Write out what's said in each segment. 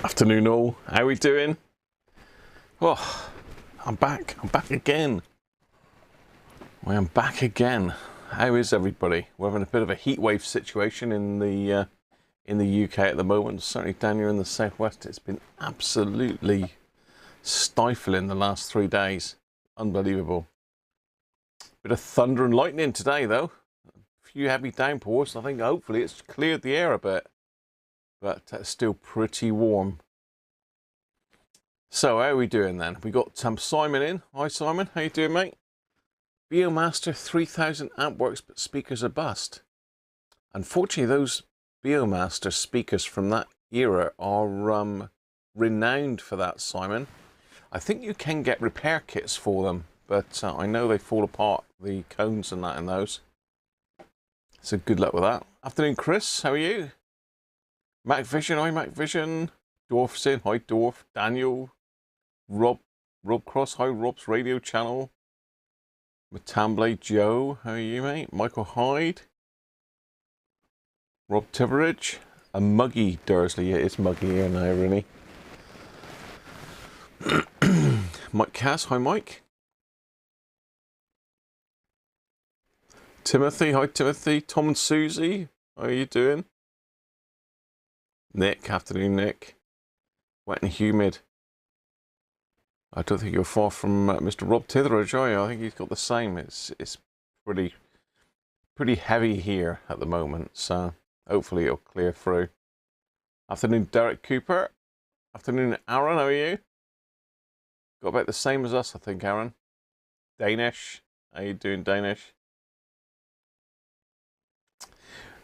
Afternoon all, how we doing? Oh, I'm back again. I am back again. How is everybody? We're having a bit of a heat wave situation in the UK at the moment. Certainly down here in the southwest, it's been absolutely stifling the last 3 days. Unbelievable. Bit of thunder and lightning today though. A few heavy downpours. I think hopefully it's cleared the air a bit, but it's still pretty warm. So how are we doing then? We got Simon in. Hi Simon, how you doing mate? Biomaster 3000 amp works, but speakers are bust. Unfortunately, those Biomaster speakers from that era are renowned for that, Simon. I think you can get repair kits for them, but I know they fall apart, the cones and that in those. So good luck with that. Afternoon Chris, how are you? Mac Vision, hi Mac Vision. Dwarf's in, hi Dwarf. Daniel. Rob Cross, hi Rob's radio channel. Matamble Joe, how are you mate? Michael Hyde. Rob Tiveridge. A Muggy Dursley, yeah, it's muggy here now really. Mike Cass, hi Mike. Timothy, hi Timothy. Tom and Susie, how are you doing? Nick, afternoon Nick. Wet and humid. I don't think you're far from Mr. Rob Titheridge, are you? I think he's got the same. It's pretty heavy here at the moment, so hopefully it'll clear through. Afternoon, Derek Cooper. Afternoon, Aaron. How are you? Got about the same as us, I think, Aaron. Danish. How you doing, Danish?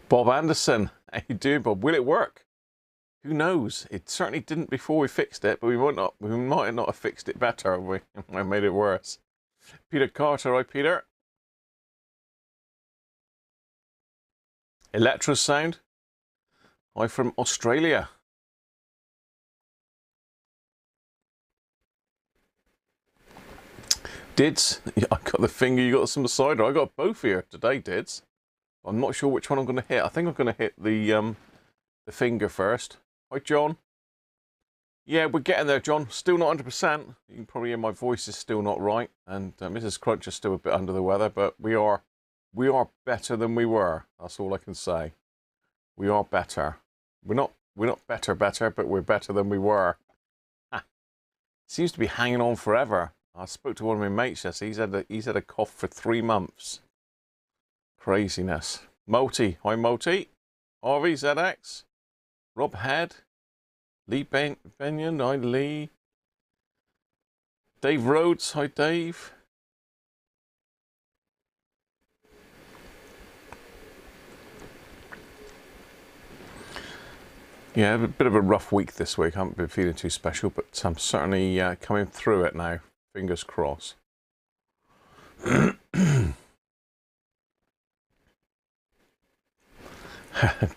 Bob Anderson. How you doing, Bob? Will it work? Who knows? It certainly didn't before we fixed it, but we might not have fixed it better, have we? I made it worse. Peter Carter, hi Peter. Electrosound, hi from Australia. Dids, yeah, I got the finger, you got some cider. I got both here today, Dids. I'm not sure which one I'm going to hit. I think I'm going to hit the finger first. Hi, John. Yeah, we're getting there, John. Still not 100%. You can probably hear my voice is still not right, and Mrs. Cruncher's still a bit under the weather, but we are better than we were. That's all I can say. We are better. We're not better, but we're better than we were. Seems to be hanging on forever. I spoke to one of my mates yesterday. He's had a cough for 3 months. Craziness. Multi. Hi, Multi. Harvey ZX. Rob Head, Lee Benyon, hi Lee. Dave Rhodes, hi Dave. Yeah, a bit of a rough week this week. I haven't been feeling too special, but I'm certainly coming through it now. Fingers crossed.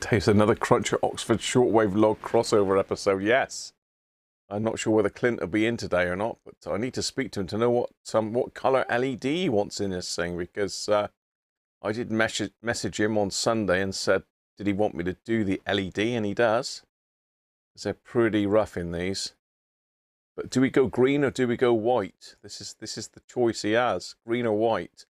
Dave's another Cruncher Oxford shortwave log crossover episode. Yes, I'm not sure whether Clint will be in today or not, but I need to speak to him to know what color LED he wants in this thing, because I did message him on Sunday and said, did he want me to do the LED, and he does. They're pretty rough in these. But do we go green or do we go white? This is the choice he has: green or white.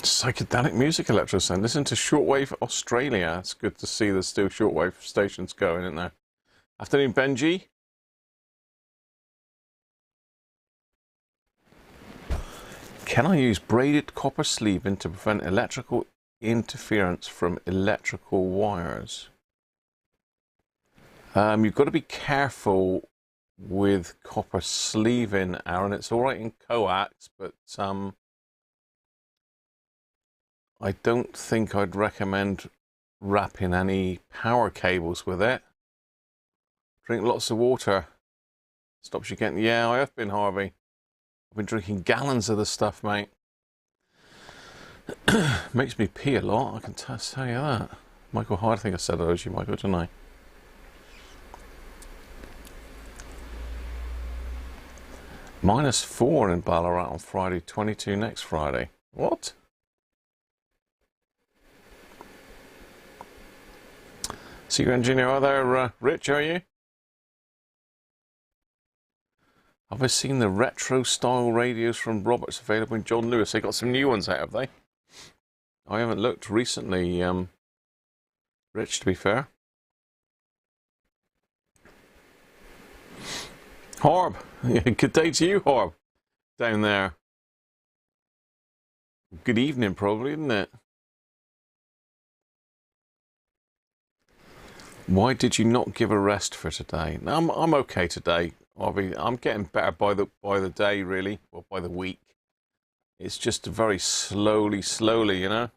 Psychedelic music, Electrosound. Listen to Shortwave Australia. It's good to see there's still shortwave stations going, isn't there? Afternoon, Benji. Can I use braided copper sleeving to prevent electrical interference from electrical wires? You've got to be careful with copper sleeving, Aaron. It's all right in coax, but I don't think I'd recommend wrapping any power cables with it. Drink lots of water. Stops you getting... Yeah, I have been, Harvey. I've been drinking gallons of the stuff, mate. Makes me pee a lot, I can tell you that. Michael Hyde, I think I said that to you, Michael, didn't I? -4 in Ballarat on Friday, 22 next Friday. What? Senior engineer, are there, Rich, are you? Have I seen the retro style radios from Roberts available in John Lewis? They got some new ones out, have they? I haven't looked recently, Rich, to be fair. Harb, good day to you, Harb, down there. Good evening, probably, isn't it? Why did you not give a rest for today? No, I'm okay today. I'm getting better by the day, really, or by the week. It's just very slowly, you know.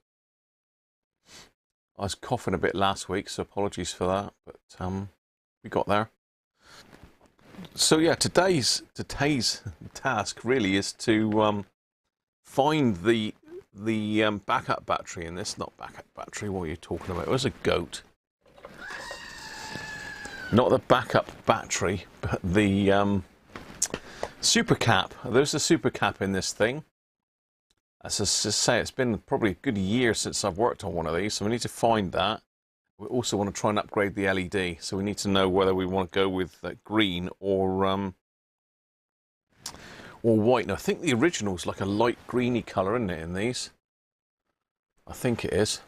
I was coughing a bit last week, so apologies for that, but we got there. So yeah, today's task really is to find the backup battery in this. Not backup battery. What are you talking about? It was a goat. Not the backup battery, but the super cap. There's a super cap in this thing. As I say, it's been probably a good year since I've worked on one of these, so we need to find that. We also want to try and upgrade the LED, so we need to know whether we want to go with green or white. Now, I think the original's like a light greeny colour, isn't it, in these? I think it is.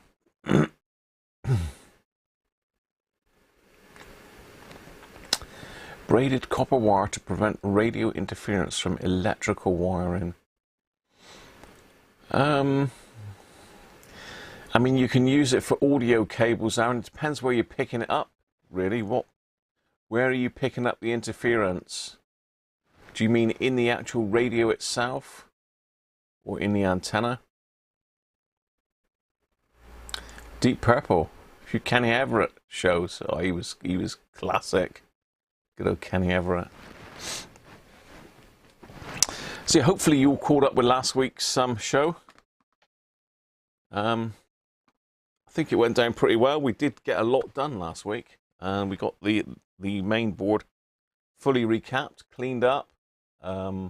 Braided copper wire to prevent radio interference from electrical wiring. I mean, you can use it for audio cables, Aaron. It depends where you're picking it up, really. Where are you picking up the interference? Do you mean in the actual radio itself or in the antenna? Deep Purple. A few Kenny Everett shows. Oh, he was classic. Good old Kenny Everett. So yeah, hopefully you all caught up with last week's show. I think it went down pretty well. We did get a lot done last week. We got the main board fully recapped, cleaned up. Yeah,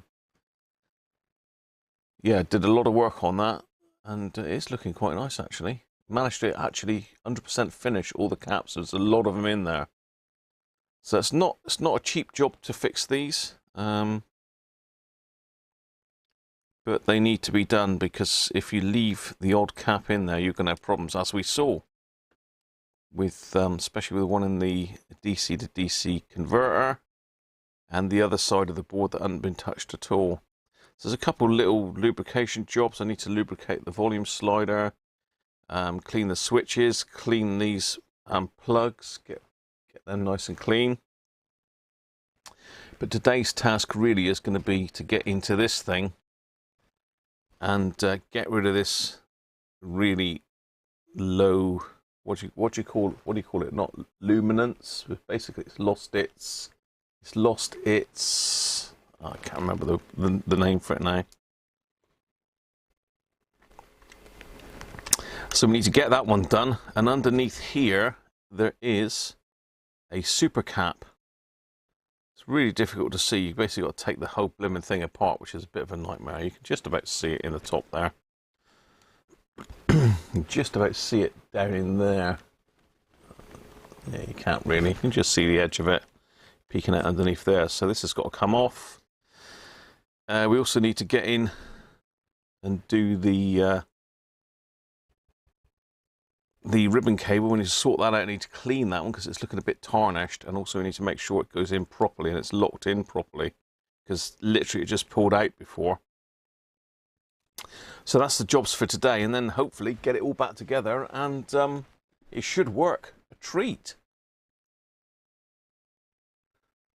did a lot of work on that, and it's looking quite nice actually. Managed to actually 100% finish all the caps. There's a lot of them in there, so it's not a cheap job to fix these. But they need to be done, because if you leave the odd cap in there, you're going to have problems, as we saw with, especially with the one in the DC to DC converter and the other side of the board that hadn't been touched at all. So there's a couple little lubrication jobs. I need to lubricate the volume slider, clean the switches, clean these plugs, get them nice and clean. But today's task really is going to be to get into this thing and get rid of this really low, what do you call it? Not luminance, but basically it's lost its I can't remember the name for it now. So we need to get that one done, and underneath here there is a super cap. It's really difficult to see. You basically got to take the whole blooming thing apart, which is a bit of a nightmare. You can just about see it in the top there. You can just about see it down in there. Yeah, you can't really. You can just see the edge of it peeking out underneath there. So this has got to come off. We also need to get in and do the ribbon cable. We need to sort that out. I need to clean that one because it's looking a bit tarnished, and also we need to make sure it goes in properly and it's locked in properly, because literally it just pulled out before. So that's the jobs for today, and then hopefully get it all back together, and it should work. A treat.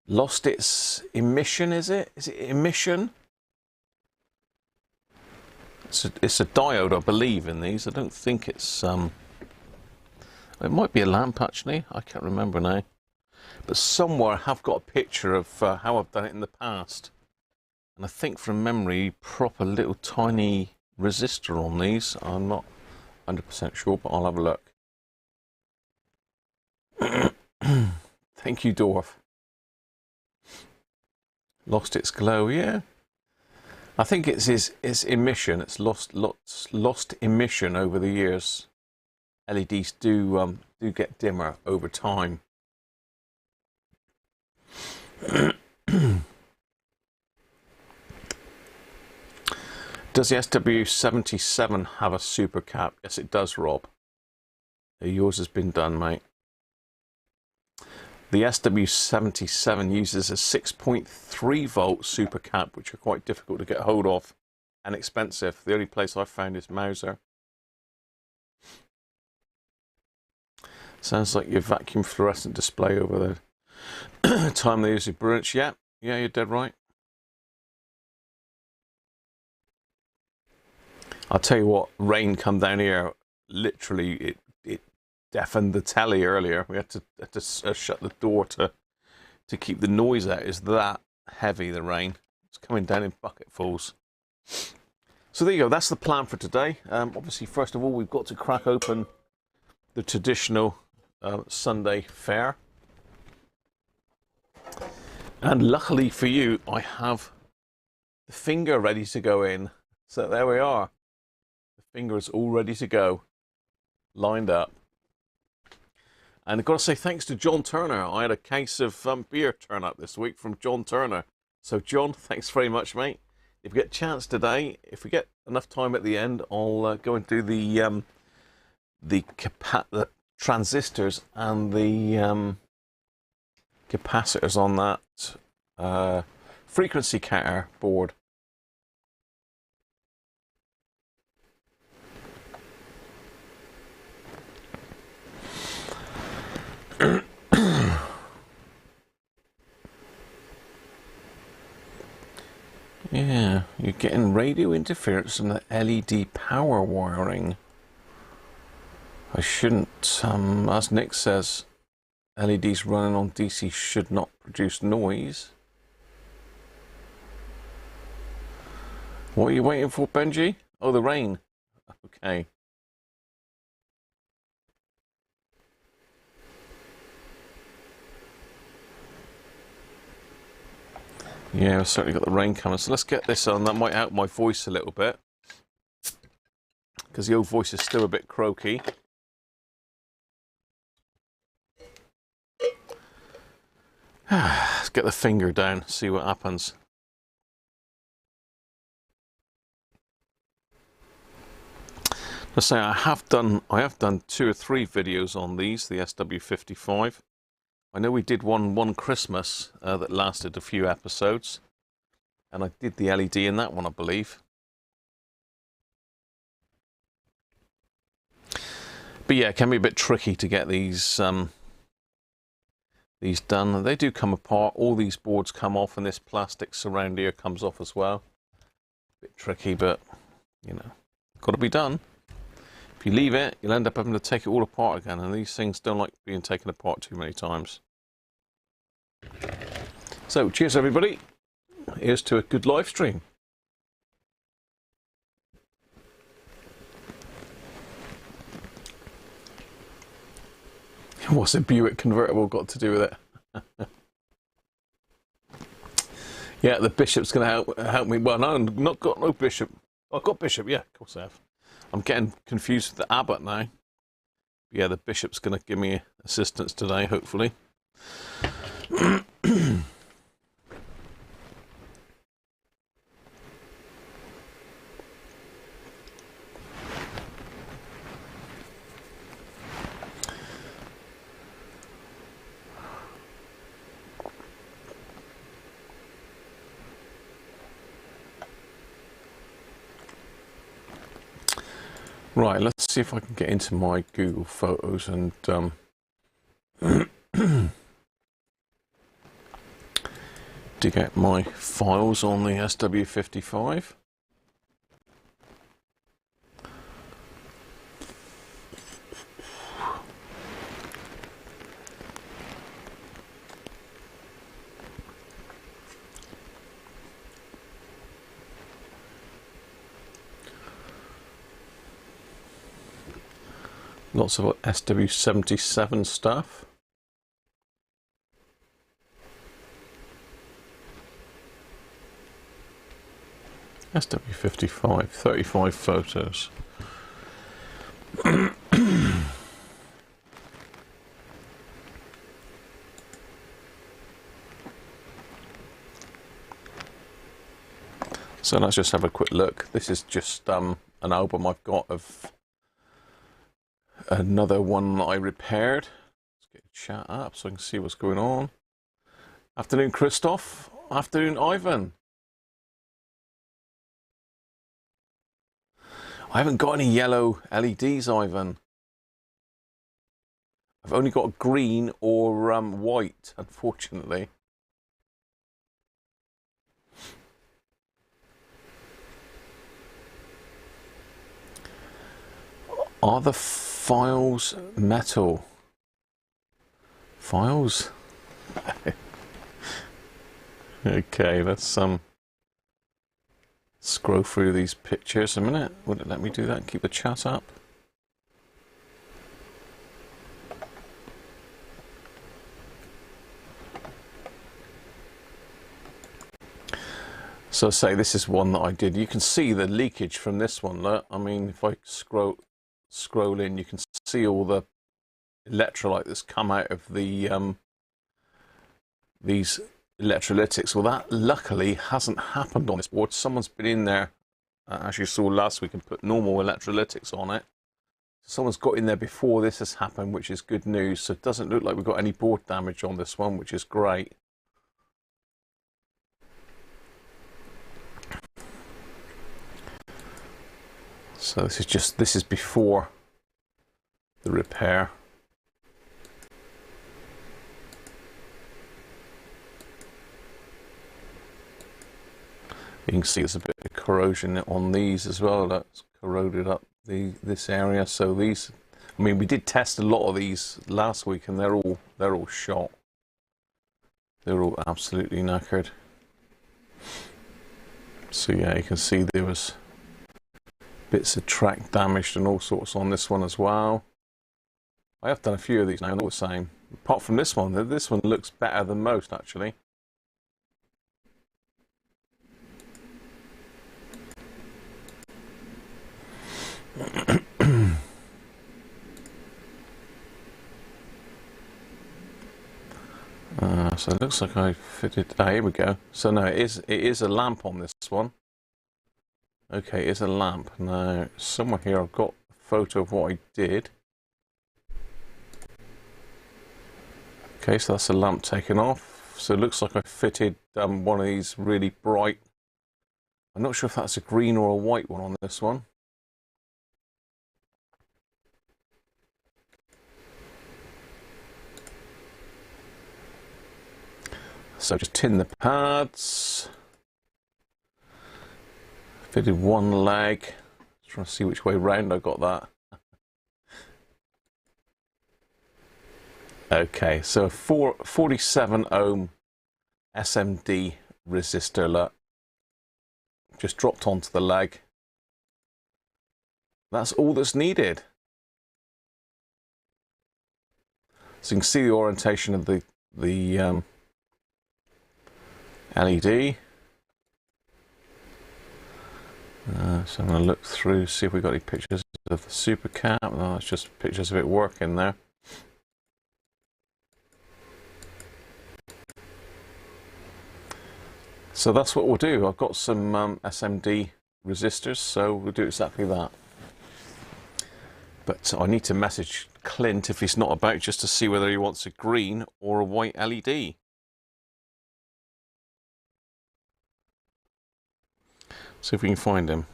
Lost its emission, is it? Is it emission? It's a diode, I believe, in these. I don't think it's it might be a lamp, actually. I can't remember now. But somewhere I have got a picture of how I've done it in the past. And I think from memory, proper little tiny resistor on these. I'm not 100% sure, but I'll have a look. Thank you, Dwarf. Lost its glow, yeah. I think it's its emission. It's lost emission over the years. LEDs do get dimmer over time. Does the SW77 have a super cap? Yes, it does, Rob. Yours has been done, mate. The SW77 uses a 6.3 volt super cap, which are quite difficult to get hold of and expensive. The only place I've found is Mauser. Sounds like your vacuum fluorescent display over the time they use it. Brilliant. Yeah, you're dead right. I'll tell you what, rain come down here, literally it deafened the telly earlier. We had to shut the door to keep the noise out. It's that heavy, the rain. It's coming down in bucketfuls. So there you go, that's the plan for today. Obviously, first of all, we've got to crack open the traditional Sunday fare. And luckily for you, I have the finger ready to go in. So there we are. The finger is all ready to go, lined up. And I've got to say thanks to John Turner. I had a case of beer turn up this week from John Turner. So John, thanks very much, mate. If we get a chance today, if we get enough time at the end, I'll go and do the transistors and the capacitors on that frequency counter board. Yeah, you're getting radio interference from the LED power wiring. I shouldn't, as Nick says, LEDs running on DC should not produce noise. What are you waiting for, Benji? Oh, the rain. Okay. Yeah, I've certainly got the rain coming. So let's get this on. That might help my voice a little bit, because the old voice is still a bit croaky. Let's get the finger down, see what happens. Let's say I have done 2 or 3 videos on these, the SW55. I know we did one Christmas that lasted a few episodes, and I did the LED in that one, I believe. But yeah, it can be a bit tricky to get these done. They do come apart. All these boards come off, and this plastic surround here comes off as well. A bit tricky, but you know, got to be done. If you leave it, you'll end up having to take it all apart again, and these things don't like being taken apart too many times. So, cheers everybody. Here's to a good live stream. What's a Buick convertible got to do with it? Yeah, the Bishop's going to help me. Well, no, I've not got no Bishop. I've got Bishop, yeah, of course I have. I'm getting confused with the Abbott now. Yeah, the Bishop's going to give me assistance today, hopefully. Right, let's see if I can get into my Google Photos and dig out my files on the SW55. Lots of SW77 stuff. SW55, 35 photos. So let's just have a quick look. This is just an album I've got of another one that I repaired. Let's get a chat up so I can see what's going on. Afternoon, Christoph. Afternoon, Ivan. I haven't got any yellow LEDs, Ivan. I've only got green or white, unfortunately. Are the files metal? Files? Okay, let's scroll through these pictures a minute. Would it let me do that and keep the chat up? So say this is one that I did. You can see the leakage from this one. Look, I mean, if I scroll in, you can see all the electrolyte that's come out of the these electrolytics. Well, that luckily hasn't happened on this board. Someone's been in there, as you saw last week, and put normal electrolytics on it. Someone's got in there before this has happened, which is good news. So it doesn't look like we've got any board damage on this one, which is great. So this is before the repair. You can see there's a bit of corrosion on these as well. That's corroded up this area. So these, I mean, we did test a lot of these last week, and they're all shot. They're all absolutely knackered. So yeah, you can see there was bits of track damaged and all sorts on this one as well. I have done a few of these now, not the same. Apart from this one looks better than most actually. So it looks like I fitted. Ah, here we go. So no, it is a lamp on this one. Okay, it's a lamp. Now, somewhere here I've got a photo of what I did. Okay, so that's a lamp taken off. So it looks like I fitted one of these really bright. I'm not sure if that's a green or a white one on this one. So just tin the pads. Fitted one leg. Just trying to see which way round I got that. Okay, so 47 ohm SMD resistor just dropped onto the leg. That's all that's needed. So you can see the orientation of the LED. So I'm going to look through, see if we've got any pictures of the super cap. No, it's just pictures of it working there. So that's what we'll do. I've got some SMD resistors, so we'll do exactly that. But I need to message Clint if he's not about, just to see whether he wants a green or a white LED. See if we can find him.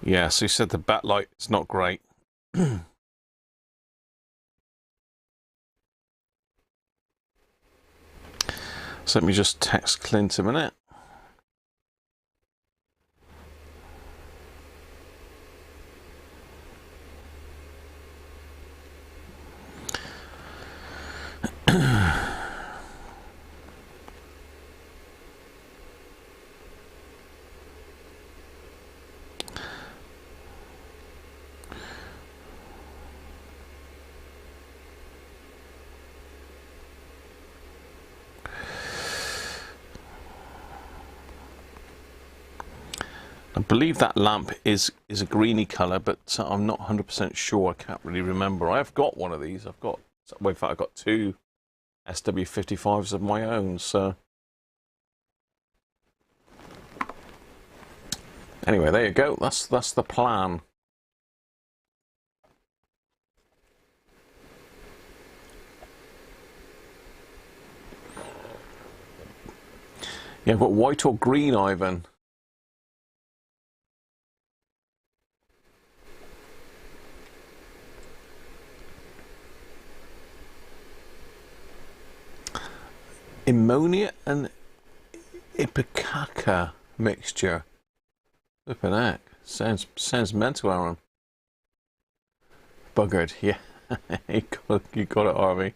Yeah, so he said the backlight is not great. So let me just text Clint a minute. I believe that lamp is a greeny colour, but I'm not 100% sure. I can't really remember. I've got one of these. I've got, well, in fact, I've got two SW55s of my own. So anyway, there you go. That's the plan. Yeah, I've got white or green, Ivan. Ammonia and ipecaca mixture. Flippin' heck. Sounds mental, Aaron. Buggered, yeah. you got it, Harvey.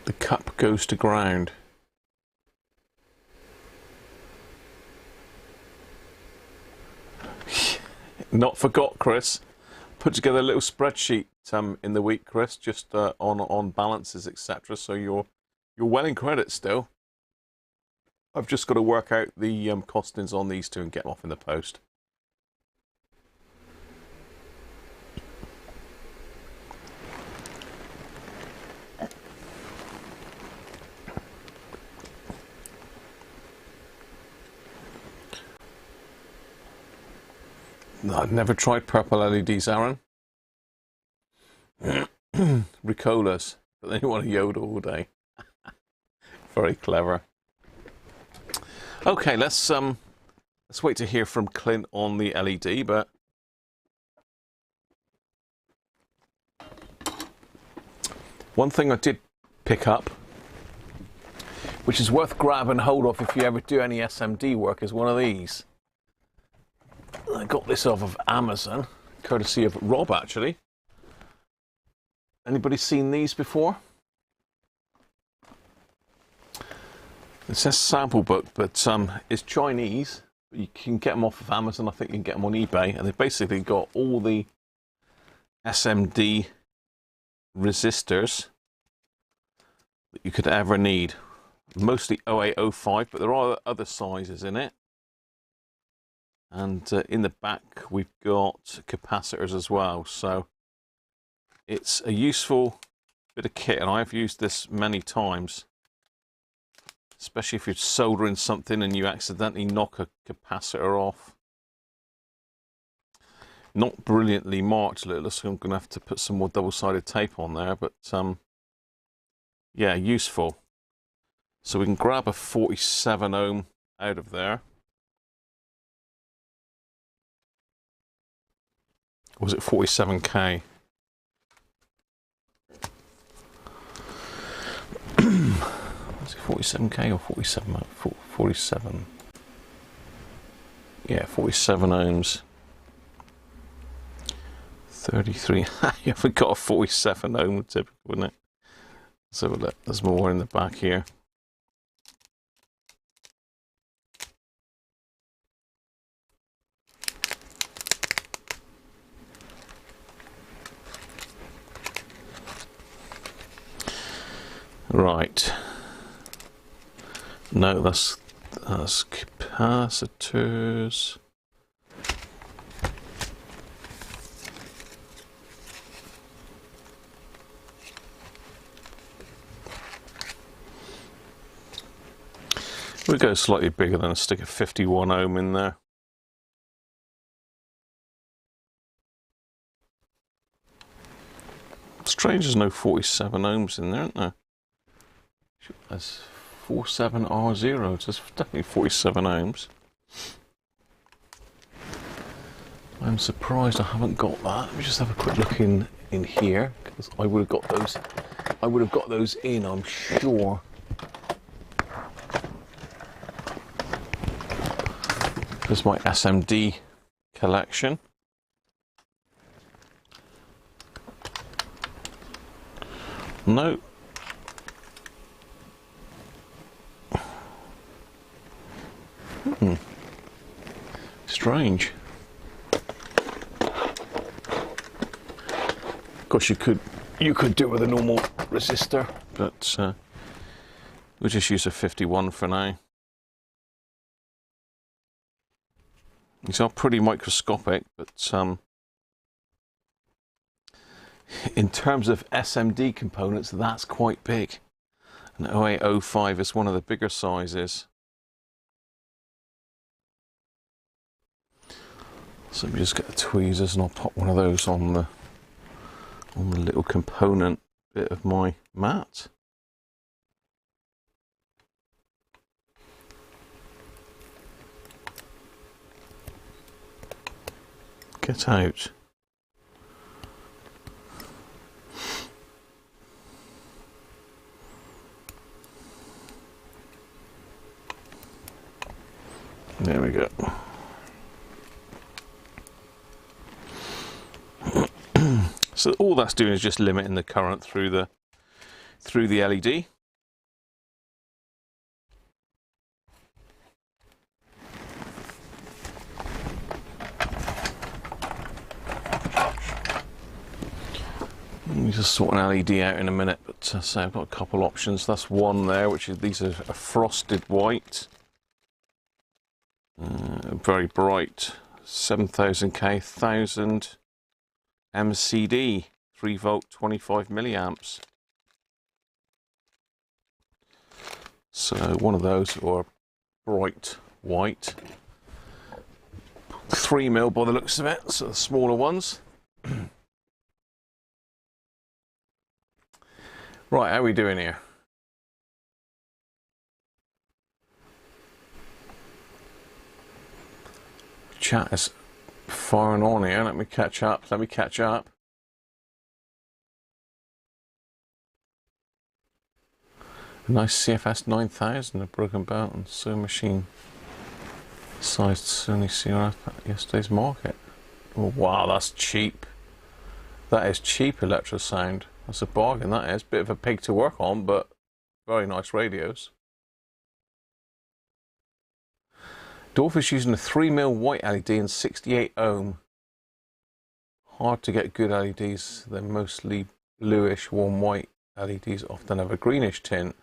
The cup goes to ground. Not forgot, Chris. Put together a little spreadsheet in the week, Chris, just on balances, etc. So you're well in credit still. I've just got to work out the costings on these two and get them off in the post. No, I've never tried purple LEDs, Aaron. Ricolas, but then you want a Yoda all day. Very clever. Okay, let's wait to hear from Clint on the LED, but one thing I did pick up, which is worth grabbing hold of if you ever do any SMD work, is one of these. I got this off of Amazon, courtesy of Rob, actually. Anybody seen these before? It says sample book, but it's Chinese. You can get them off of Amazon. I think you can get them on eBay, and they've basically got all the SMD resistors that you could ever need. Mostly 0805, but there are other sizes in it. And in the back we've got capacitors as well, so it's a useful bit of kit, and I've used this many times, especially if you're soldering something and you accidentally knock a capacitor off. Not brilliantly marked, it looks like I'm going to have to put some more double-sided tape on there, but yeah, useful. So we can grab a 47 ohm out of there. Or was it 47K? Was it 47K or 47? 47. Yeah, 47 ohms. 33. You haven't got a 47 ohm, typical, wouldn't it? So look, there's more in the back here. Right. No, that's capacitors. We'll go slightly bigger than a stick of 51 ohm in there. Strange there's no 47 ohms in there, isn't there? That's 47R0, so it's definitely 47 ohms. I'm surprised I haven't got that. Let me just have a quick look in here, because I would have got those in, I'm sure. There's my SMD collection. No. Strange. Of course, you could do it with a normal resistor, but we'll just use a 51 for now. These are pretty microscopic, but in terms of SMD components, that's quite big. An 0805 is one of the bigger sizes. So let me just get the tweezers and I'll pop one of those on the little component bit of my mat. Get out. There we go. So all that's doing is just limiting the current through the LED. Let me just sort an LED out in a minute, but say I've got a couple options. That's one there, which is these are a frosted white, very bright, 7000K, 1000 MCD, 3 volt, 25 milliamps. So one of those, or bright white, 3 mil by the looks of it, so the smaller ones. Right, how are we doing here? Chat is firing on here. Let me catch up. A nice CFS-9000, a broken belt and sewing machine sized Sony CRF at yesterday's market. Oh wow, that's cheap. That is cheap electrosound. That's a bargain, that is. Bit of a pig to work on, but very nice radios. Dorf is using a 3mm white LED and 68 ohm. Hard to get good LEDs. They're mostly bluish, warm white LEDs, often have a greenish tint.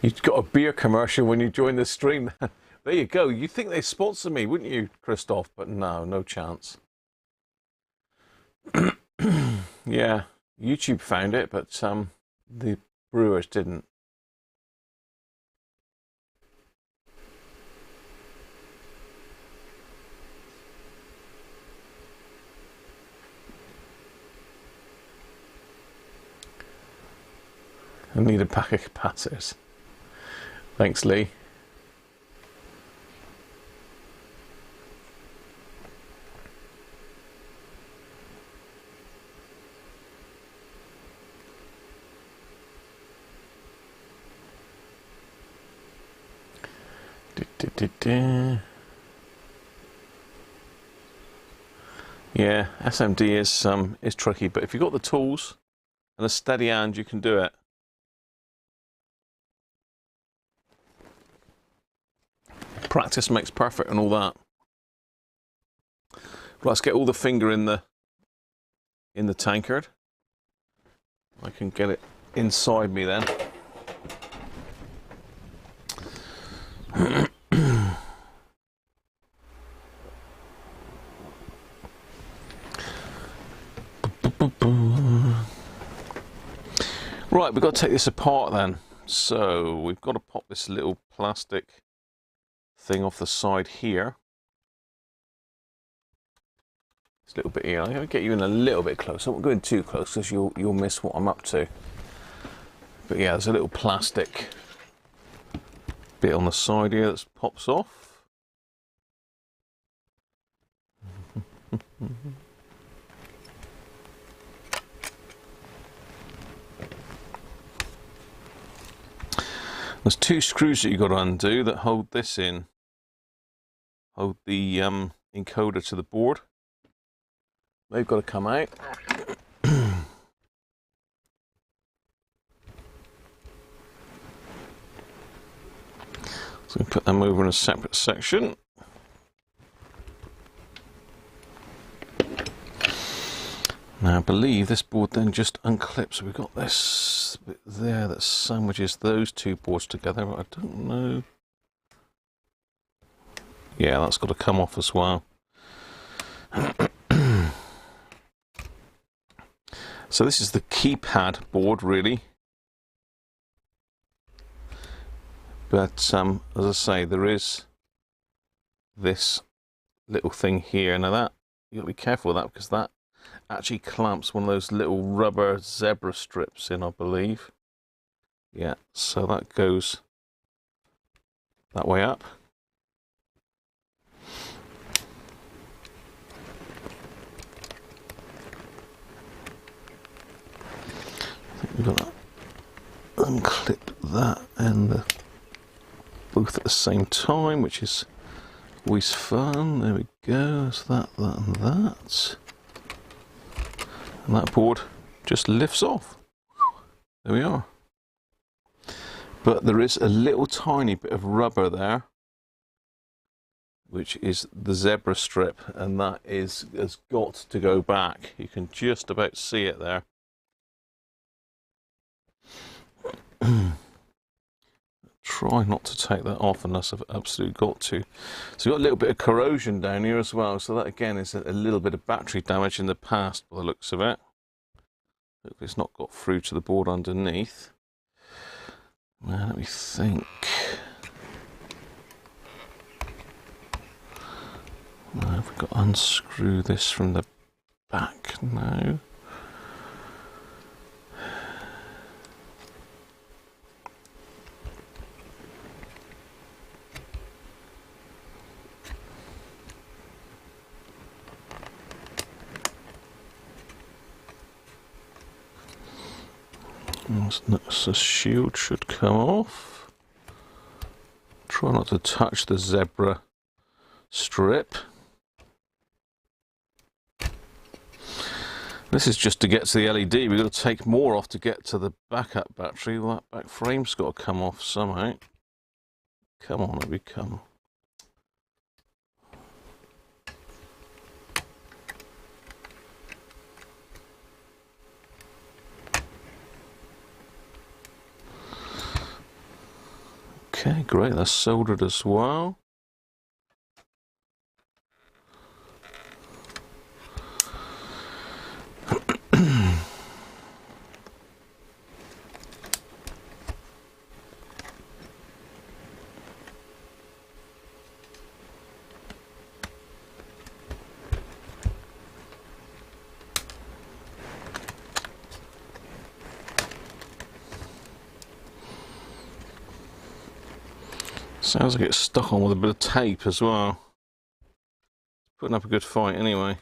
You've got a beer commercial when you join the stream. There you go. You'd think they sponsor me, wouldn't you, Christoph? But no, no chance. Yeah, YouTube found it, but the brewers didn't. I need a pack of capacitors. Thanks, Lee. Yeah, SMD is tricky, but if you've got the tools and a steady hand, you can do it. Practice makes perfect and all that. Let's get all the finger in the tankard. I can get it inside me then. Right, we've got to take this apart then. So we've got to pop this little plastic thing off the side here. This little bit here. I'm going to get you in a little bit close. I won't go in too close because you'll miss what I'm up to. But yeah, there's a little plastic bit on the side here that pops off. There's two screws that you've got to undo that hold this in. Hold the encoder to the board. They've got to come out. So we put them over in a separate section. Now I believe this board then just unclips. So we've got this bit there that sandwiches those two boards together, but I don't know. Yeah, that's got to come off as well. So this is the keypad board, really. But as I say, there is this little thing here. Now that, you've got to be careful with that, because that actually clamps one of those little rubber zebra strips in, I believe. Yeah, so that goes that way up. We've got to unclip that and both at the same time, which is always fun. There we go. That's that, and that. And that board just lifts off. There we are. But there is a little tiny bit of rubber there, which is the zebra strip, and that has got to go back. You can just about see it there. Try not to take that off unless I've absolutely got to. So you've got a little bit of corrosion down here as well. So that again is a little bit of battery damage in the past by the looks of it. Hopefully it's not got through to the board underneath. Now let me think. Now I've got to unscrew this from the back now. The shield should come off. Try not to touch the zebra strip. This is just to get to the LED. We've got to take more off to get to the backup battery. Well, that back frame's got to come off somehow. Come on, let me come. Okay, great, that's soldered as well. Sounds like it's stuck on with a bit of tape as well. Putting up a good fight anyway.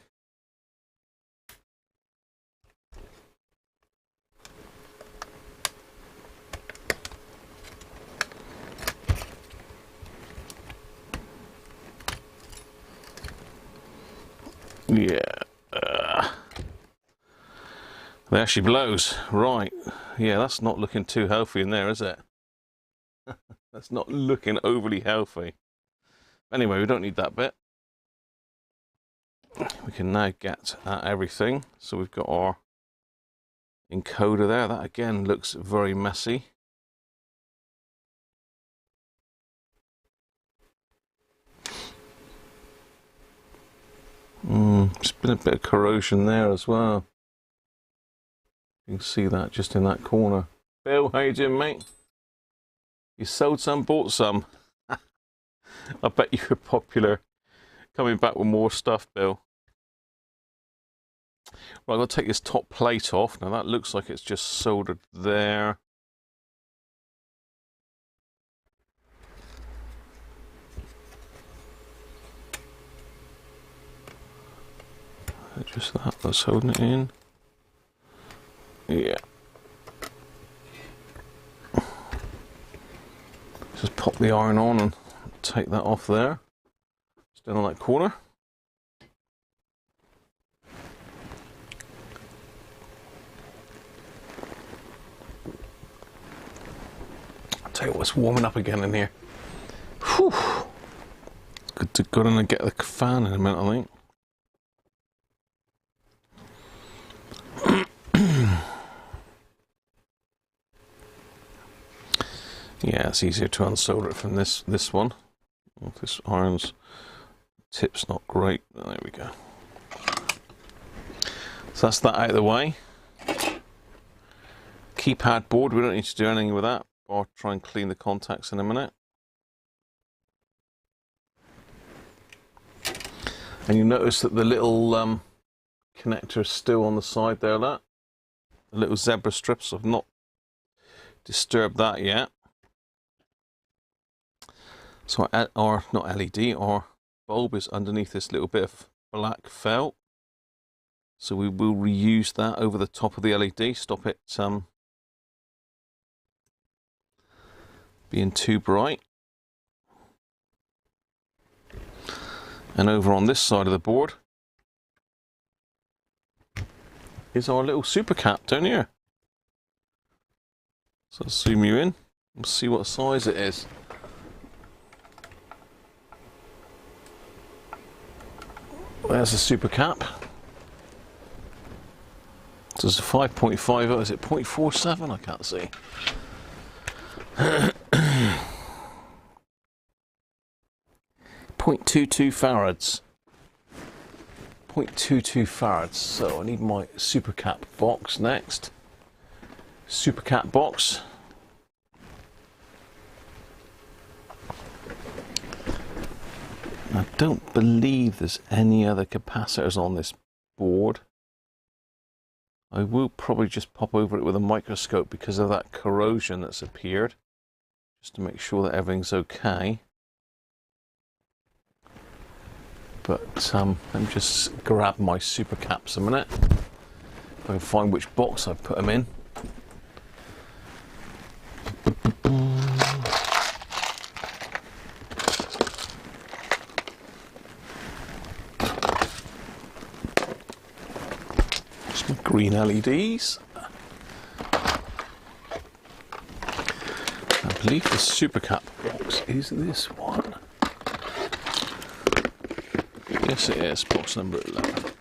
Yeah. There she blows. Right. Yeah, that's not looking too healthy in there, is it? That's not looking overly healthy. Anyway, we don't need that bit. We can now get at everything. So we've got our encoder there. That again looks very messy. There's been a bit of corrosion there as well. You can see that just in that corner. Bill, how you doing, mate? You sold some, bought some. I bet you were popular. Coming back with more stuff, Bill. Right, I'm going to take this top plate off. Now that looks like it's just soldered there. Just that's holding it in. Yeah. Just pop the iron on and take that off there. Just down on that corner. I'll tell you what, it's warming up again in here. Whew. It's good to go in and get the fan in a minute, I think. Yeah, it's easier to unsolder it from this one. Well, this iron's tip's not great. There we go. So that's that out of the way. Keypad board, we don't need to do anything with that. I'll try and clean the contacts in a minute. And you notice that the little connector is still on the side there, that. The little zebra strips, I've not disturbed that yet. So our, not LED, our bulb is underneath this little bit of black felt. So we will reuse that over the top of the LED, stop it being too bright. And over on this side of the board is our little super cap down here. So I'll zoom you in and see what size it is. There's the super cap. So it's a 5.5, or is it 0.47? I can't see. 0.22 farads. 0.22 farads. So I need my super cap box next. Super cap box. I don't believe there's any other capacitors on this board. I will probably just pop over it with a microscope because of that corrosion that's appeared, just to make sure that everything's okay. But let me just grab my super caps a minute. If I can find which box I've put them in. Some green LEDs. I believe the super cap box is this one. Yes, it is, box number 11.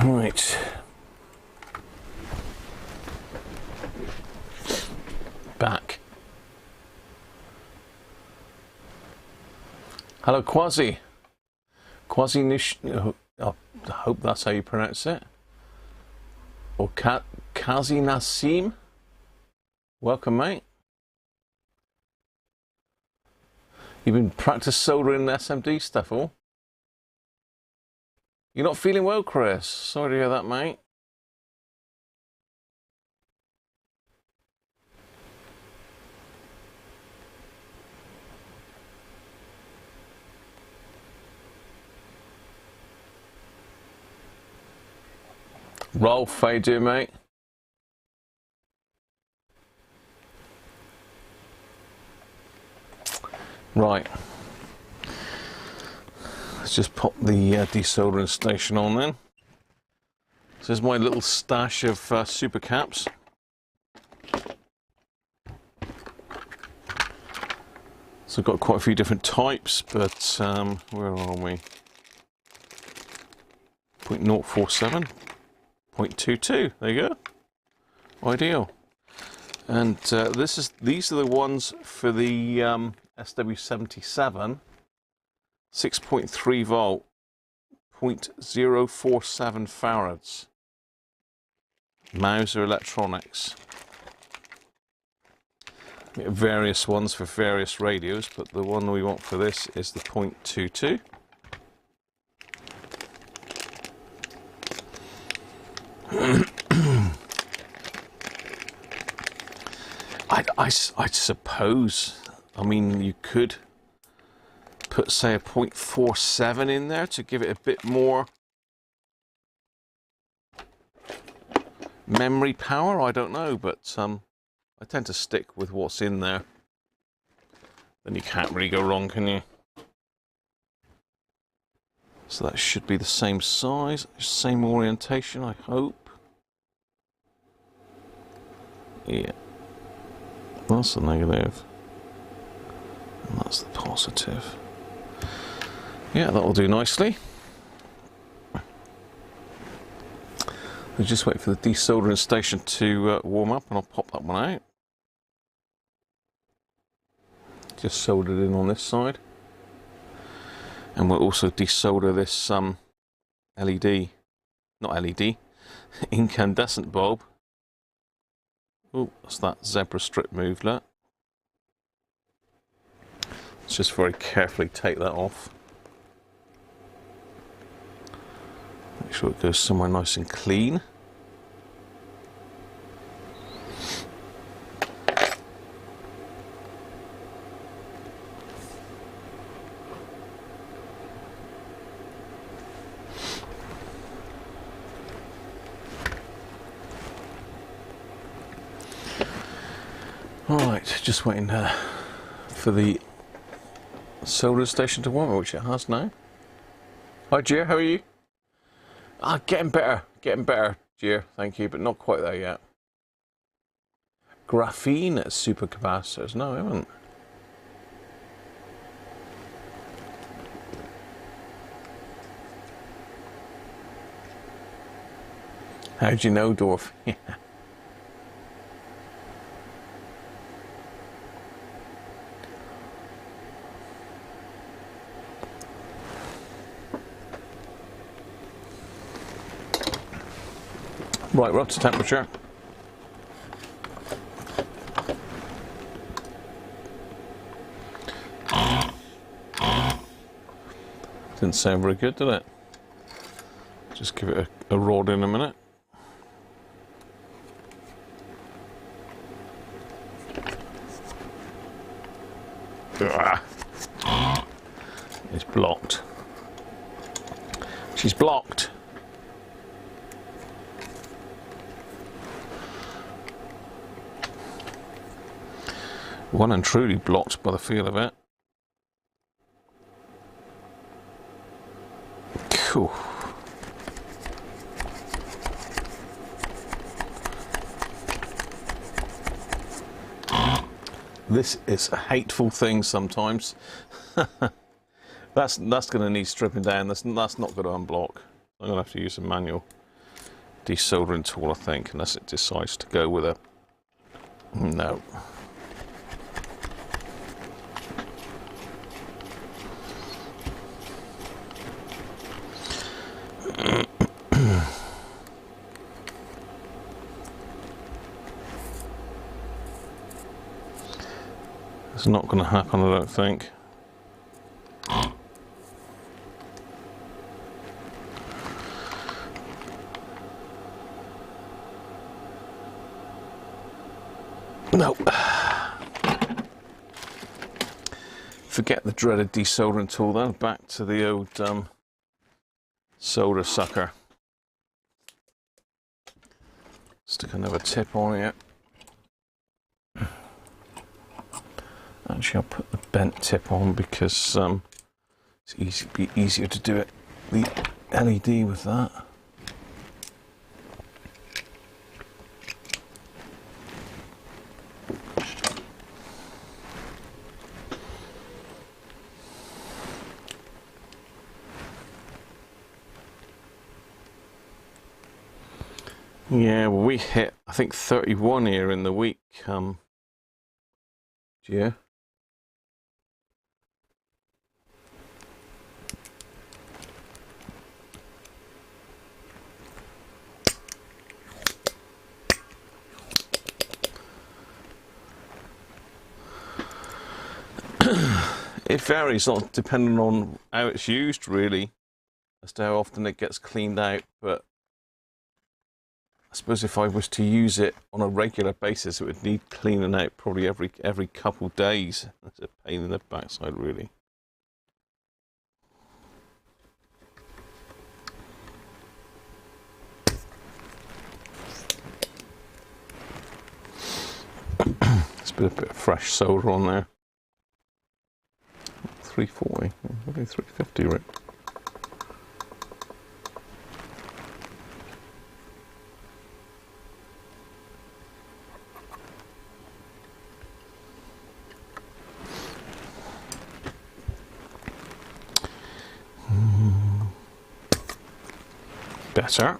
Right. Back. Hello, Quasi. Quasi Nish. I hope that's how you pronounce it. Or Kazi Nassim. Welcome, mate. You've been practice soldering SMD stuff, all? You're not feeling well, Chris. Sorry to hear that, mate. Rolf, how you doing, mate? Right. Let's just pop the desoldering station on then. So there's my little stash of super caps. So I've got quite a few different types, but where are we? 0.047. 0.22, there you go. Ideal. And these are the ones for the SW57, 6.3 volt, 0.047 farads. Mauser Electronics. We have various ones for various radios, but the one we want for this is the 0.22. I suppose, I mean, you could put, say, a 0.47 in there to give it a bit more memory power. I don't know, but I tend to stick with what's in there. Then you can't really go wrong, can you? So that should be the same size, same orientation, I hope. Yeah. That's the negative. And that's the positive. Yeah, that'll do nicely. We'll just wait for the desoldering station to warm up, and I'll pop that one out. Just soldered in on this side. And we'll also desolder this LED, not LED, incandescent bulb. Oh, that's that zebra strip move, look. Let's just very carefully take that off. Make sure it goes somewhere nice and clean. Alright, just waiting for the soldering station to warm, which it has now. Hi Gia, how are you? Ah, getting better, Gia, thank you, but not quite there yet. Graphene supercapacitors, no I haven't. How'd you know, Dwarf? Right, we're up to temperature. Didn't sound very good, did it? Just give it a rod in a minute. It's blocked. She's blocked. One and truly blocked by the feel of it. Cool. This is a hateful thing sometimes. That's going to need stripping down. That's not going to unblock. I'm going to have to use a manual desoldering tool, I think, unless it decides to go with a no. It's not going to happen, I don't think. No. Forget the dreaded desoldering tool then. Back to the old solder sucker. Stick another tip on it. Actually, I'll put the bent tip on because it's be easier to do it the LED with that. Yeah, well, we hit I think 31 here in the week. Yeah. It varies, depending on how it's used, really, as to how often it gets cleaned out. But I suppose if I was to use it on a regular basis, it would need cleaning out probably every couple of days. That's a pain in the backside, really. Let's put a bit of fresh solder on there. 340, maybe 350, right? Better.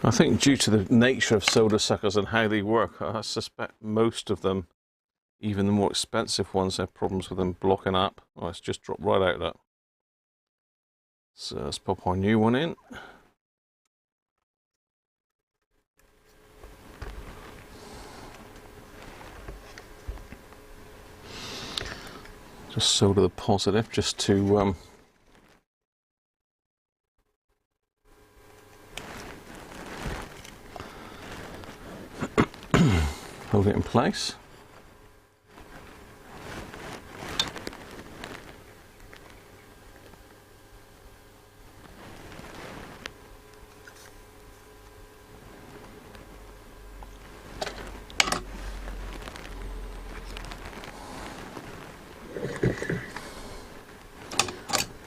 I think due to the nature of solder suckers and how they work, I suspect most of them, even the more expensive ones, have problems with them blocking up. Oh, it's just dropped right out of that. So let's pop our new one in. Just solder the positive just to hold it in place.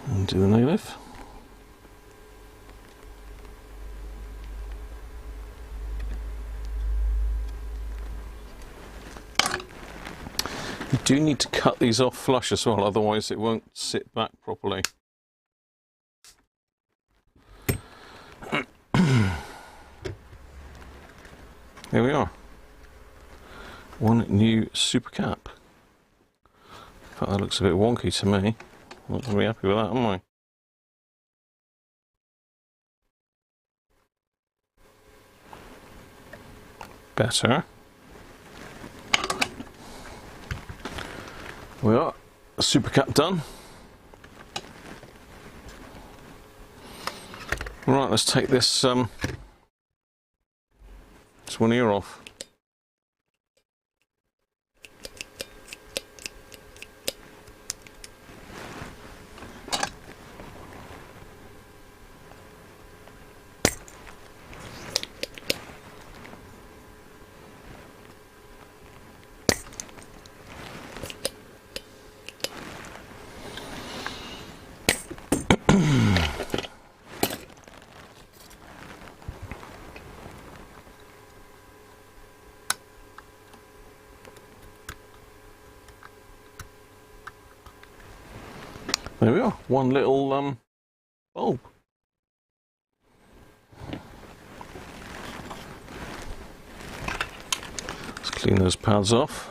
And do the negative. You do need to cut these off flush as well, otherwise it won't sit back properly. Here we are. One new super cap. In fact, that looks a bit wonky to me. I'm not going to be happy with that, am I? Better. We are. Super cap done. Right, let's take this one here off. There we are, one little bulb. Let's clean those pads off.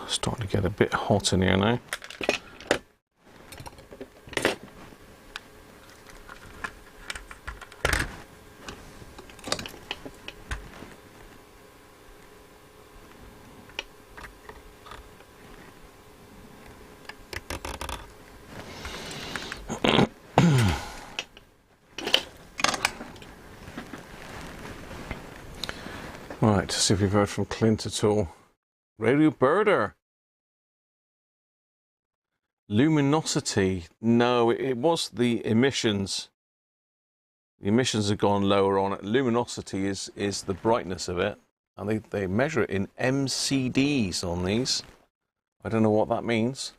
Starting to get a bit hot in here now. Right, to see if we've heard from Clint at all. Radio birder. Luminosity. No, it was the emissions. The emissions have gone lower on it. Luminosity is the brightness of it. And they measure it in MCDs on these. I don't know what that means.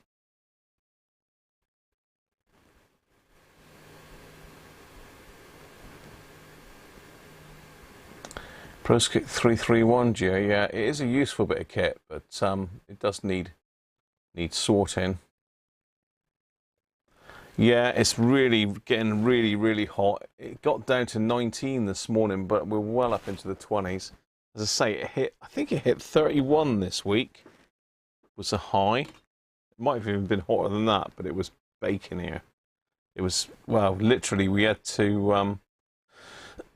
ProSkit 331 Geo, yeah, it is a useful bit of kit, but it does need sorting. Yeah, it's really getting really hot. It got down to 19 this morning, but we're well up into the 20s. As I say, I think it hit 31 this week. Was a high. It might have even been hotter than that, but it was baking here. It was, well, literally we had to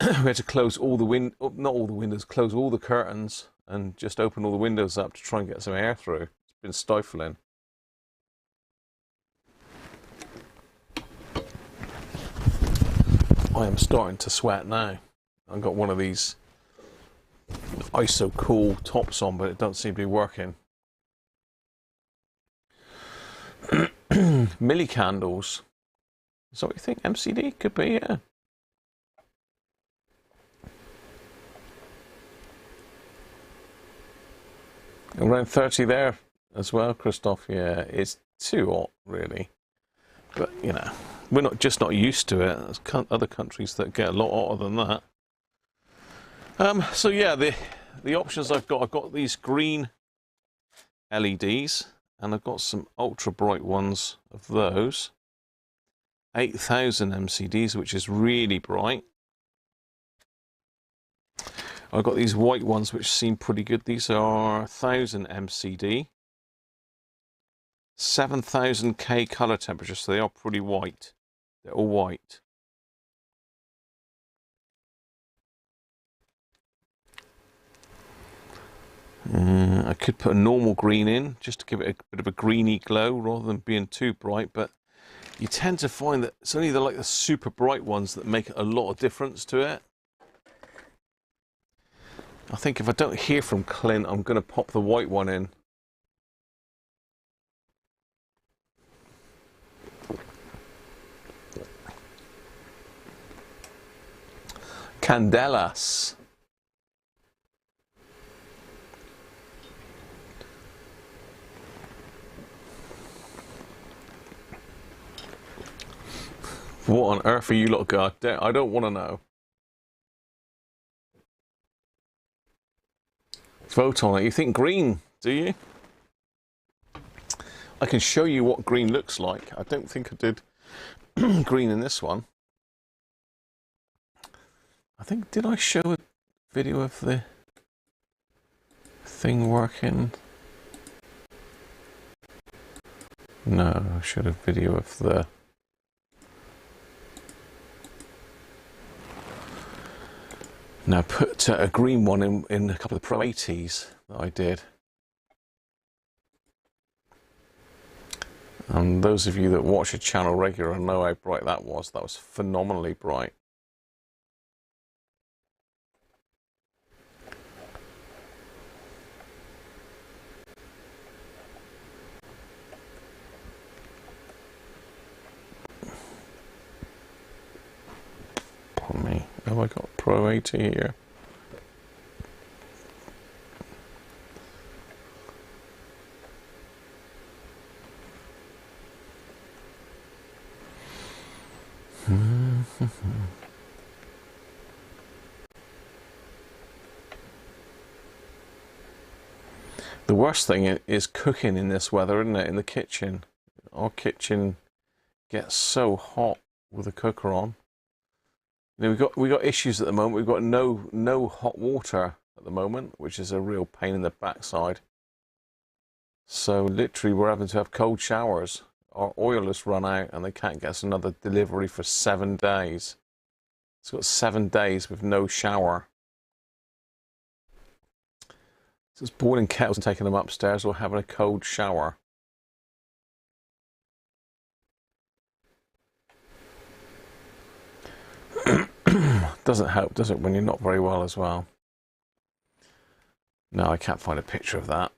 we had to close all the not all the windows, close all the curtains and just open all the windows up to try and get some air through. It's been stifling. I am starting to sweat now. I've got one of these ISO cool tops on, but it doesn't seem to be working. Milli candles. Is that what you think? MCD? Could be, yeah. Around 30 there as well, Christoph. Yeah, it's too hot, really. But, you know, we're not used to it. There's other countries that get a lot hotter than that. So yeah, the options I've got these green LEDs, and I've got some ultra bright ones of those. 8,000 MCDs, which is really bright. I've got these white ones which seem pretty good. These are 1,000 MCD. 7,000 K color temperature, so they are pretty white. They're all white. I could put a normal green in just to give it a bit of a greeny glow rather than being too bright, but you tend to find that it's only the super bright ones that make a lot of difference to it. I think if I don't hear from Clint, I'm going to pop the white one in. Candelas. What on earth are you lot got? I don't want to know. Vote on it. You think green, do you? I can show you what green looks like. I don't think I did green in this one. I think, did I show a video of the thing working? No, I showed a video of the... Now put a green one in a couple of Pro 80s that I did. And those of you that watch the channel regular know how bright that was. That was phenomenally bright. Pardon me. Have I got Pro 80 here? The worst thing is cooking in this weather, isn't it? In the kitchen. Our kitchen gets so hot with the cooker on. You know, we got issues at the moment. We've got no hot water at the moment, which is a real pain in the backside. So literally, we're having to have cold showers. Our oil has run out, and they can't get us another delivery for 7 days. It's got 7 days with no shower. So it's boiling kettles and taking them upstairs or having a cold shower. Doesn't help, does it, when you're not very well as well? No, I can't find a picture of that.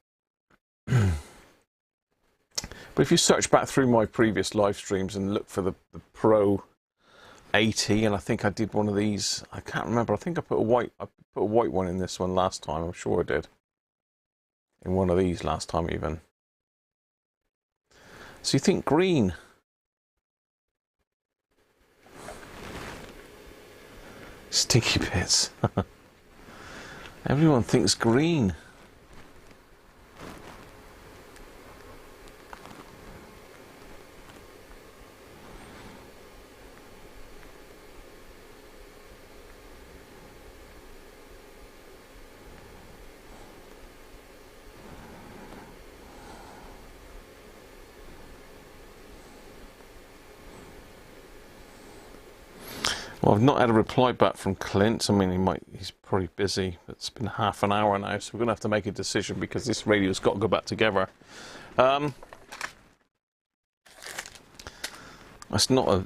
But if you search back through my previous live streams and look for the Pro 80, and I think I did one of these, I can't remember, I think I put a white one in this one last time, I'm sure I did. In one of these last time even. So you think green? Sticky bits. Everyone thinks green. Well, I've not had a reply back from Clint. I mean, he's probably busy, but it's been half an hour now, so we're going to have to make a decision because this radio's got to go back together. It's not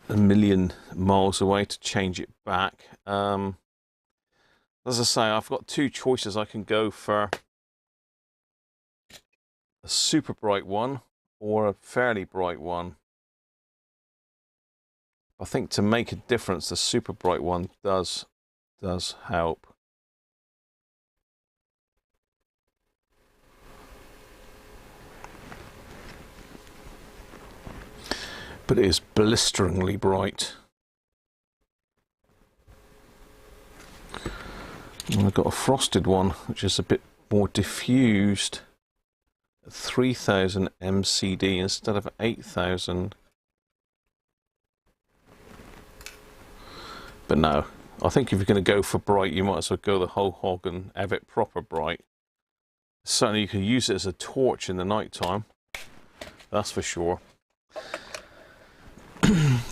a million miles away to change it back. As I say, I've got two choices. I can go for a super bright one or a fairly bright one. I think to make a difference, the super bright one does help. but it is blisteringly bright. And I've got a frosted one, which is a bit more diffused, 3000 MCD instead of 8000. But no, I think if you're going to go for bright, you might as well go the whole hog and have it proper bright. Certainly you can use it as a torch in the night time, that's for sure.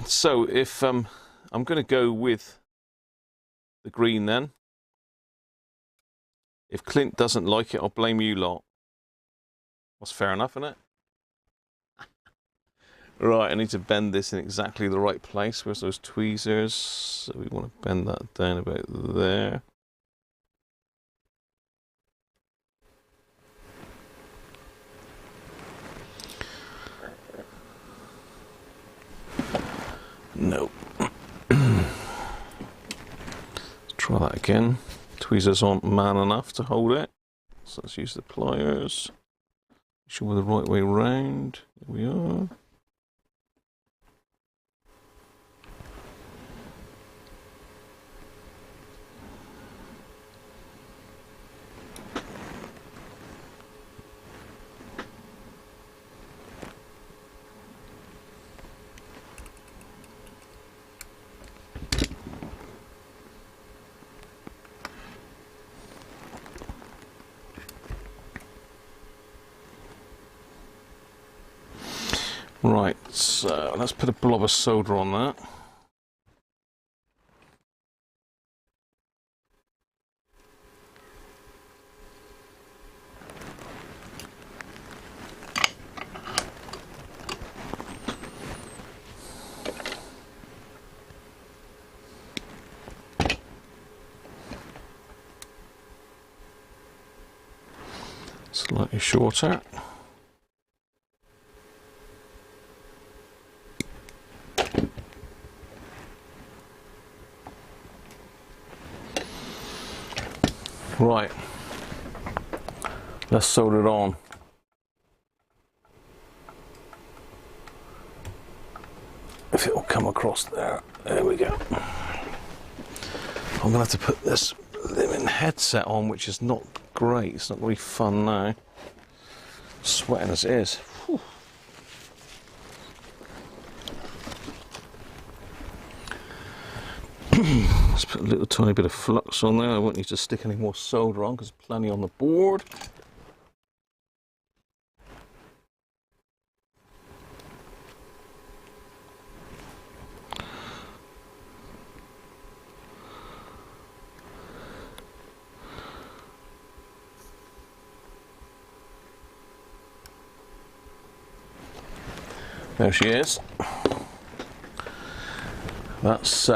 So if I'm going to go with the green then. If Clint doesn't like it, I'll blame you lot. That's fair enough, isn't it? Right, I need to bend this in exactly the right place. Where's those tweezers? So we want to bend that down about there. Nope. Let's try that again. Tweezers aren't man enough to hold it. So let's use the pliers. Make sure we're the right way round. Here we are. Right, so let's put a blob of solder on that. Slightly shorter. Right, let's solder it on. If it will come across there, there we go. I'm gonna have to put this living headset on, which is not great. It's not really fun now. Sweating as it is. Whew. Let's put a little tiny bit of flux on there. I won't need to stick any more solder on because there's plenty on the board. There she is. That's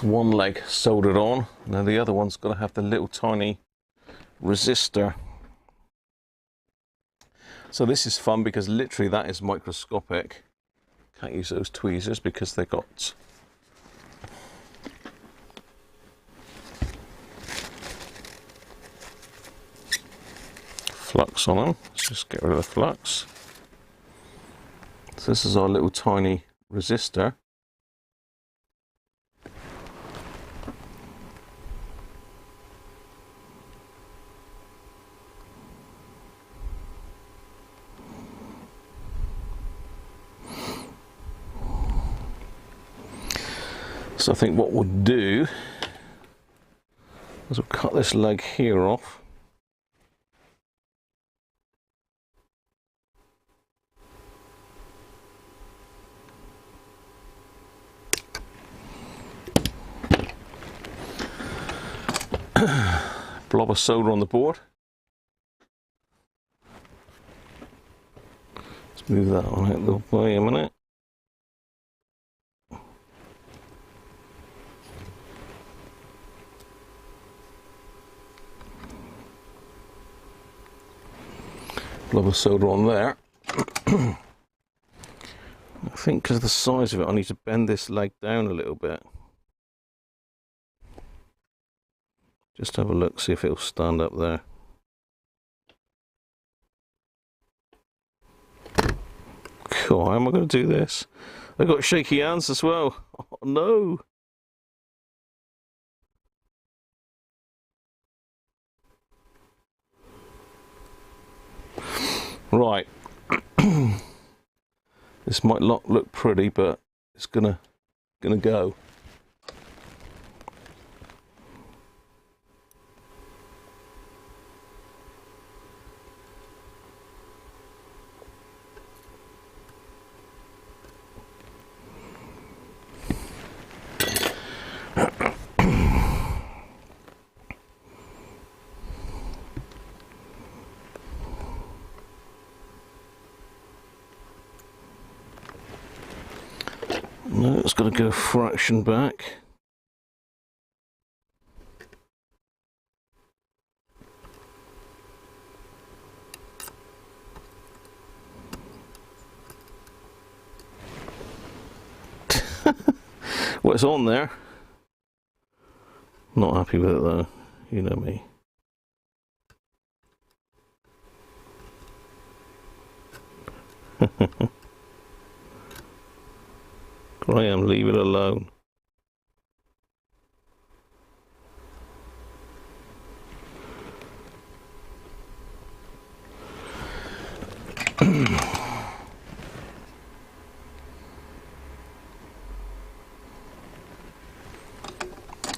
one leg soldered on. Now the other one's got to have the little tiny resistor. So this is fun because literally that is microscopic. Can't use those tweezers because they got flux on them. Let's just get rid of the flux. So this is our little tiny resistor. So I think what we'll do is we'll cut this leg here off. Blob of solder on the board. Let's move that on out of the way a minute. Blob of solder on there. I think because of the size of it, I need to bend this leg down a little bit. Just have a look, see if it'll stand up there. God, how am I going to do this? I've got shaky hands as well. Oh no! Right. This might not look pretty, but it's gonna go. No, it's got to go a fraction back. Well, it's on there. Not happy with it though, you know me. Graham, leave it alone.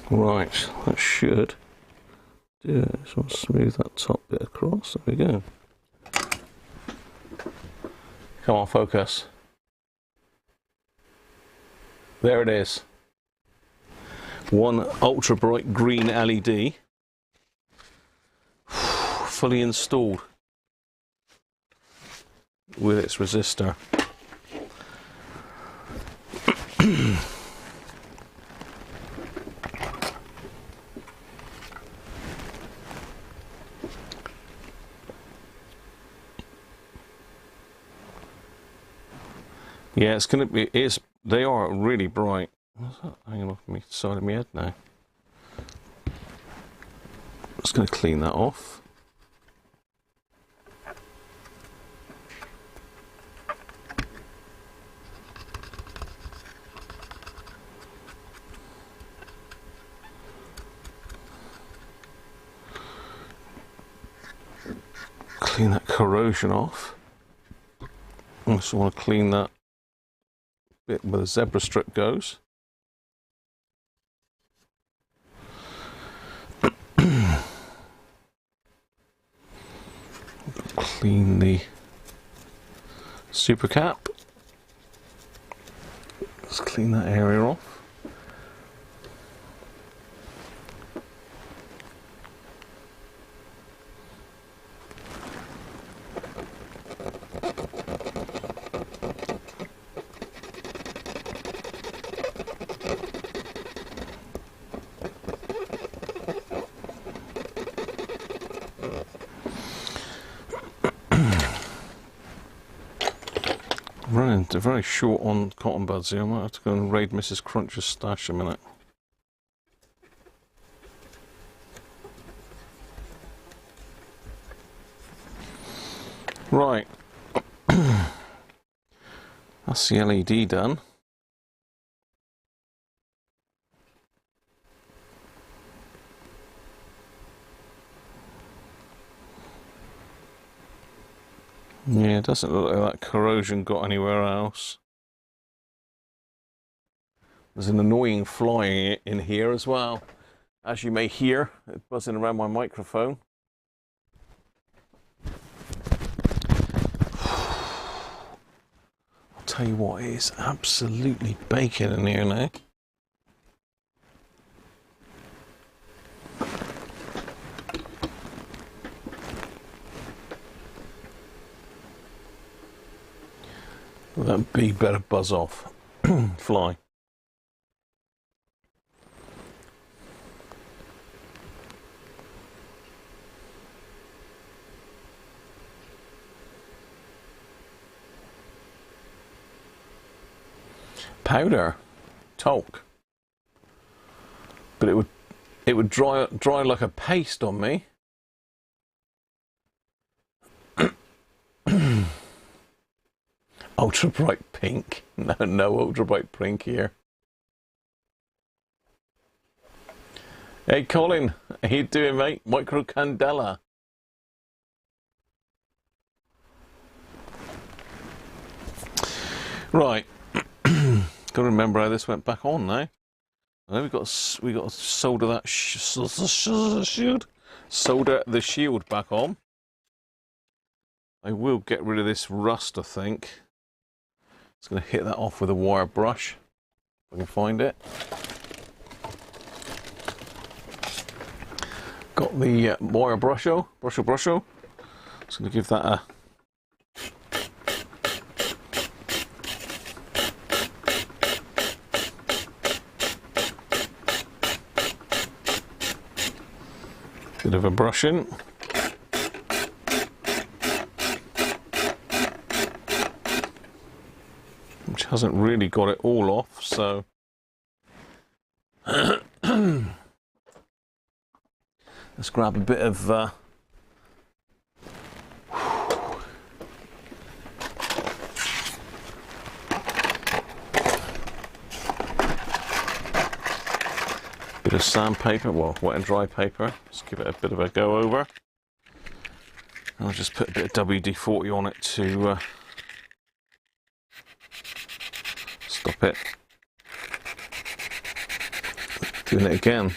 Right, that should do it. So I'll smooth that top bit across. There we go. Come on, focus. There it is. One ultra bright green LED. Fully installed with its resistor. Yeah, it's gonna be. They are really bright. What's that hanging off me side of my head now? Just gonna clean that off. Clean that corrosion off. Also want to clean that bit where the zebra strip goes. Clean the super cap. Let's clean that area off. They're very short on cotton buds here. I might have to go and raid Mrs. Cruncher's stash a minute. Right. That's the LED done. Yeah, it doesn't look like that corrosion got anywhere else. There's an annoying fly in here as well, as you may hear it buzzing around my microphone. I'll tell you what, it is absolutely baking in here now. That bee better buzz off. Fly. Powder, talc, but it would dry like a paste on me. Oh, ultra bright pink. No, no ultra bright pink here. Hey Colin, how you doing, mate? Micro Candela. Right. Got to remember how this went back on now. I know we got to solder that shield. Solder the shield back on. I will get rid of this rust, I think. Just going to hit that off with a wire brush, if I can find it. Got the wire brusho. Just going to give that a bit of a brushing. Which hasn't really got it all off, so let's grab a bit of sandpaper, well, wet and dry paper. Just give it a bit of a go over. And I'll just put a bit of WD-40 on it to stop it doing it again.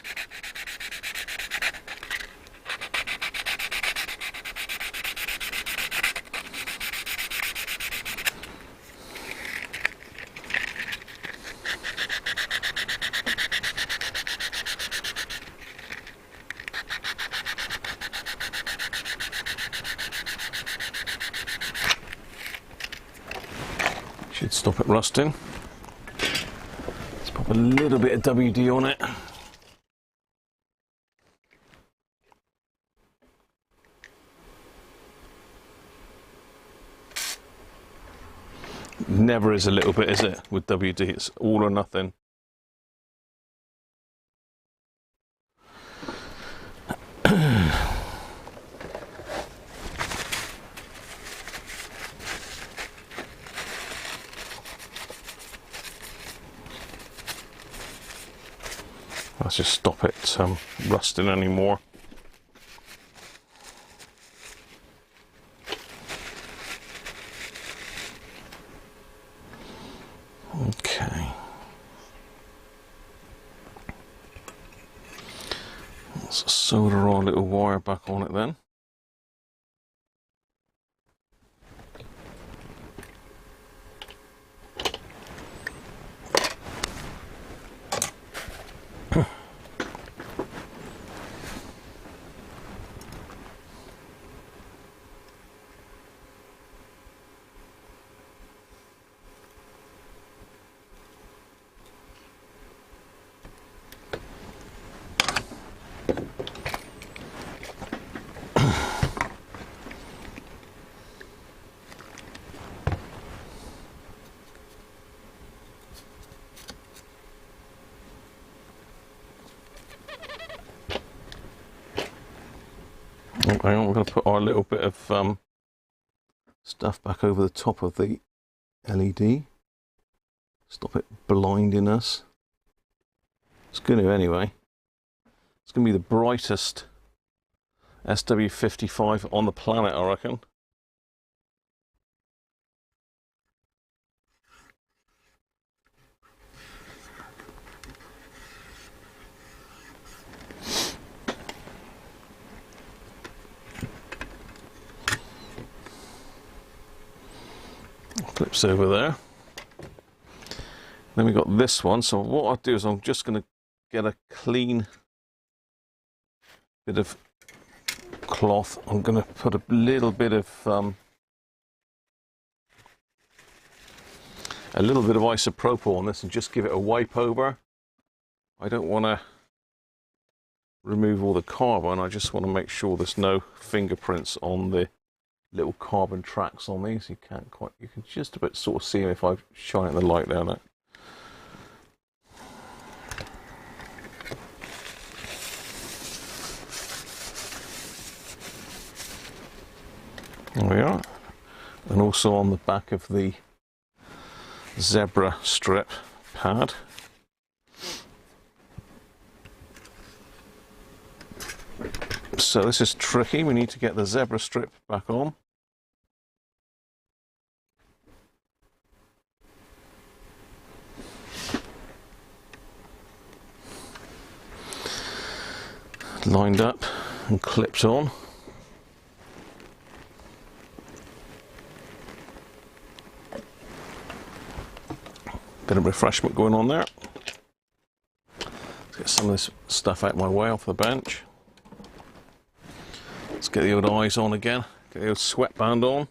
Should stop it rusting. Let's pop a little bit of WD on it. Never is a little bit, is it, with WD? It's all or nothing. Let's just stop it rusting anymore. Okay. Let's solder our little wire back on it then. I'm going to put our little bit of stuff back over the top of the LED. Stop it blinding us. It's going to anyway. It's going to be the brightest SW55 on the planet, I reckon. Clips over there. Then we got this one. So what I'll do is I'm just going to get a clean bit of cloth. I'm going to put a little bit of isopropyl on this and just give it a wipe over. I don't want to remove all the carbon. I just want to make sure there's no fingerprints on the little carbon tracks on these. You can just about sort of see them if I shine the light down it. There we are. And also on the back of the zebra strip pad. So this is tricky. We need to get the zebra strip back on. Lined up and clipped on. Bit of refreshment going on there. Let's get some of this stuff out of my way off the bench. Let's get the old eyes on again. Get the old sweatband on.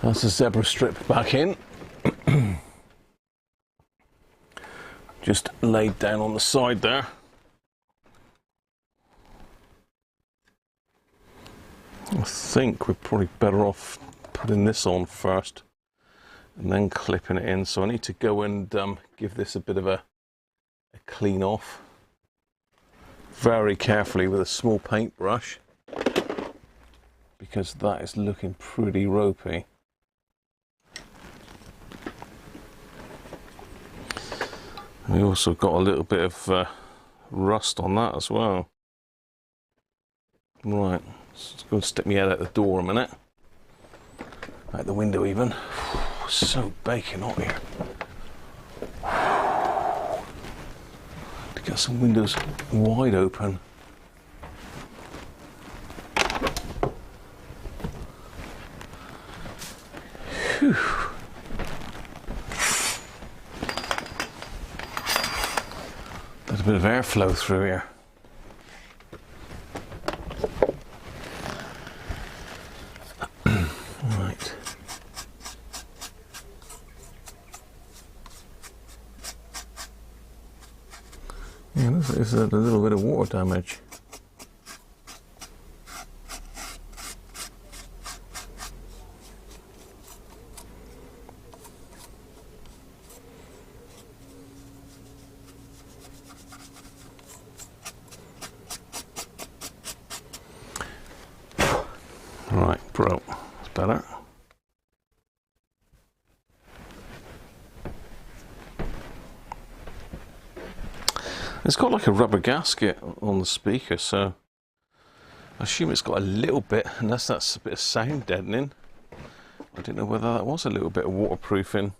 That's the zebra strip back in. Just laid down on the side there. I think we're probably better off putting this on first and then clipping it in. So I need to go and give this a bit of a clean off very carefully with a small paintbrush, because that is looking pretty ropey. We also got a little bit of rust on that as well. Right, let's go and stick my head out the door a minute. Out the window even. So baking hot here. To get some windows wide open. Whew. There's a bit of airflow through here. Right. Yeah, this is a little bit of water damage. Right, broke. That's better. It's got like a rubber gasket on the speaker, so I assume it's got a little bit, unless that's a bit of sound deadening. I didn't know whether that was a little bit of waterproofing.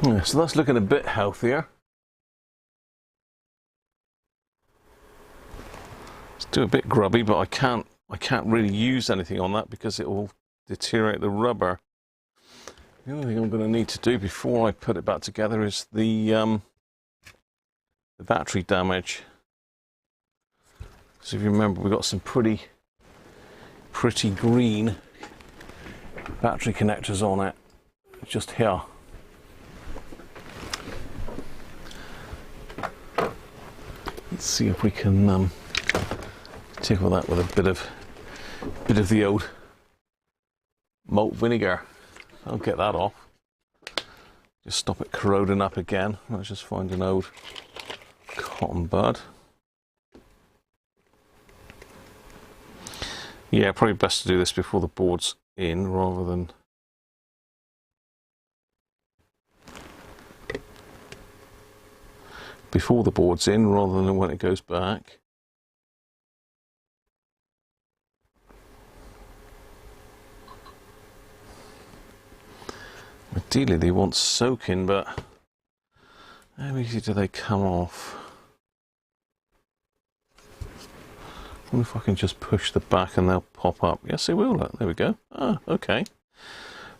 Yeah, so that's looking a bit healthier. It's still a bit grubby, but I can't really use anything on that because it will deteriorate the rubber. The only thing I'm going to need to do before I put it back together is the battery damage. So if you remember, we've got some pretty green battery connectors on it, just here. Let's see if we can tickle that with a bit of the old malt vinegar. I'll get that off. Just stop it corroding up again. Let's just find an old cotton bud. Yeah, probably best to do this before the board's in rather than when it goes back. Ideally they want soaking, but how easy do they come off? wonder if I can just push the back and they'll pop up. Yes, they will. Look. There we go. Ah, okay.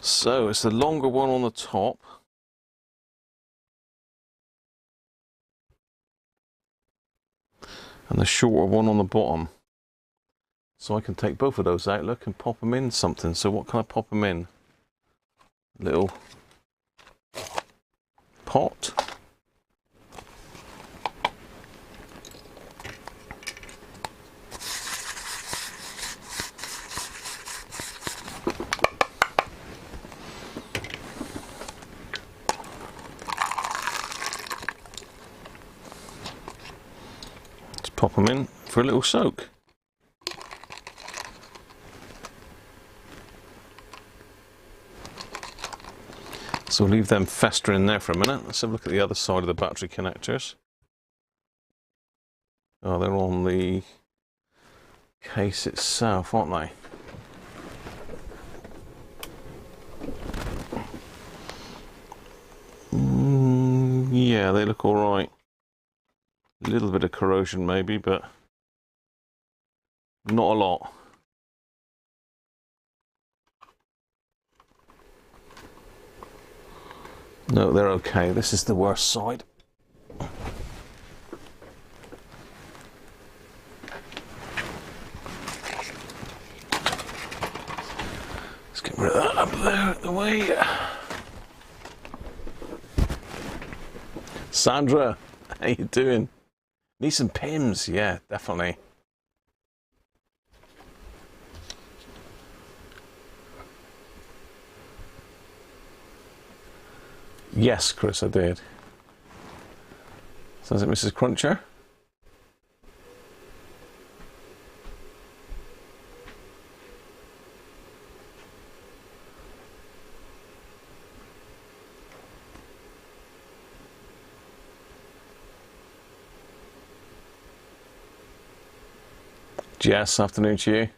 So it's the longer one on the top. And the shorter one on the bottom. So I can take both of those out, look, and pop them in something. So what can I pop them in? Little pot. Let's pop them in for a little soak. So we'll leave them festering there for a minute. Let's have a look at the other side of the battery connectors. Oh, they're on the case itself, aren't they? Yeah, they look all right. A little bit of corrosion maybe, but not a lot. No, they're okay. This is the worst side. Let's get rid of that up there out the way. Sandra, how you doing? Need some Pims? Yeah, definitely. Yes, Chris, I did. Sounds like Mrs. Cruncher. Jess, afternoon to you.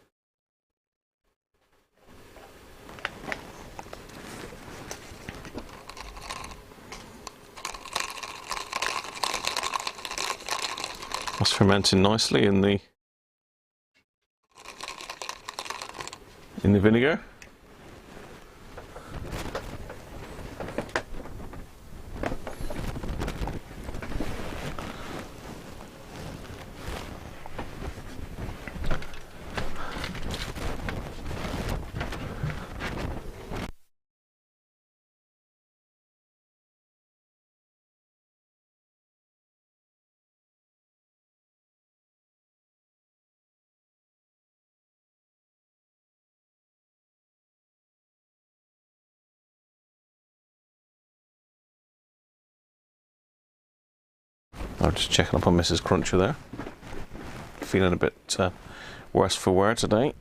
That's fermenting nicely in the vinegar. I'm just checking up on Mrs. Cruncher there. Feeling a bit worse for wear today.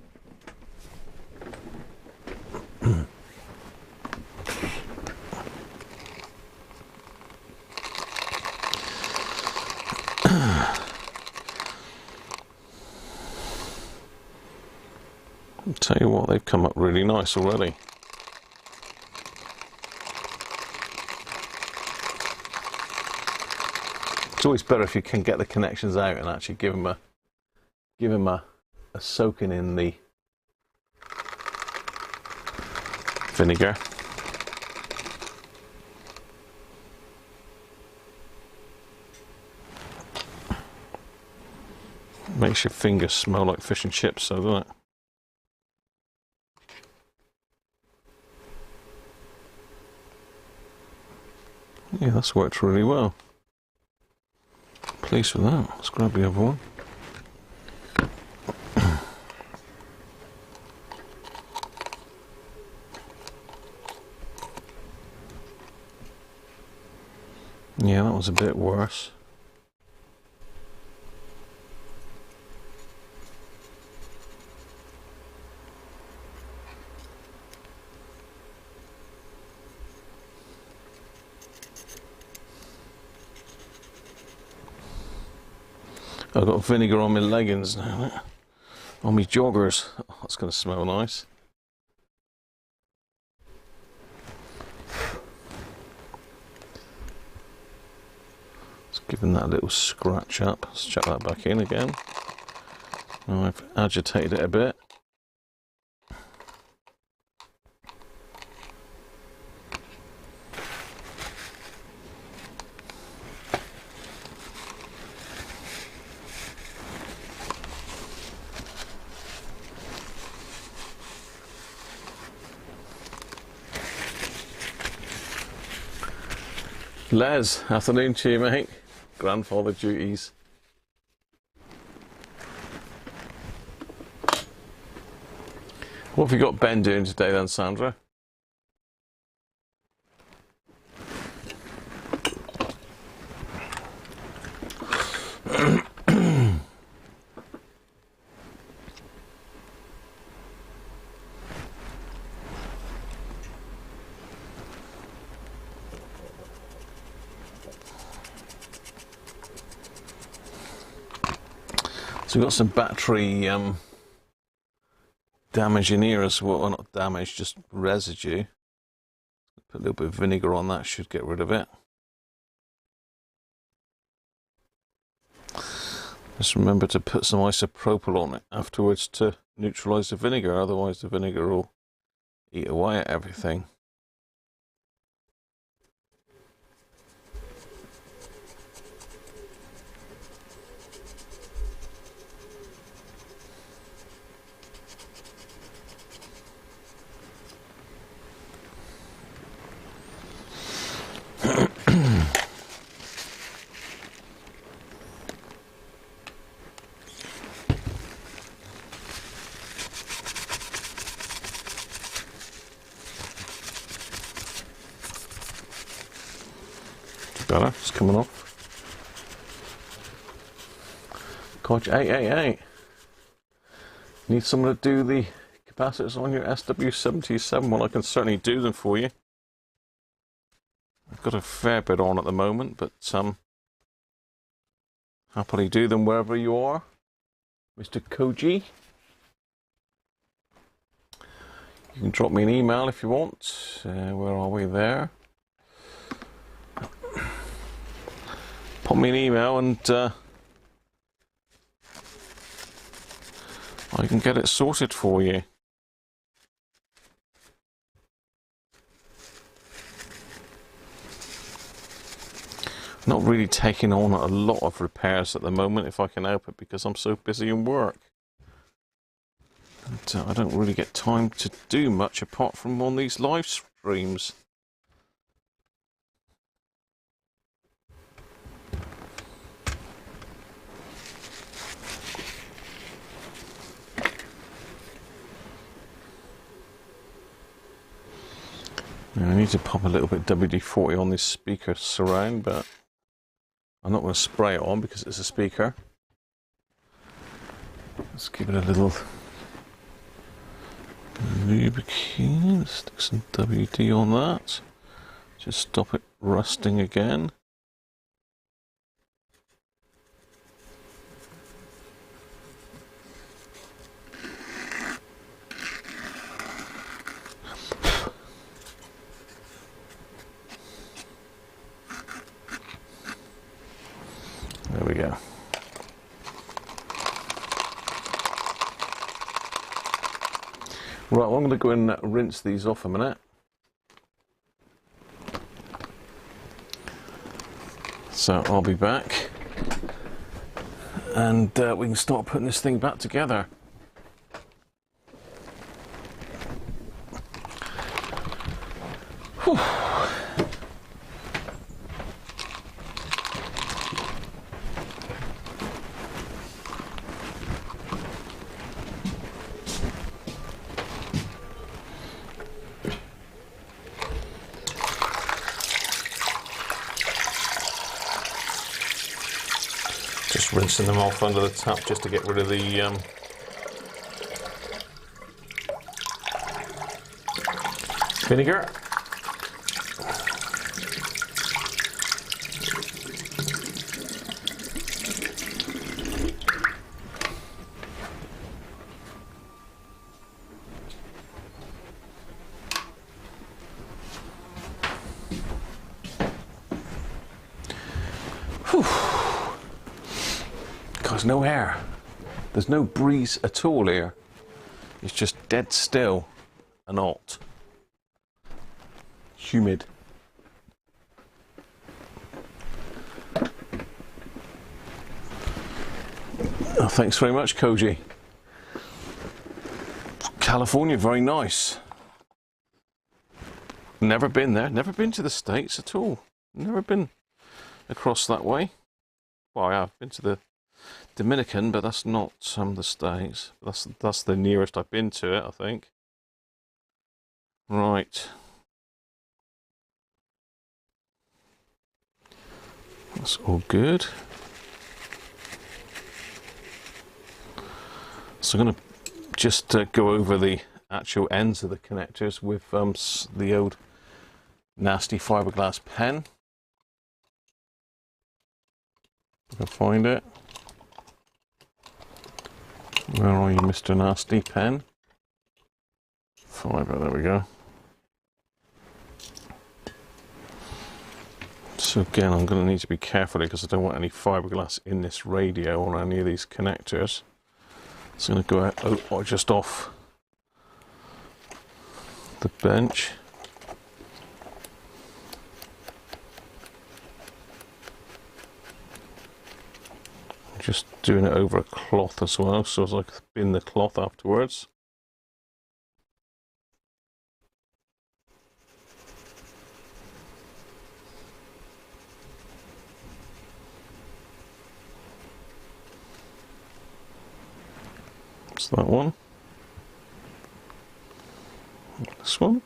I'll tell you what, they've come up really nice already. It's always better if you can get the connections out and actually give them a soaking in the vinegar. Makes your fingers smell like fish and chips, so doesn't it? Yeah, that's worked really well. Pleased with that. Let's grab the other one. Yeah, that was a bit worse. I've got vinegar on my leggings now, on my joggers. Oh, that's going to smell nice. Just giving that a little scratch up. Let's chuck that back in again. Now I've agitated it a bit. Les, afternoon to you, mate. Grandfather duties. What have you got Ben doing today then, Sandra? So we've got some battery damage in here as well. Well, not damage, just residue. Put a little bit of vinegar on that, should get rid of it. Just remember to put some isopropyl on it afterwards to neutralise the vinegar, otherwise the vinegar will eat away at everything. Better, it's coming off. Coach 888. Need someone to do the capacitors on your SW77? Well, I can certainly do them for you. I've got a fair bit on at the moment, but happily do them wherever you are, Mr. Koji. You can drop me an email if you want. Where are we there? Pop me an email and I can get it sorted for you. Not really taking on a lot of repairs at the moment if I can help it, because I'm so busy in work. And I don't really get time to do much apart from on these live streams. I need to pop a little bit WD-40 on this speaker surround, but I'm not going to spray it on because it's a speaker. Let's give it a little lubricant. Stick some WD on that. Just stop it rusting again. There we go. Right, well, I'm going to go and rinse these off a minute. So I'll be back and we can start putting this thing back together. Whew. Just rinsing them off under the tap just to get rid of the vinegar. Whew. Cause no hair. There's no breeze at all here. It's just dead still and hot. Humid. Oh, thanks very much, Koji. California, very nice. Never been there. Never been to the States at all. Never been across that way. Well, I have been to the Dominican, but that's not the States. That's the nearest I've been to it, I think. Right. That's all good. So I'm going to just go over the actual ends of the connectors with the old nasty fiberglass pen. If I can find it. Where are you, Mr. Nasty Pen? Fiber, there we go. So again, I'm going to need to be careful because I don't want any fiberglass in this radio or any of these connectors. So I'm going to go out just off the bench. Just doing it over a cloth as well, so it's like bin the cloth afterwards. It's that one. This one.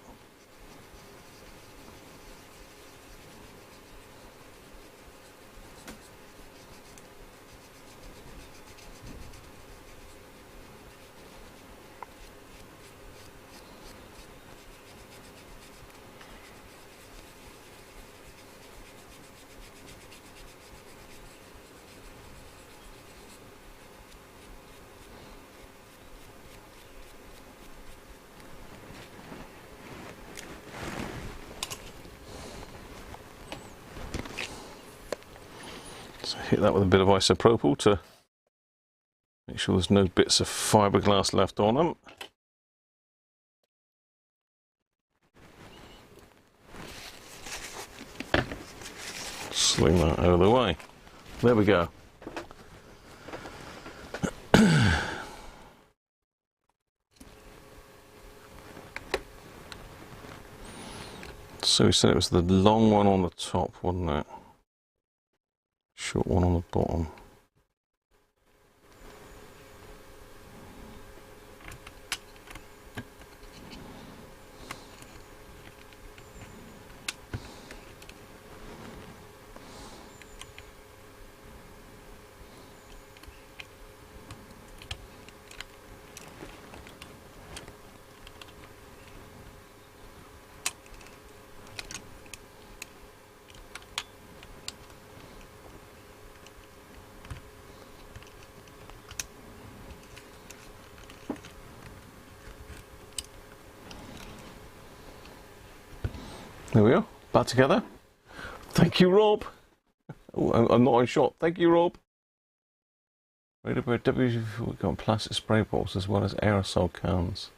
So hit that with a bit of isopropyl to make sure there's no bits of fiberglass left on them. Sling that out of the way. There we go. So we said it was the long one on the top, wasn't it? Short one on the bottom. There we are, back together. Thank you, Rob. Oh, I'm not on shot. Thank you, Rob. We've got plastic spray bottles as well as aerosol cans.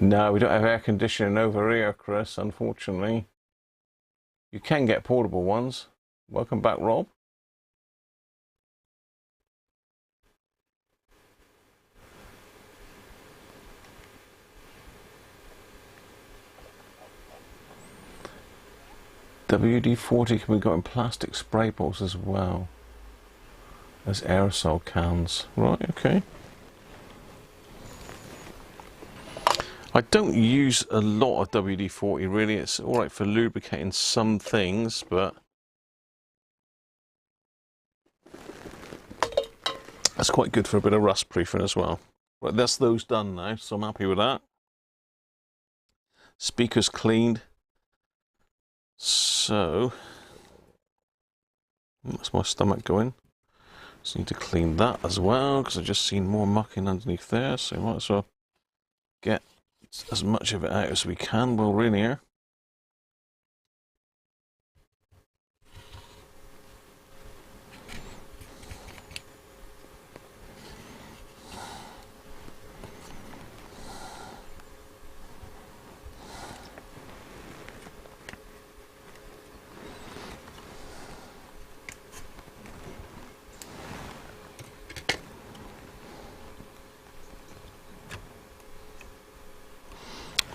No, we don't have air conditioning over here, Chris, unfortunately. You can get portable ones. Welcome back, Rob. WD-40 can be got in plastic spray bottles as well as aerosol cans. Right, okay. I don't use a lot of WD-40 really. It's alright for lubricating some things, but that's quite good for a bit of rust proofing as well. Right, that's those done now, so I'm happy with that. Speakers cleaned. So, that's my stomach going. Just need to clean that as well, because I've just seen more mucking underneath there, so I might as well get as much of it out as we can while we're in here.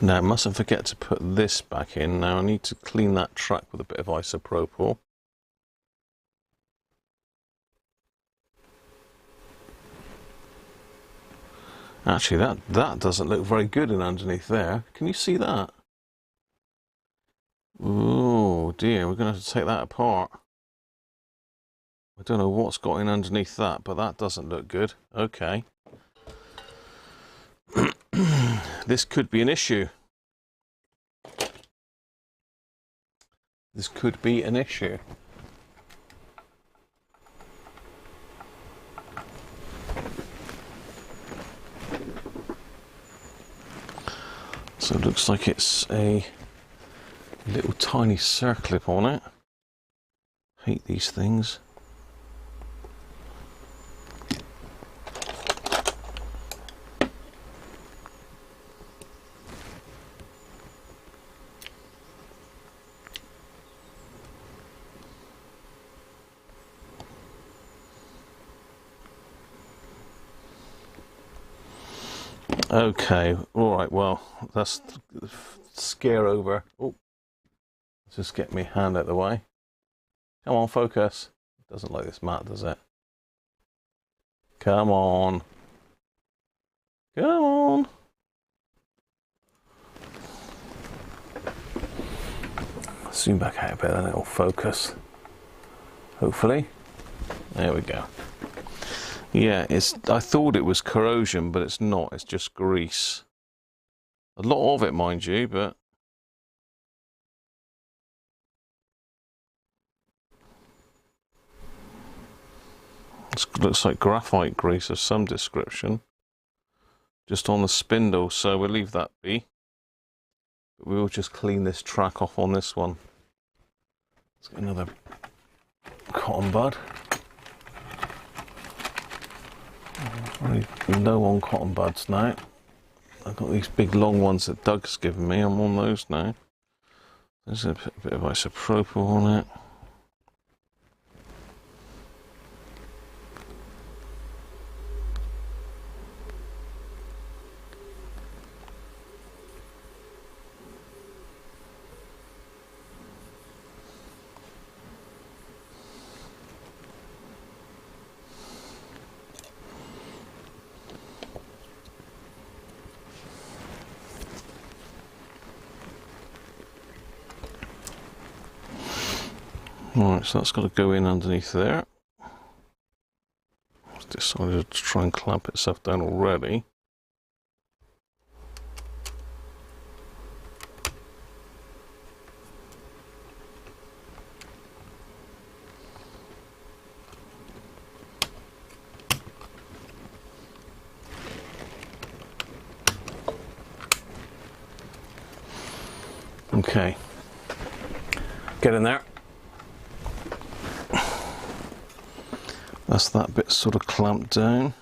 Now, I mustn't forget to put this back in. Now, I need to clean that track with a bit of isopropyl. Actually, that doesn't look very good in underneath there. Can you see that? Oh dear, we're going to have to take that apart. I don't know what's got in underneath that, but that doesn't look good. Okay. This could be an issue. This could be an issue. So it looks like it's a little tiny circlip on it. Hate these things. Okay, all right, well, that's the scare over. Oh, let's just get my hand out of the way. Come on, focus. It doesn't like this mat, does it? Come on. Come on. Zoom back out a bit, then it'll focus. Hopefully. There we go. Yeah, I thought it was corrosion, but it's not. It's just grease. A lot of it, mind you, but it looks like graphite grease of some description. Just on the spindle, so we'll leave that be. But we'll just clean this track off on this one. Let's get another cotton bud. I'm really low on cotton buds now. I've got these big long ones that Doug's given me. I'm on those now. There's a bit of isopropyl on it. Alright, so that's got to go in underneath there. I've decided to try and clamp itself down already. Okay, get in there. That's that bit sort of clamped down.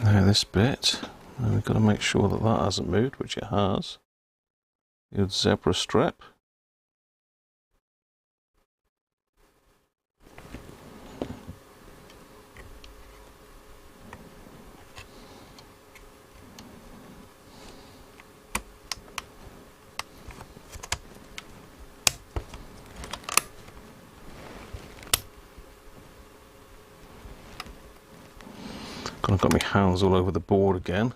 Now this bit, and we've got to make sure that that hasn't moved, which it has. The old zebra strip. I've got my hands all over the board again.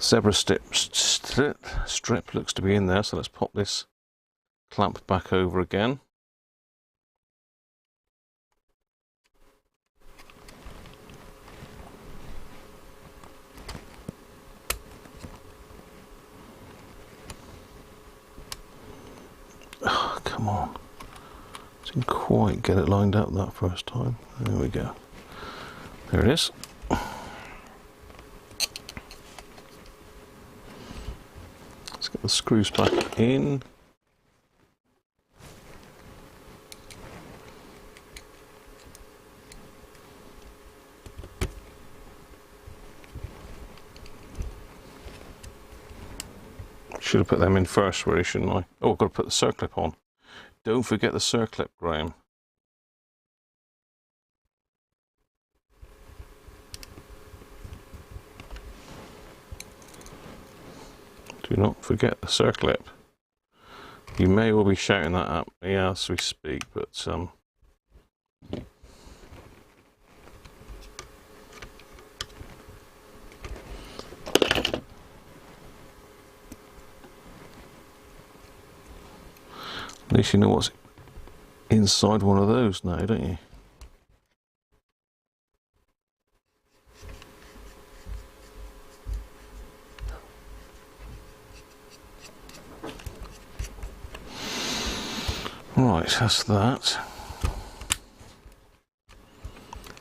Zebra strip looks to be in there, so let's pop this clamp back over again. Oh, come on. Didn't quite get it lined up that first time. There we go. There it is. Let's get the screws back in. Should have put them in first, really, shouldn't I? Oh, I've got to put the circlip on. Don't forget the circlip, Graham. Do not forget the circlip. You may well be shouting that at me as we speak, but at least you know what's inside one of those now, don't you? Right, that's that.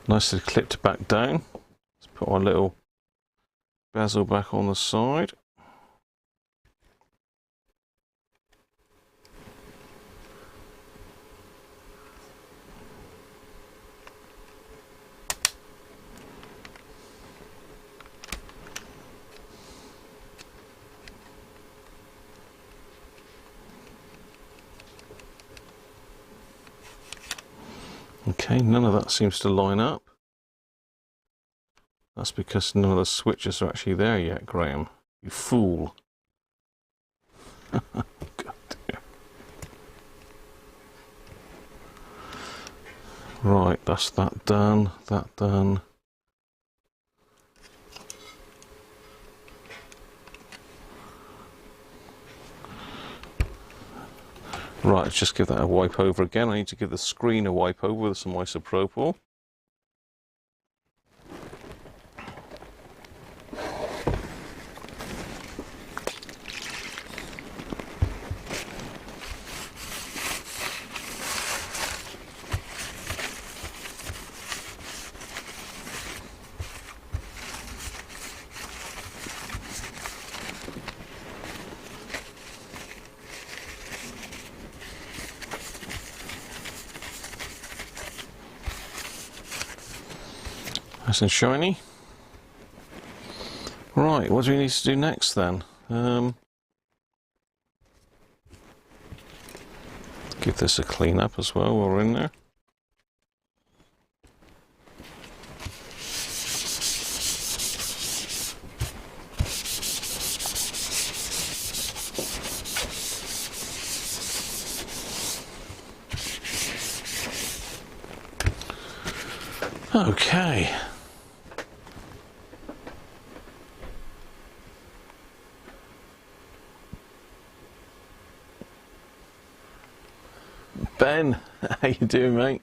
Nicely clipped back down. Let's put our little bezel back on the side. Okay, none of that seems to line up. That's because none of the switches are actually there yet, Graham. You fool. God dear. Right, that's that done, that done. Right, let's just give that a wipe over again. I need to give the screen a wipe over with some isopropyl. Nice and shiny. Right, what do we need to do next then? Give this a clean up as well while we're in there. Okay. Ben, how you doing, mate?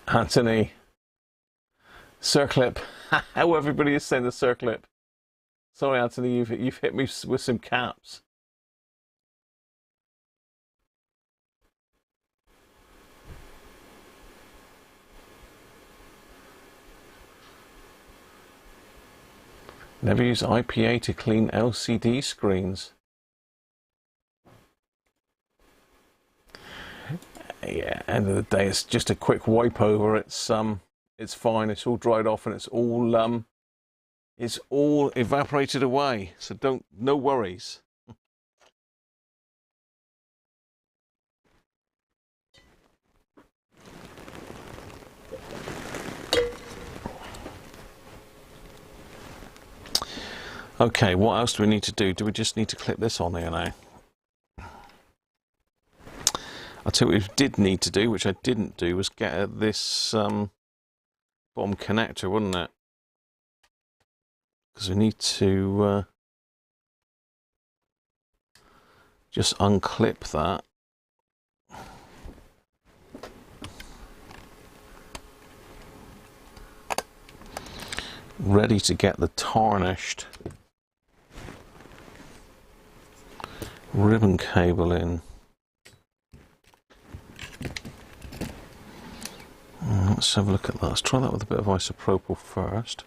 Anthony, circlip. How everybody is saying the circlip. Sorry, Anthony, you've hit me with some caps. Never use IPA to clean LCD screens. Yeah, end of the day, it's just a quick wipe over. It's fine. It's all dried off and it's all evaporated away. So no worries. Okay, what else do we need to do? Do we just need to clip this on here now? I'll tell you what we did need to do, which I didn't do, was get at this bottom connector, wouldn't it? Because we need to just unclip that. Ready to get the tarnished ribbon cable in. Let's have a look at that. Let's try that with a bit of isopropyl first.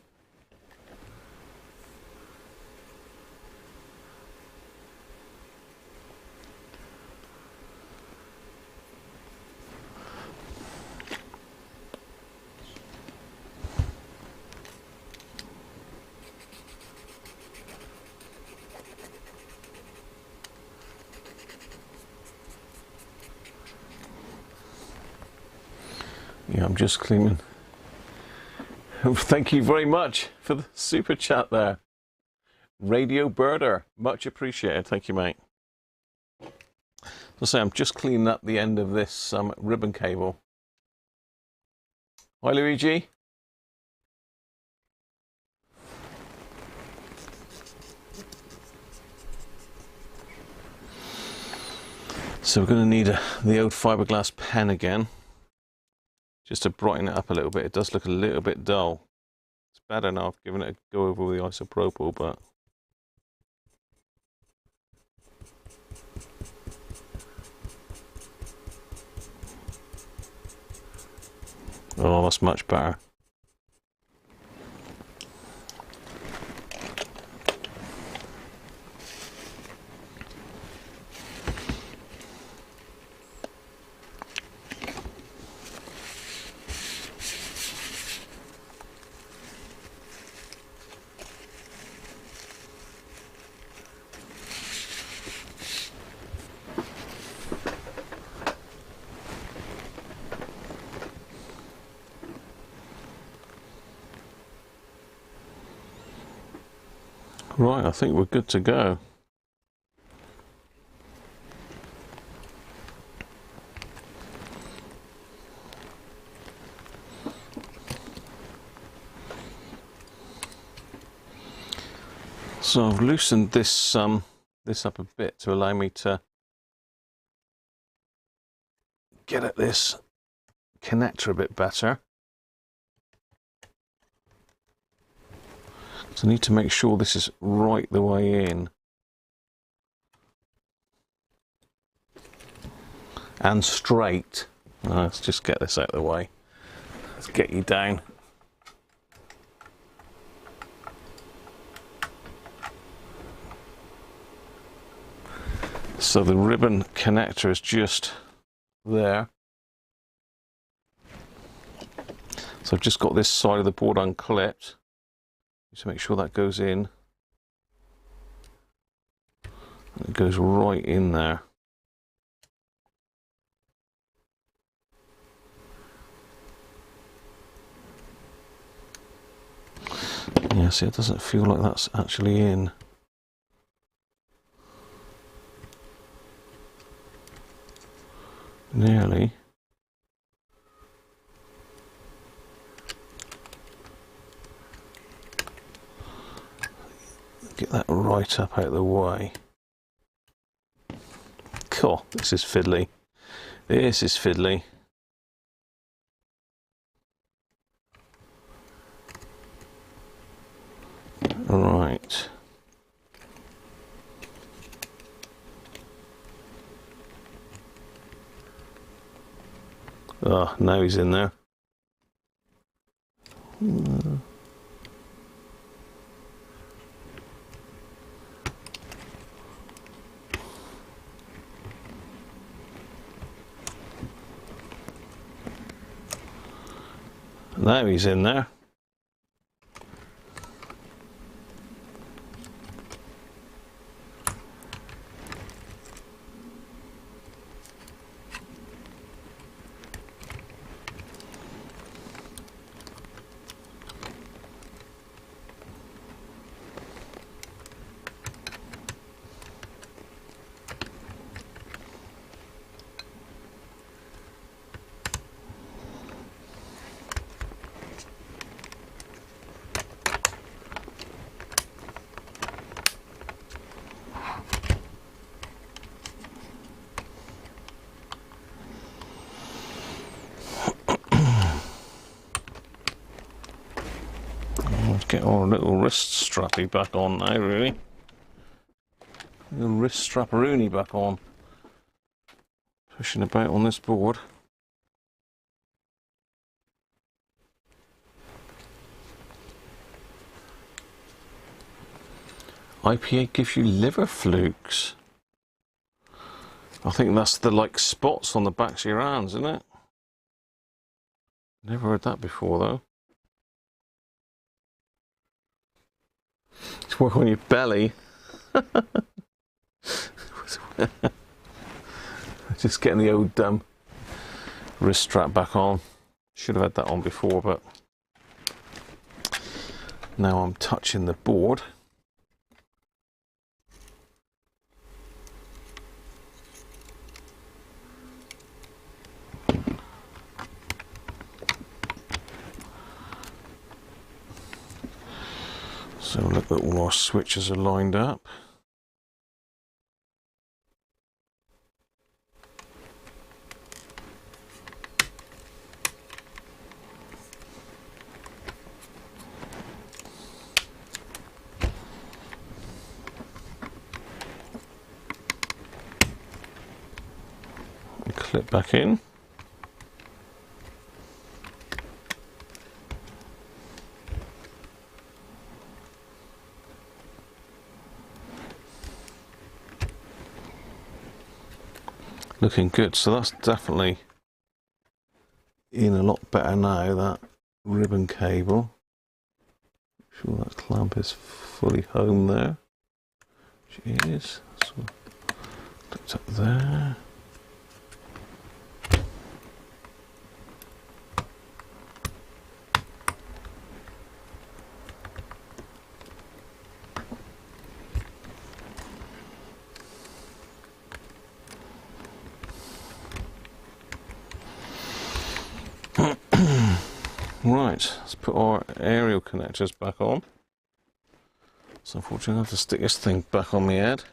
Yeah, I'm just cleaning. Thank you very much for the super chat there. Radio Birder, much appreciated. Thank you, mate. So say I'm just cleaning up the end of this ribbon cable. Hi, Luigi. So we're going to need the old fiberglass pen again, just to brighten it up a little bit. It does look a little bit dull. It's better now. I've given it a go over with the isopropyl, but oh, that's much better. Right, I think we're good to go. So I've loosened this this up a bit to allow me to get at this connector a bit better. So I need to make sure this is right the way in. And straight. Let's just get this out of the way. Let's get you down. So the ribbon connector is just there. So I've just got this side of the board unclipped. Just make sure that goes in. It goes right in there. Yeah, see, it doesn't feel like that's actually in. Nearly. Get that right up out of the way. Cool, this is fiddly. This is fiddly. Right. Oh, now he's in there. Now he's in there. Get our little wrist strappy back on now, really. Little wrist strapperoonie back on. Pushing about on this board. IPA gives you liver flukes. I think that's the like spots on the backs of your hands, isn't it? Never heard that before though. It's work on your belly. Just getting the old wrist strap back on. Should have had that on before, but now I'm touching the board. So look at all our switches are lined up. Clip back in. Looking good, so that's definitely in a lot better now, that ribbon cable. Make sure that clamp is fully home there. Which it is. So it's up there. Right, let's put our aerial connectors back on. So unfortunately I have to stick this thing back on my head.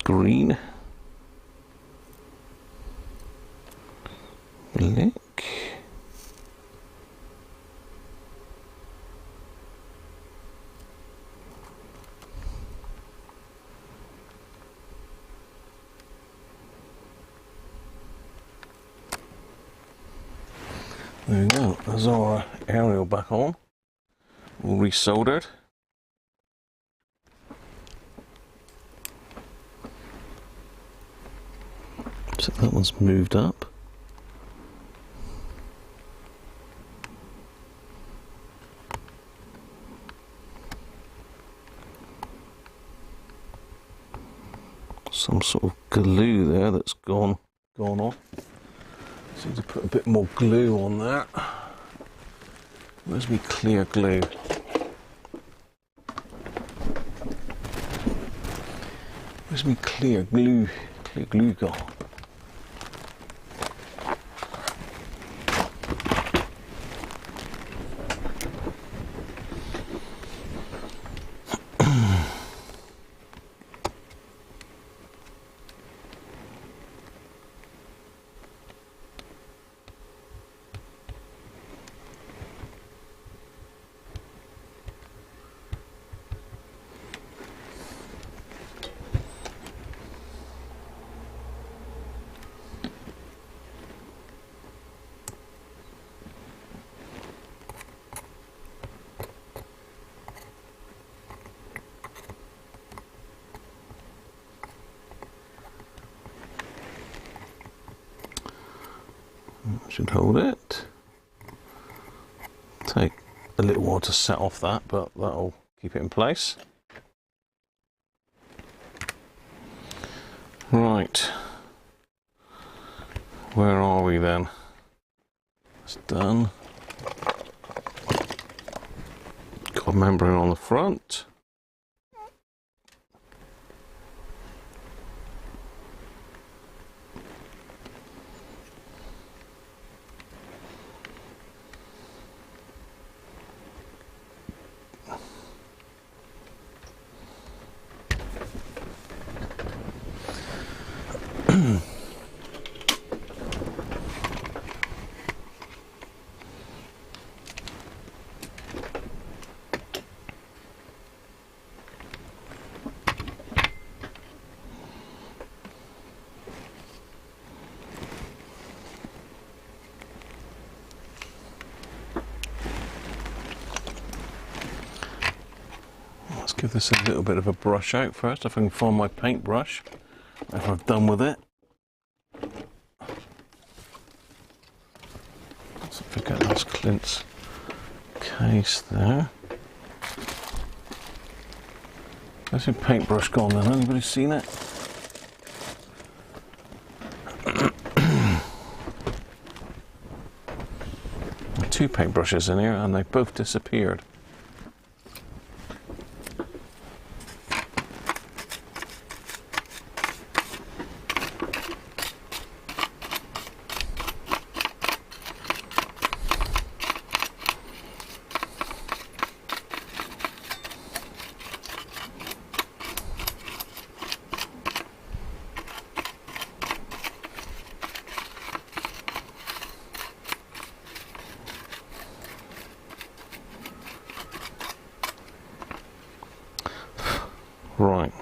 Green. Black. There we go, there's our aerial back on, all resoldered. So that one's moved up. Some sort of glue there that's gone off. So to put a bit more glue on that. Where's my clear glue? Where's my clear glue? Clear glue gone. Should hold it. Take a little while to set off that, but that'll keep it in place. Right. Where are we then? It's done. Got a membrane on the front. Give this a little bit of a brush out first, if I can find my paintbrush, if I've done with it. Let's forget that's Clint's case there. Where's your paintbrush gone then? Anybody seen it? Two paintbrushes in here and they both disappeared. Right.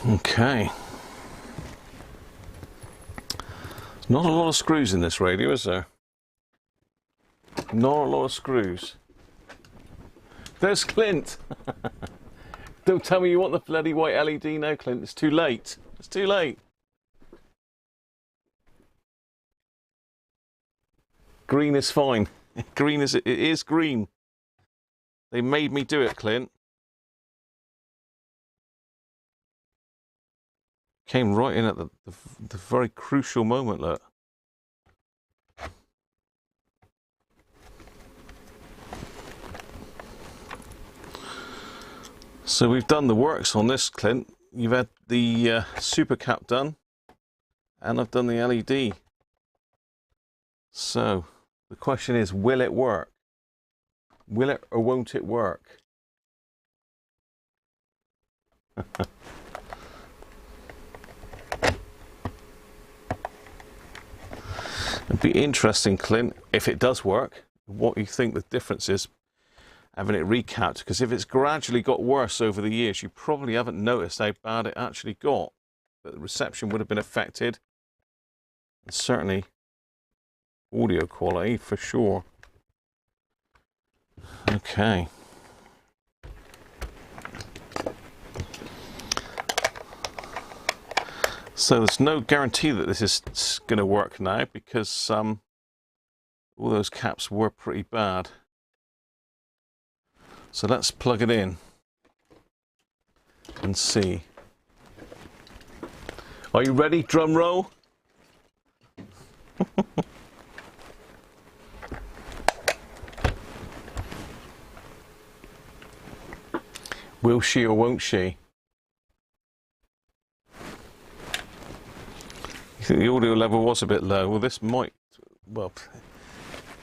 Okay. There's not a lot of screws in this radio, is there? Not a lot of screws. There's Clint. Don't tell me you want the bloody white LED now, Clint. It's too late. It's too late. Green is fine. Green is, it is green. They made me do it, Clint. Came right in at the very crucial moment, look. So we've done the works on this, Clint. You've had the super cap done, and I've done the LED. So the question is, will it work? Will it or won't it work? It'd be interesting, Clint, if it does work, what you think the difference is having it recapped, because if it's gradually got worse over the years, you probably haven't noticed how bad it actually got. But the reception would have been affected, and certainly audio quality for sure. Okay. So there's no guarantee that this is going to work now, because all those caps were pretty bad. So let's plug it in and see. Are you ready? Drum roll. Will she or won't she? You think the audio level was a bit low? Well, this might, well,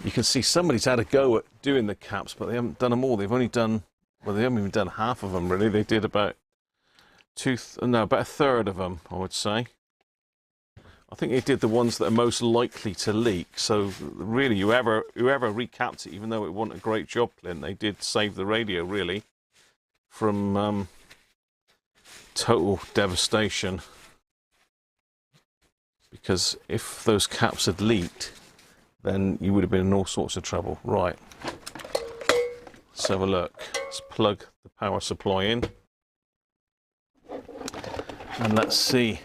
you can see somebody's had a go at doing the caps, but they haven't done them all. They've only done, well, they haven't even done half of them, really. They did about about a third of them, I would say. I think they did the ones that are most likely to leak. So really, whoever recapped it, even though it wasn't a great job, Clint, they did save the radio, really, from total devastation. Because if those caps had leaked, then you would have been in all sorts of trouble. Right, let's have a look. Let's plug the power supply in, and let's see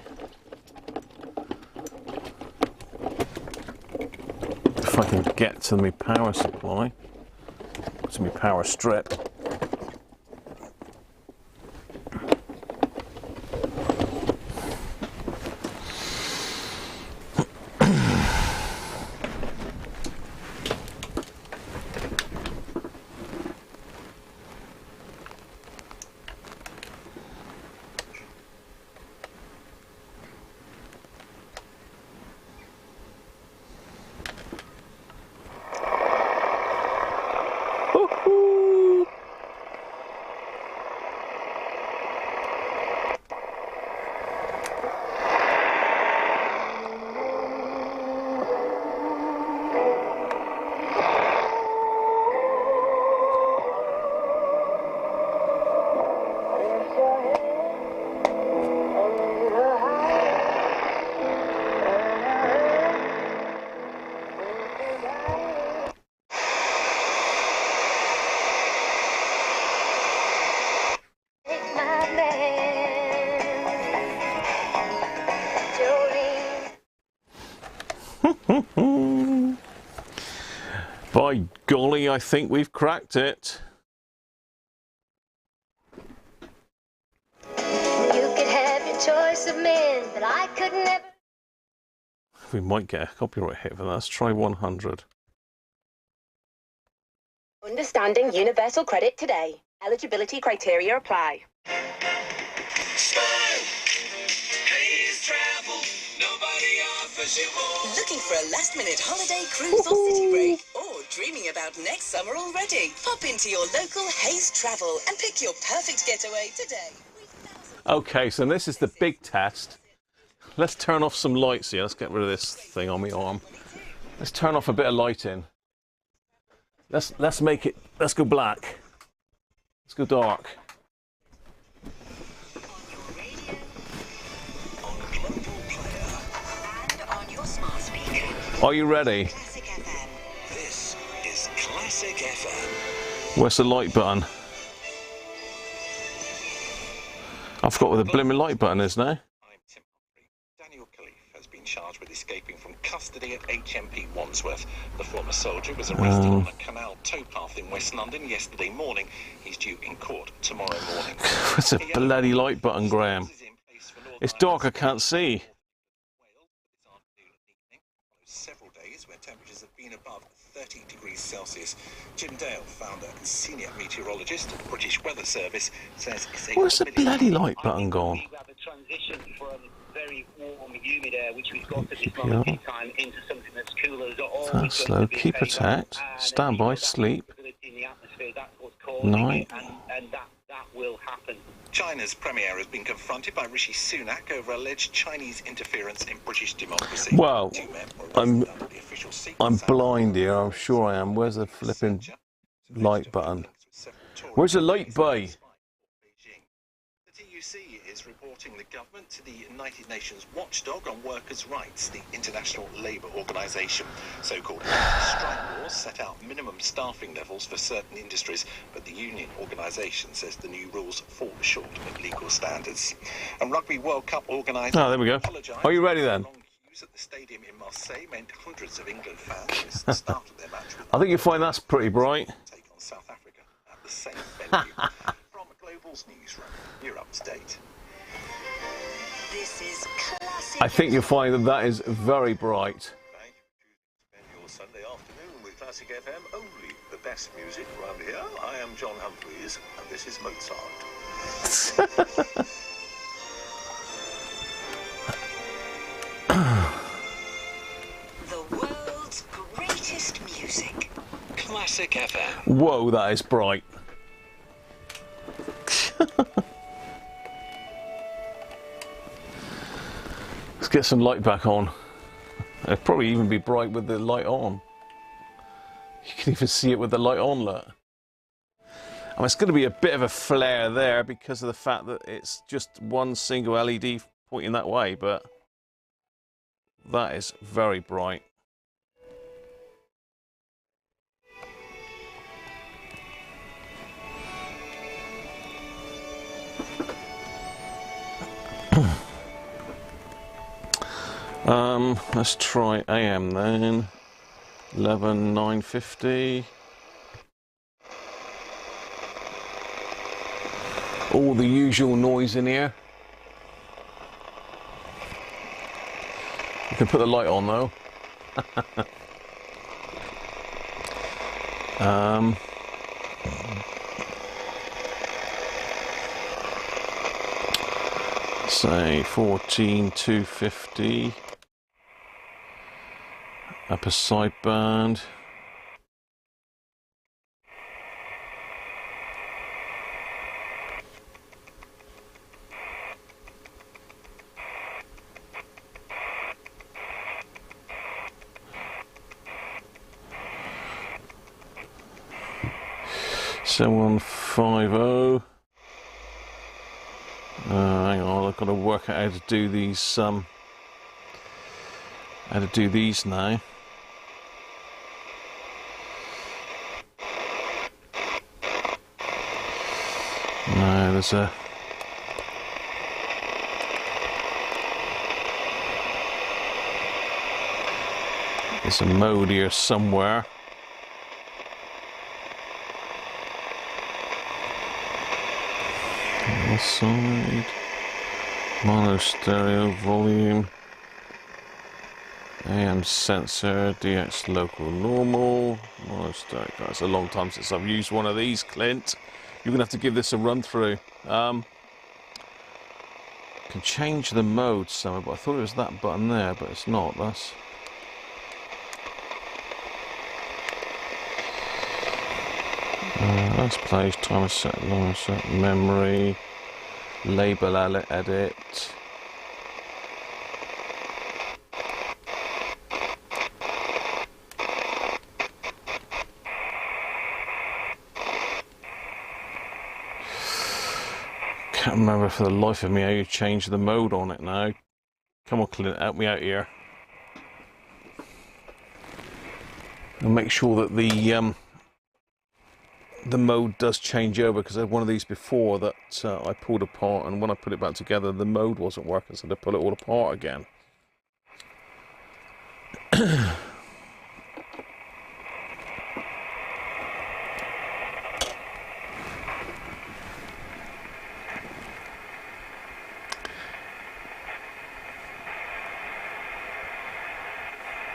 if I can get to my power supply, to my power strip. By golly, I think we've cracked it. You could have your choice of men, but I could never. We might get a copyright hit for that. Let's try 100. Understanding universal credit today. Eligibility criteria apply. Looking for a last-minute holiday, cruise or city break? Or dreaming about next summer already? Pop into your local Hayes Travel and pick your perfect getaway today. Okay, so this is the big test. Let's turn off some lights here. Let's get rid of this thing on my arm. Let's turn off a bit of lighting. Let's make it. Let's go black. Let's go dark. Are you ready? This is Classic FM. Where's the light button? I forgot where the blimmin' light button is now. Daniel Khalif has been charged with escaping from custody at HMP Wandsworth. The former soldier was arrested on a canal towpath in West London yesterday morning. He's due in court tomorrow morning. What's a bloody light button, Graham? It's dark, I can't see. Several days where temperatures have been above 30 degrees Celsius. Jim Dale, founder and senior meteorologist at the British Weather Service, says it's a... Where's the bloody light button gone? We have a transition from very warm, humid air, which we've got at this moment in time, into something that's cooler. Fast, slow, keep attacked, stand by, sleep, night. And that will happen. China's premier has been confronted by Rishi Sunak over alleged Chinese interference in British democracy. Well, I'm blind here, I'm sure I am. Where's the flipping light button? Where's the light bay? The TUC is reporting the government to the United Nations watchdog on workers' rights, the International Labour Organization. So-called strike laws set out minimum staffing levels for certain industries, but the union organisation says the new rules fall short of legal standards. And Rugby World Cup organisers... Oh, there we go. Are you ready then? Long queues at the stadium in Marseille meant hundreds of England fans missed the start of their match. I think you'll find that's pretty bright. Take on South Africa at the same venue. From Global's newsroom, you're up to date. This is Classic. I think you'll find that that is very bright. Thank you for spend your Sunday afternoon with Classic FM, only the best music around here. I am John Humphreys, and this is Mozart. The world's greatest music. Classic FM. Whoa, that is bright. Let's get some light back on. It'll probably even be bright with the light on. You can even see it with the light on, look. I mean, it's going to be a bit of a flare there because of the fact that it's just one single LED pointing that way, but that is very bright. Let's try AM then. 11,950. All the usual noise in here. You can put the light on though. Say 14,250. Upper sideband. So 150. Hang on, I've got to work out how to do these. How to do these now. No, there's a... There's a mode here somewhere. On the side. Mono stereo volume. AM sensor, DX local normal. Mono stereo. That's a long time since I've used one of these, Clint. You're gonna have to give this a run through. Can change the mode somewhere, but I thought it was that button there, but it's not. That's place, timer set, long set, memory, label edit. Can't remember for the life of me how you change the mode on it now. Come on, Clint, help me out here. And make sure that the mode does change over, because I had one of these before that I pulled apart, and when I put it back together the mode wasn't working, so I had to pull it all apart again.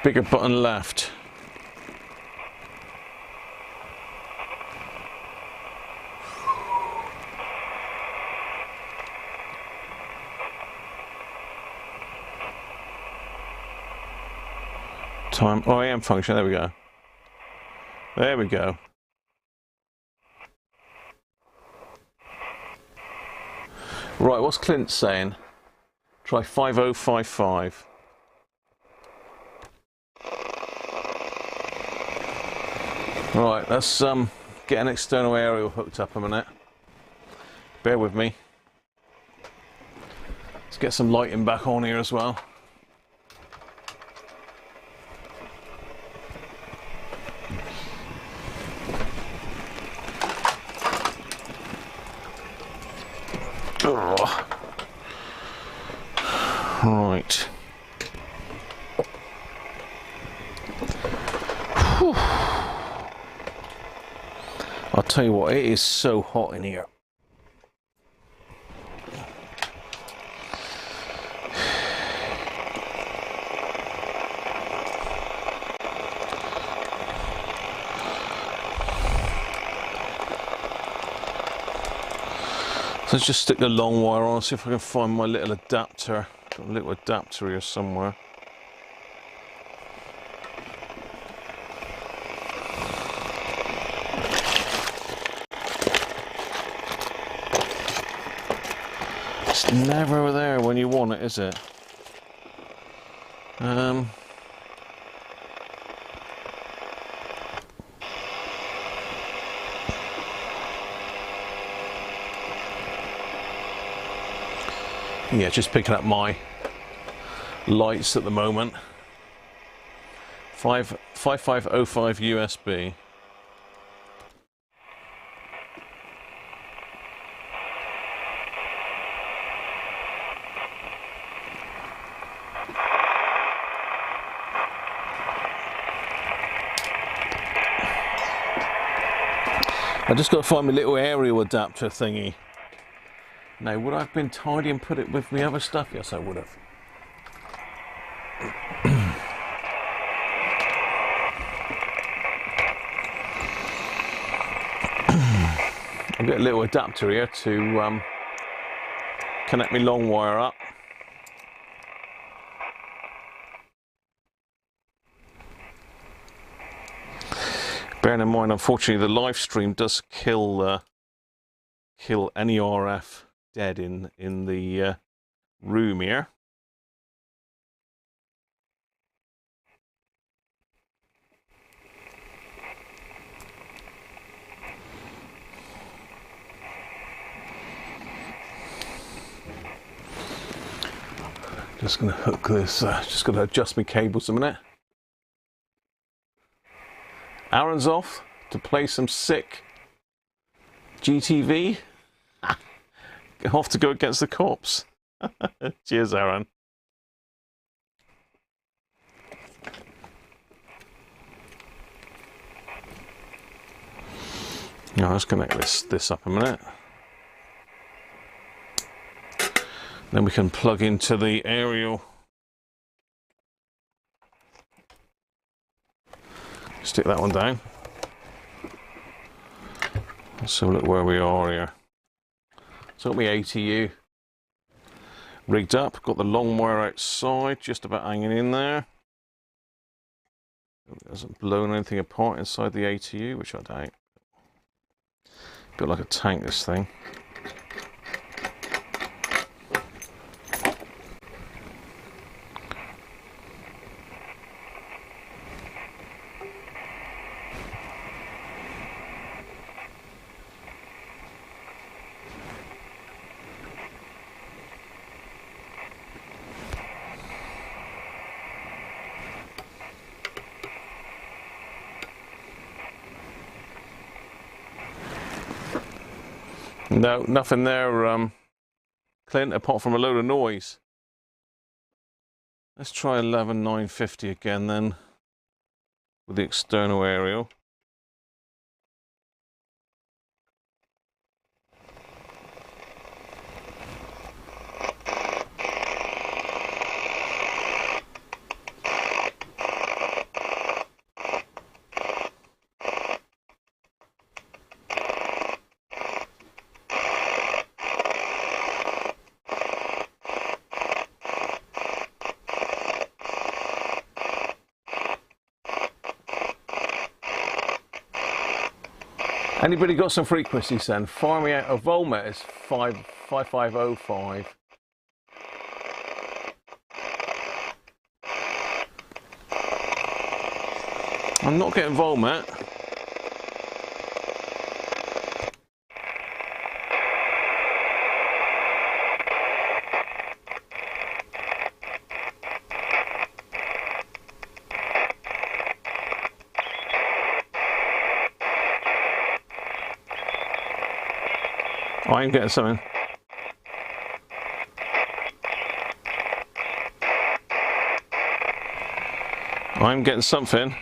Bigger button left. Time. Oh, AM function. There we go. There we go. Right, what's Clint saying? Try 5055. Right, let's get an external aerial hooked up a minute. Bear with me. Let's get some lighting back on here as well. Oh. Right. Whew. I'll tell you what, it is so hot in here. So let's just stick the long wire on, see if I can find my little adapter. Got a little adapter here somewhere. It's never there when you want it, is it? Yeah, just picking up my lights at the moment. 5505 USB. I just got to find my little aerial adapter thingy. Now, would I have been tidy and put it with my other stuff? Yes, I would have. I've got a little adapter here to connect my long wire up. Bearing in mind, unfortunately, the live stream does kill any RF dead in the room here. Just going to hook this, just going to adjust my cables a minute. Aaron's off to play some sick GTV. Off to go against the cops. Cheers, Aaron. Now let's connect this up a minute. Then we can plug into the aerial. Stick that one down. So look where we are here. So got my ATU rigged up. Got the long wire outside, just about hanging in there. It hasn't blown anything apart inside the ATU, which I doubt. Bit like a tank, this thing. No, nothing there, Clint, apart from a load of noise. Let's try 11950 again then, with the external aerial. Anybody got some frequencies then? Fire me out. A volmet is 5505. I'm not getting volmet. I'm getting something. I'm getting something.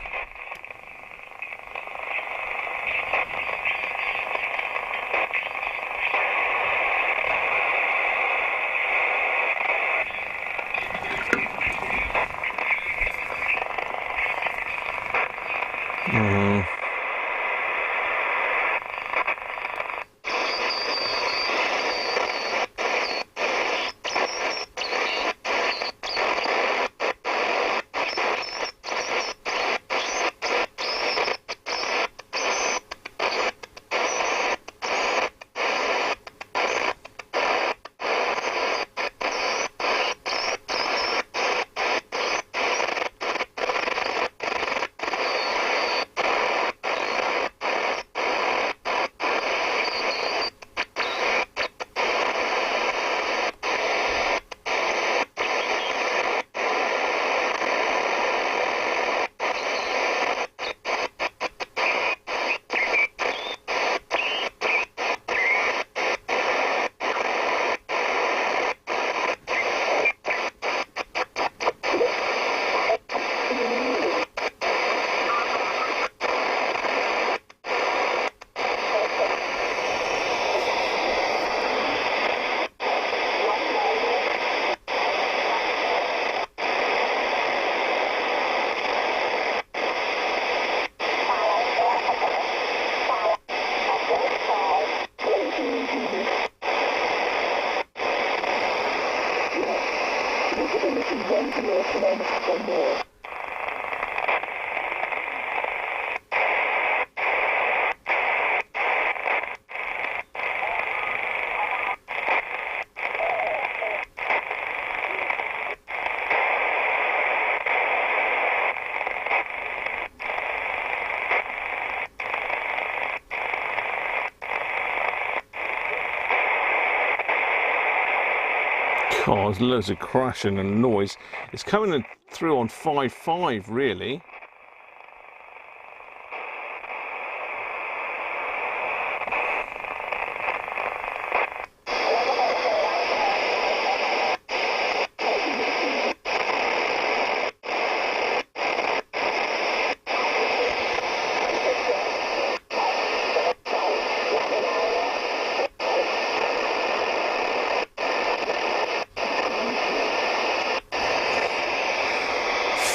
Oh, there's loads of crashing and noise. It's coming through on 5.5 really.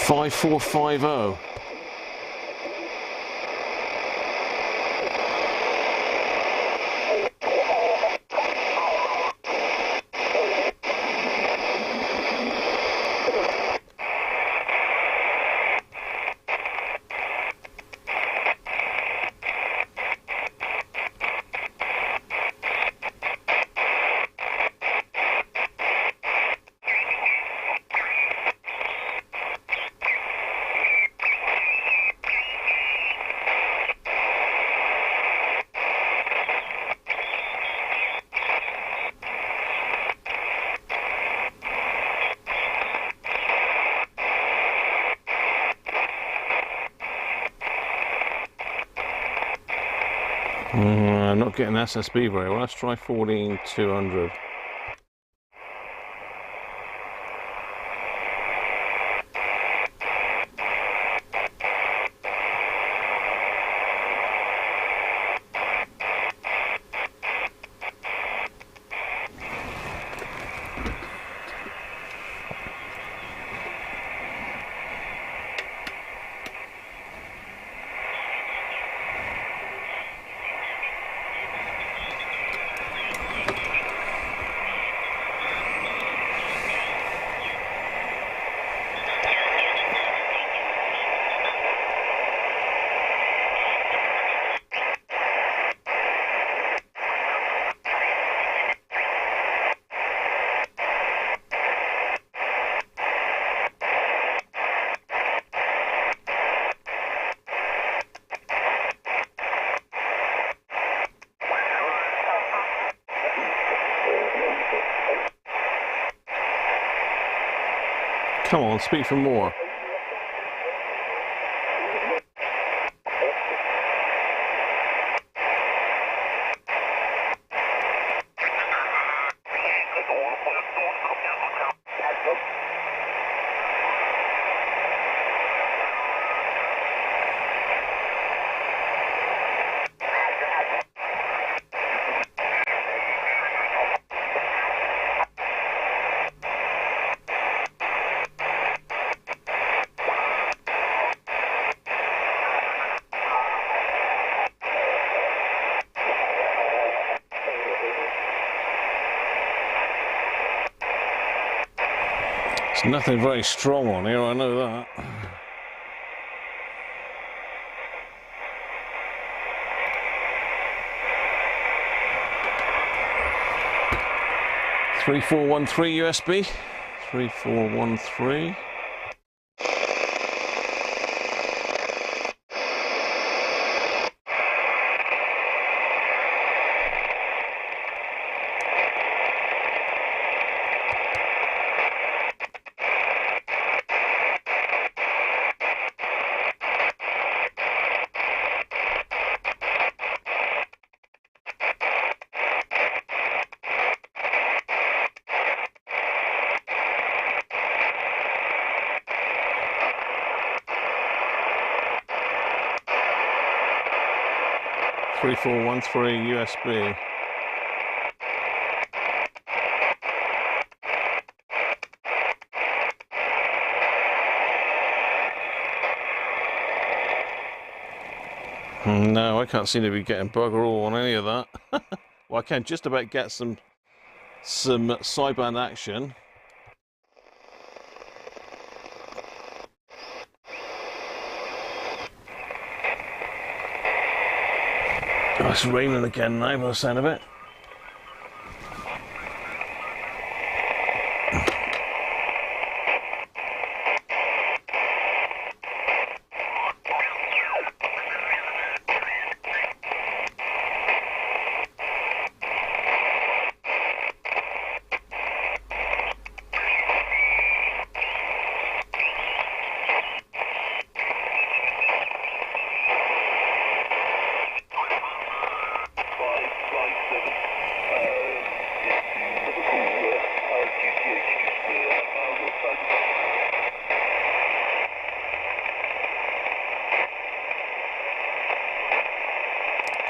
5450. I'm not getting SSB very well. Let's try 14200. Come on, speak for more. There's nothing very strong on here, I know that. (3413) USB. 3413. (3413) USB. No, I can't seem to be getting bugger all on any of that. Well, I can just about get some sideband action. Oh, it's raining again now by the sound of it.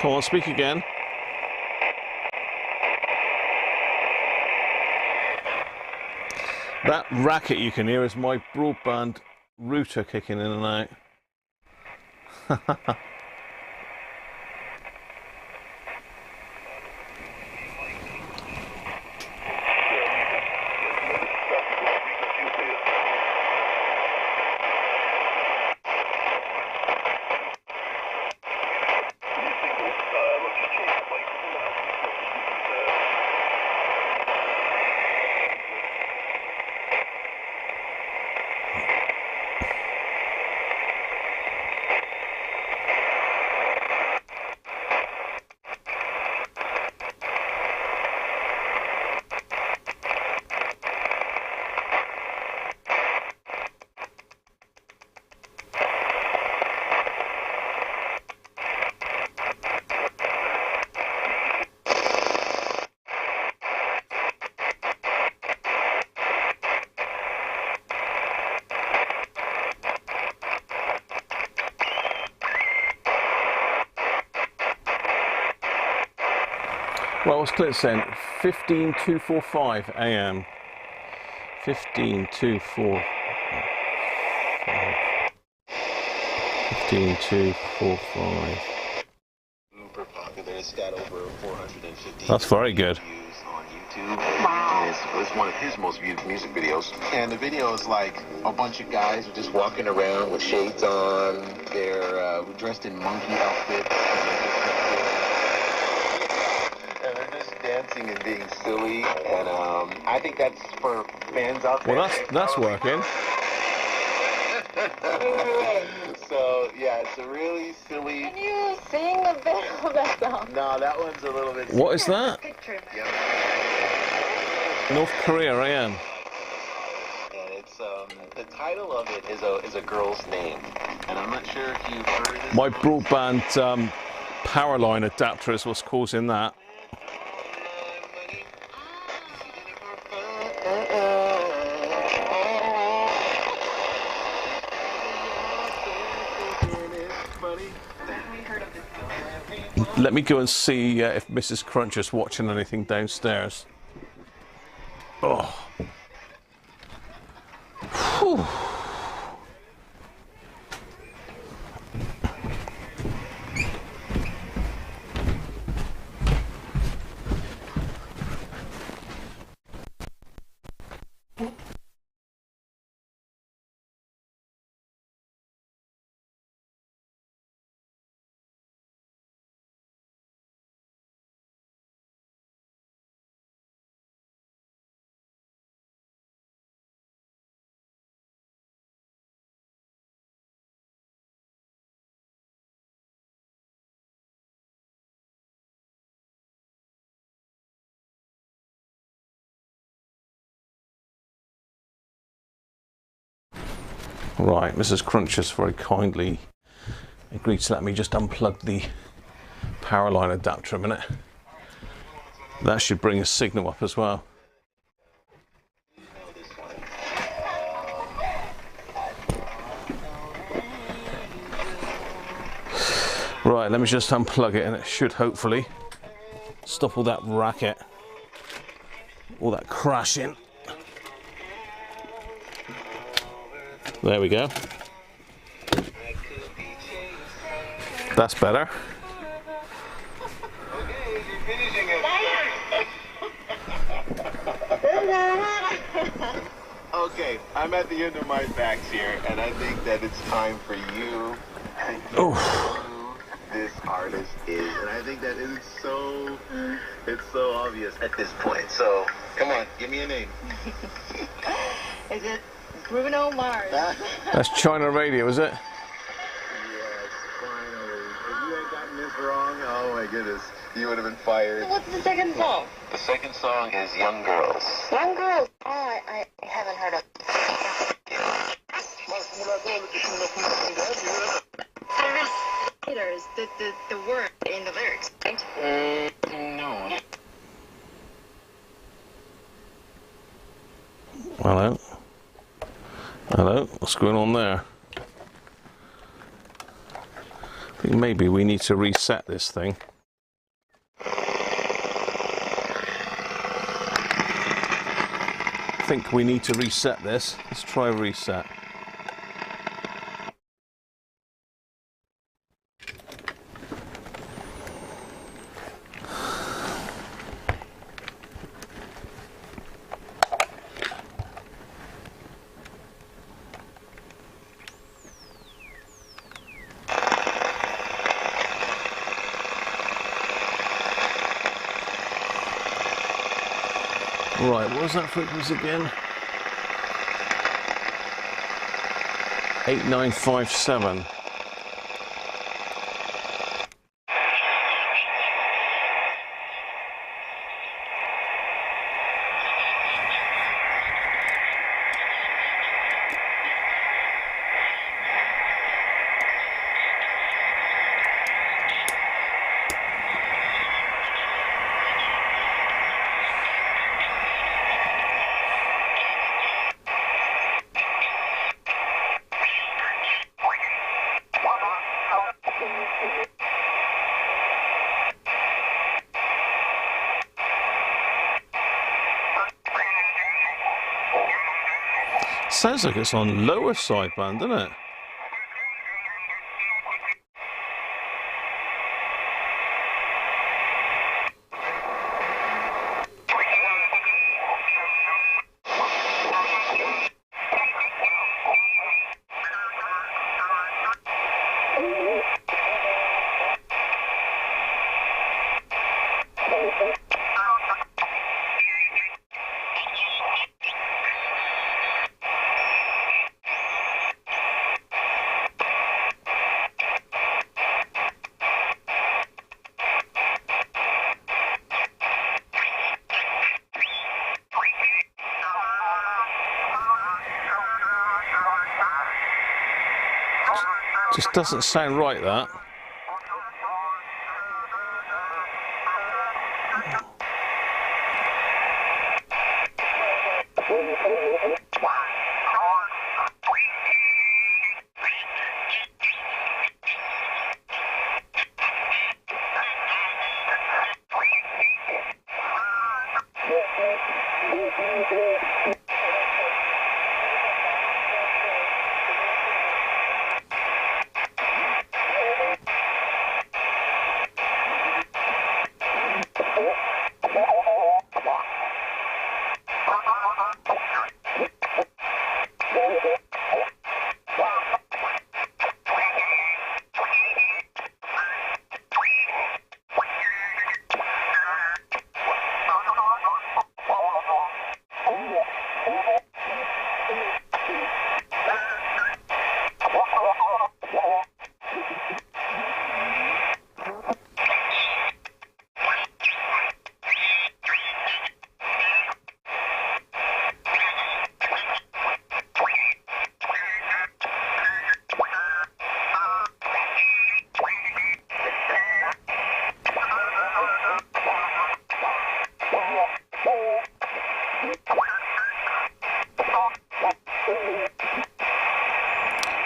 Come on, speak again. That racket you can hear is my broadband router kicking in and out. Well, what's Clint saying? 15245 AM. 15245. 15245. Super popular. It's got over 450. That's very good. Views on YouTube. Wow. It's one of his most viewed music videos. And the video is like a bunch of guys who are just walking around with shades on. They're dressed in monkey outfits. And they're just dancing and being silly. And I think that's for fans out there. Well, that's working. So, yeah, it's a really silly... Can you sing a bit of that song? No, that one's a little bit... What is that? Picture. Yeah. North Korea AM. And it's, the title of it is a girl's name. And I'm not sure if you've heard of this. My broadband power line adapter is what's causing that. Let me go and see if Mrs. Cruncher's watching anything downstairs. Oh. Whew. Right, Mrs. Cruncher's very kindly agreed to let me just unplug the power line adapter a minute. That should bring a signal up as well. Right, let me just unplug it and it should hopefully stop all that racket, all that crashing. There we go. That's better. Okay, I'm at the end of my facts here, and I think that it's time for you to guess who this artist is. And I think that it's so obvious at this point. So, come on, give me a name. Is it Bruno Mars? That's China Radio, is it? Yes, finally. If you had gotten this wrong, oh my goodness, you would have been fired. What's the second song? The second song is Young Girls. Young Girls. Oh, I haven't heard of. The word in the lyrics, right? No. Hello? Hello? What's going on there? I think maybe we need to reset this thing. I think we need to reset this. Let's try reset. Right, what was that frequency again? 8957. Sounds like it's on lower sideband, doesn't it? Just doesn't sound right, that.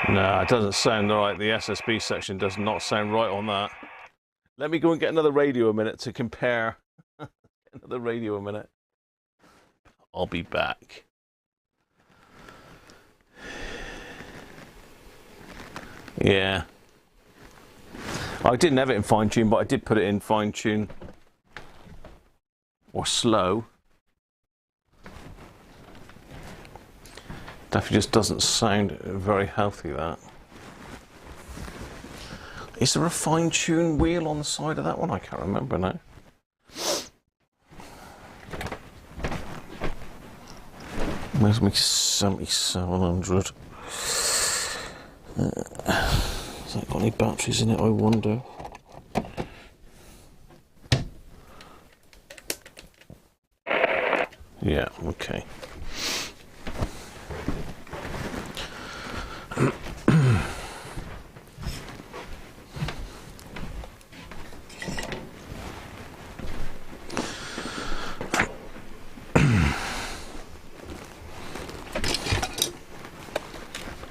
No, it doesn't sound right. The SSB section does not sound right on that. Let me go and get another radio a minute to compare. Another radio a minute. I'll be back. Yeah. I didn't have it in fine tune, but I did put it in fine tune. Or slow. Definitely just doesn't sound very healthy, that. Is there a fine tune wheel on the side of that one? I can't remember now. Where's my 7700? Has that got any batteries in it, I wonder? Yeah, okay.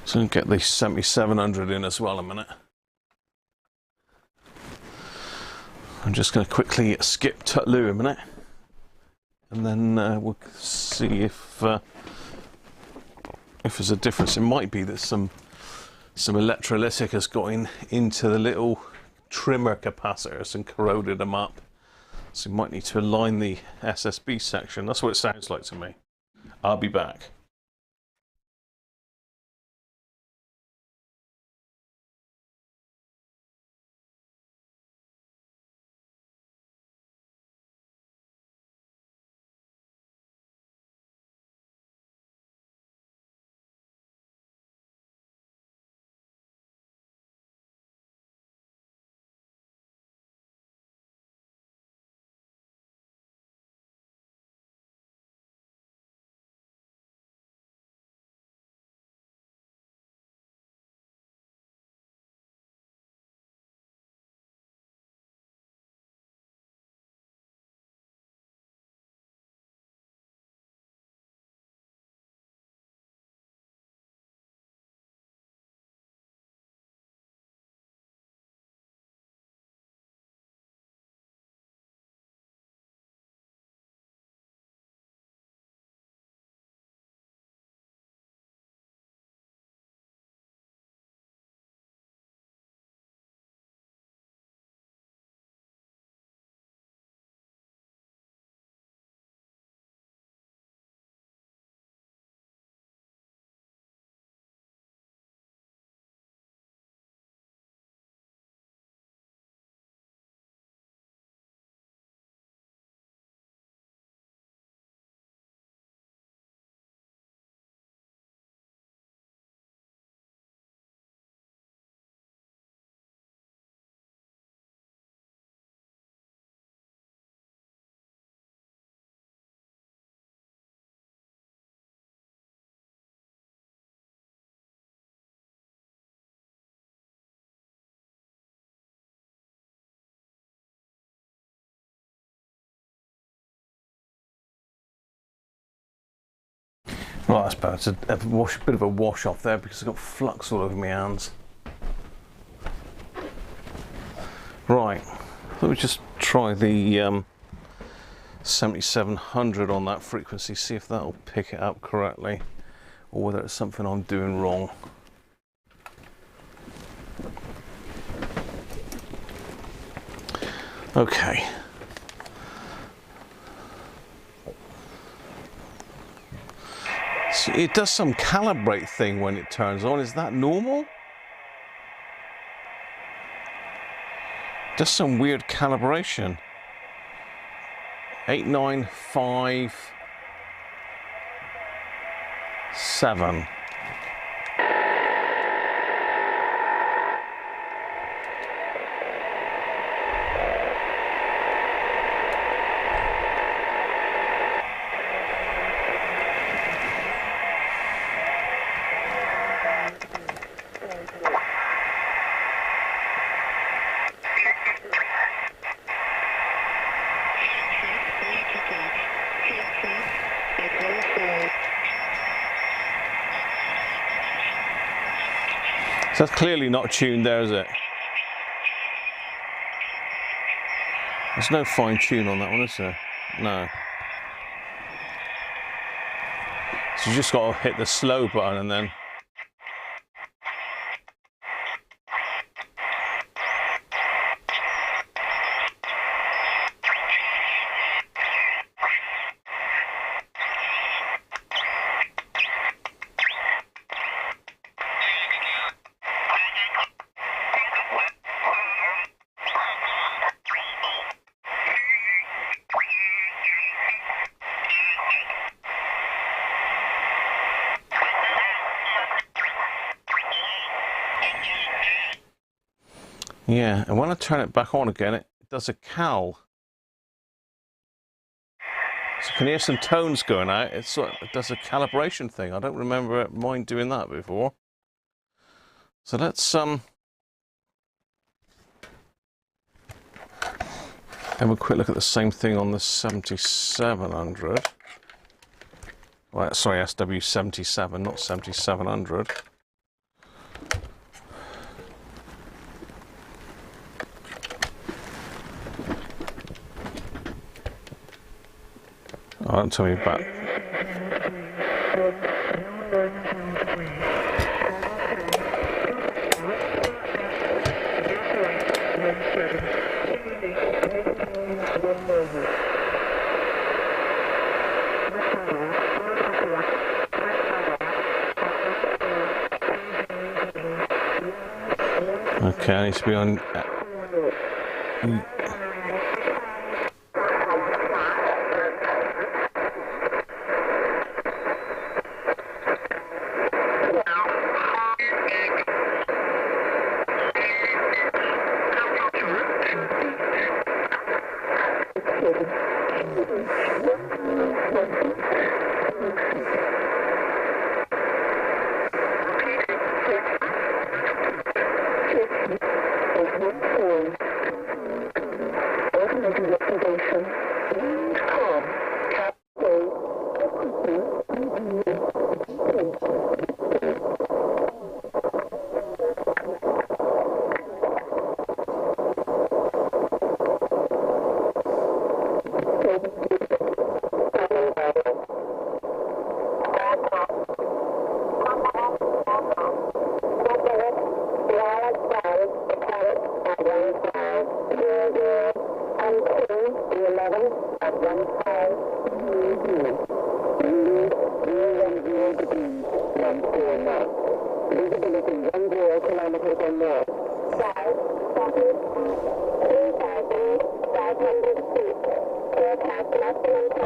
So get the 7700 in as well a minute. I'm just going to quickly skip Tutlu a minute, and then we'll see if there's a difference. It might be that some electrolytic has got into the little trimmer capacitors and corroded them up. So you might need to align the SSB section. That's what it sounds like to me. I'll be back. Right, that's better. It's a bit of a wash off there because I've got flux all over my hands. Right, let me just try the 7700 on that frequency, see if that'll pick it up correctly or whether it's something I'm doing wrong. Okay. So it does some calibrate thing when it turns on. Is that normal? Just some weird calibration. 8957. So that's clearly not tuned there, is it? There's no fine tune on that one, is there? No. So you just got to hit the slow button and then... Yeah, and when I turn it back on again, it does a cal. So you can hear some tones going out. It does a calibration thing. I don't remember mine doing that before. So let's have a quick look at the same thing on the 7700. Right, sorry, SW77, not 7700. Oh, don't tell me about. Okay, I need to be on.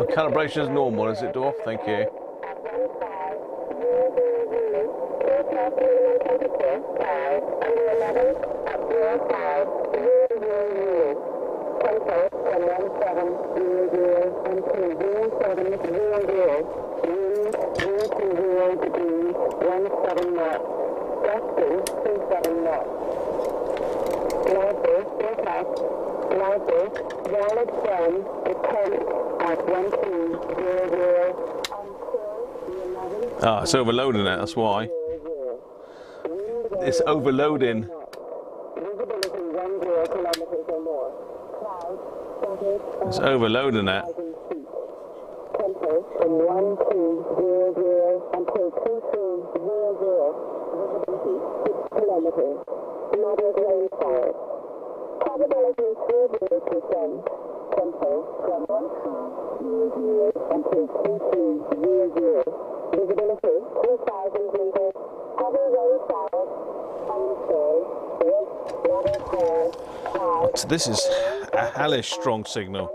Calibration is normal, is it, Dorf? Thank you. Ah, it's overloading it, that's why. It's overloading. It's overloading it. So this is a hellish strong signal.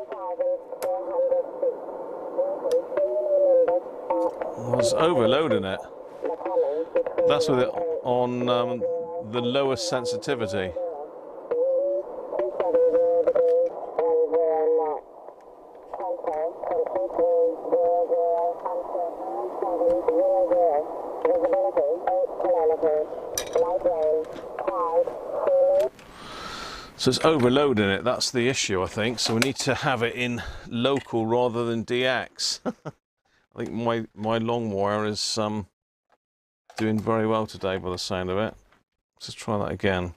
I was overloading it. That's with it on the lowest sensitivity. So it's overloading it, that's the issue, I think. So we need to have it in local rather than DX. I think my long wire is doing very well today by the sound of it. Let's try that again.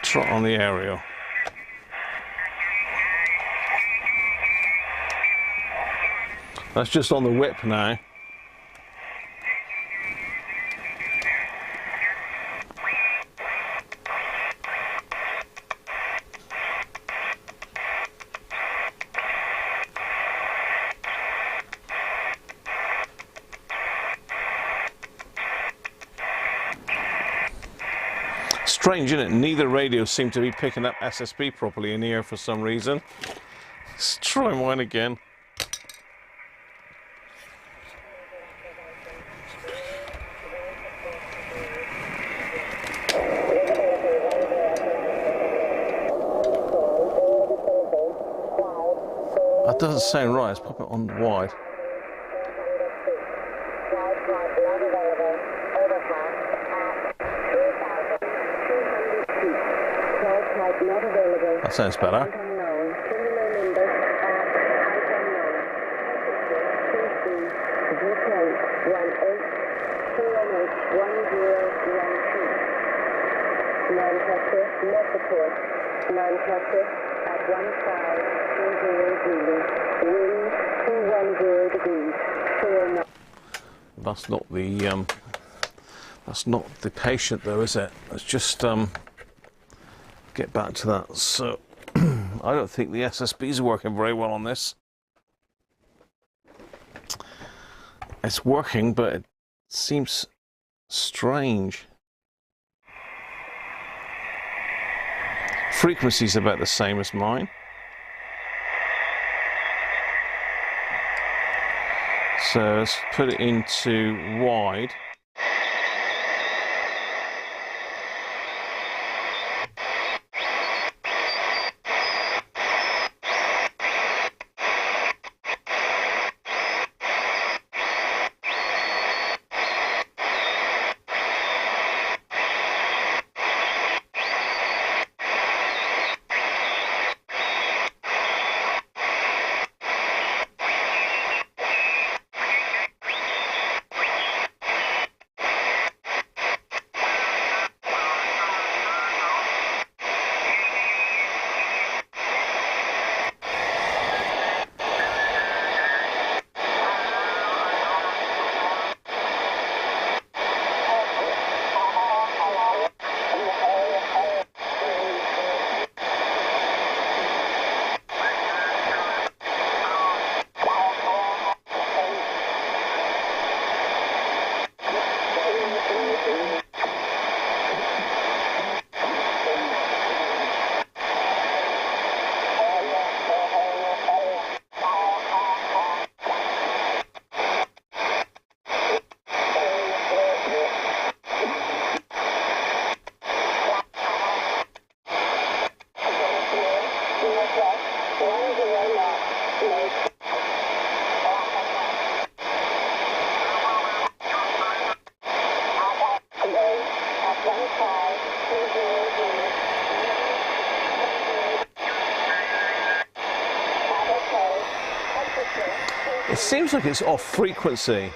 Trot on the aerial. That's just on the whip now. Strange, isn't it? Neither radio seem to be picking up SSB properly in here for some reason. Let's try mine again. That doesn't sound right. Let's pop it on wide. That sounds better. That's not the patient though, is it? Let's just get back to that. So I don't think the SSBs are working very well on this. It's working, but it seems strange. Frequency's about the same as mine. So let's put it into wide. It seems like it's off frequency.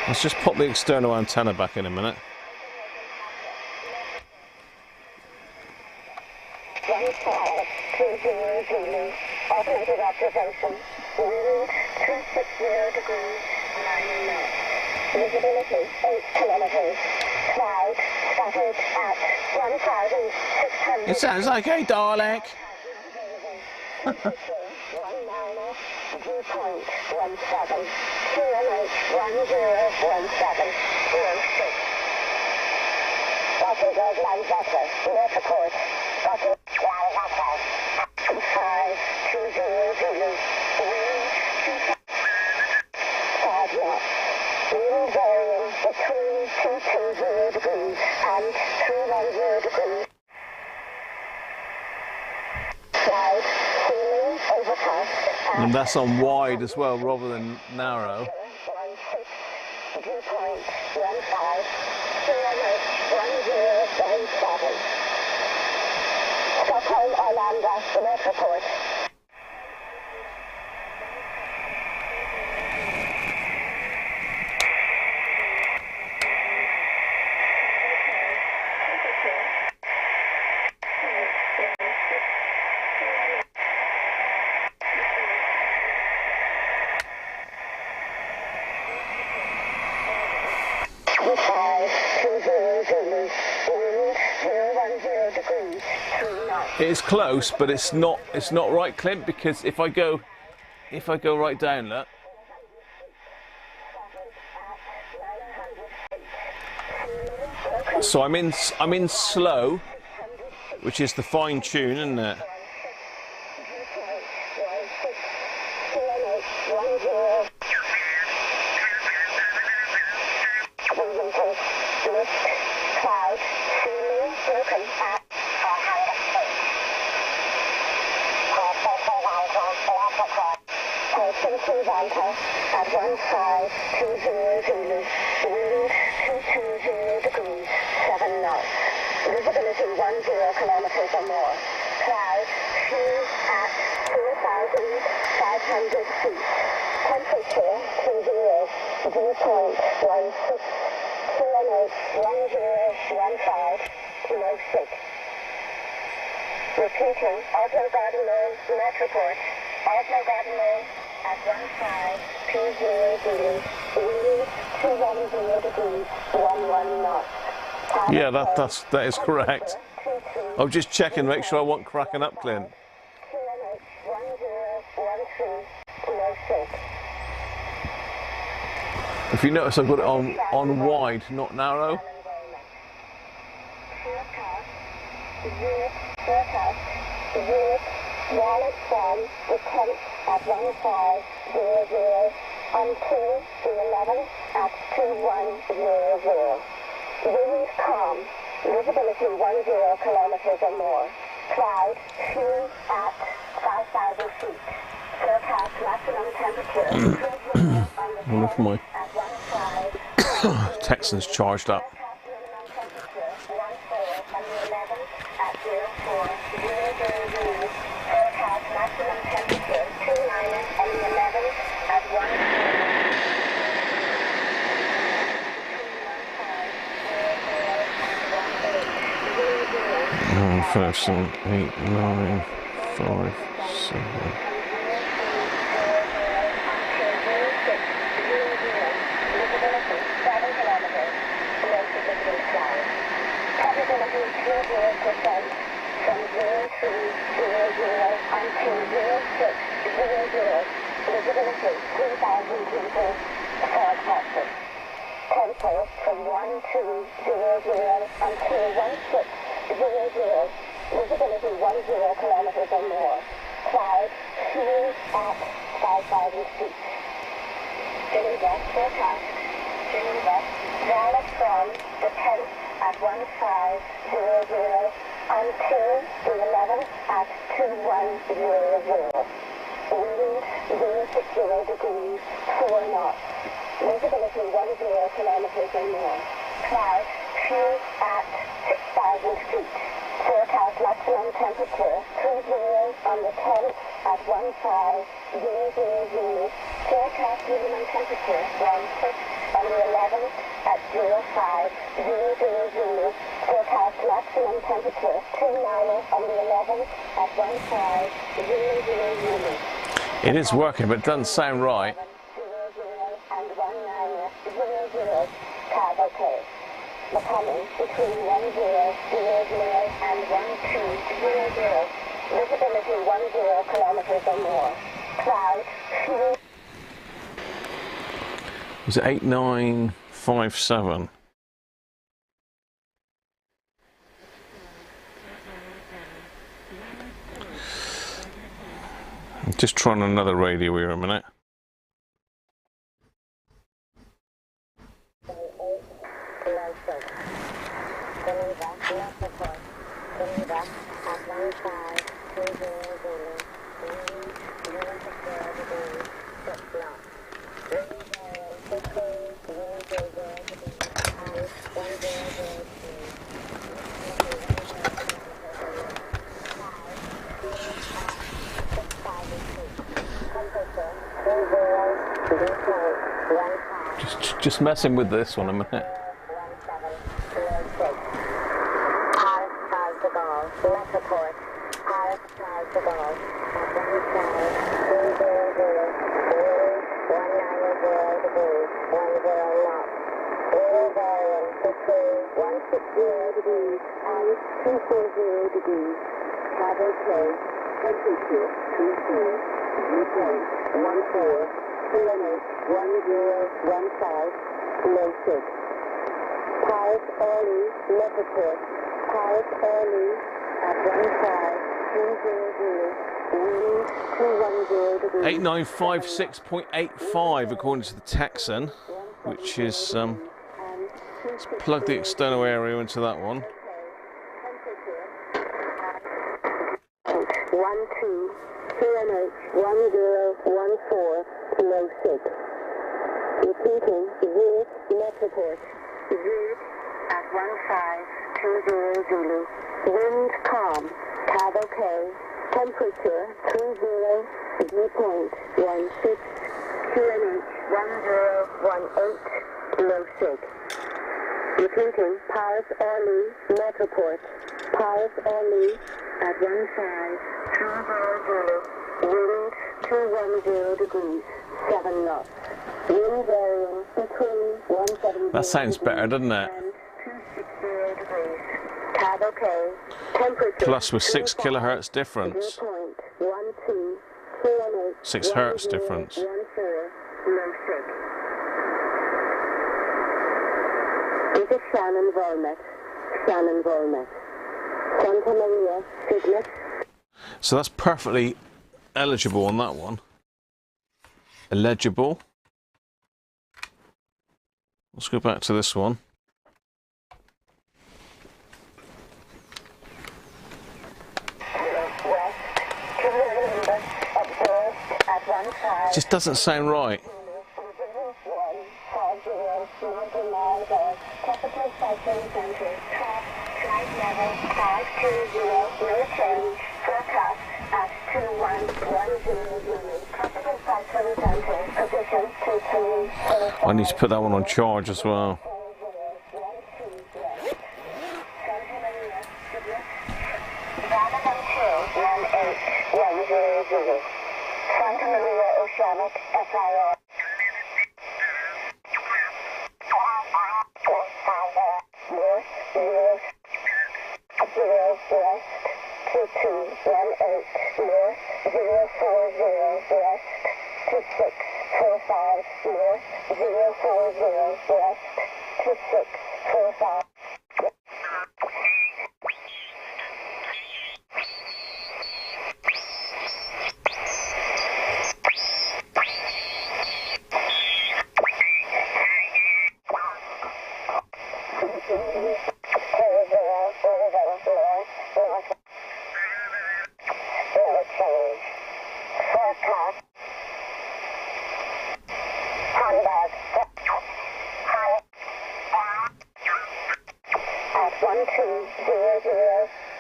Let's just pop the external antenna back in a minute. Automated observation. Wind 260 degrees, 9 knots. Visibility 8 kilometers. Cloud scattered at 1,600. It sounds like a Dalek. 1 mile. Viewpoint 17. QNH 1017. 06. Watching Greg Lanzatter. Net report. Watching Lanzatter. 520 Zulu. Wind 5 knots. Wind varying between 220 degrees and 310 degrees. Cloud, ceiling, overcast. And that's on wide as well, rather than narrow. 16. Viewpoint 15. QNH 1077. Stockholm, Arlanda, net report. It's close, but it's not right, Clint, because if I go right down, look. So I'm in slow, which is the fine tune, isn't it? Cloud, ceiling, broken at 1520 Zulu. Wind 220 degrees, 7 knots. Visibility 10 kilometers or more. Cloud, few at 4,500 feet. Temperature 20. Viewpoint 16. QNH 1015. 06. Repeating, Oslo Garden Road, net report. Oslo Garden Road at 1520 Zulu. Wind 210 degrees, 11 knots. Yeah, that is correct. I'm just checking, make sure I wasn't cracking up, Clint. QNH 1013. 06. If you notice, I've got it on wide, not narrow. Unit wallet from the 10th at 1500 until the 11th at 2100. Wind calm. Visibility 10 kilometers or more. Cloud few at 5,000 feet. Forecast maximum temperature. I wonder if my Texan's charged up. First, 8, 9, 5, 7. From 0300 until 0600. Visibility 3,000 people forecasted. Tempo from 1200 until 1600. Visibility 10 kilometers or more. Cloud few at 5,000 feet. Geneva forecast. Geneva valid from the 10th at 1500 until the 11th at 2100. Wind 060 degrees, 4 knots. Visibility 10 kilometers or more. Cloud few at 6,000 feet. Forecast maximum temperature 30 on the 10th at 1500. Forecast minimum temperature 16 on the 11th at 0500. Forecast maximum temperature 29 on the 11th at 1500. It is working, but it doesn't sound right. And 1900. Tab okay. Becoming between 1000 and 1200. Visibility 10 kilometers or more. Cloud. Was it 8957? I'm just trying another radio here a minute. Just messing with this one a minute. Paris early, Liverpool. Paris early at 15200. Wind 210 degrees. 8956.85 according to the Texan, which is let's plug the external area into that one. 12 Repeating, Zurich, Metroport. Zurich at 1520 Zulu. Wind calm. Tab okay. Temperature 30. Dew point 16. QNH 1018. Low 6. Repeating, Paris Orly, Metroport. Paris Orly at 1520 Zulu. Wind 210 degrees. 7 knots. Wind varying between 170 That sounds better, doesn't it? and 260 degrees. Tab okay. Temperature Plus with 6 kilohertz difference. 6 hertz difference. 14, low 6. This is Shannon Volmet. Shannon Volmet. Santa Maria, Cygnus. So that's perfectly eligible on that one. Illegible. Let's go back to this one. It just doesn't sound right. I need to put that one on charge as well. Santa Maria Oceanic FIR. North, north, 0 west, 2218, north, 040 west, 2645, north, 040 west, 2645.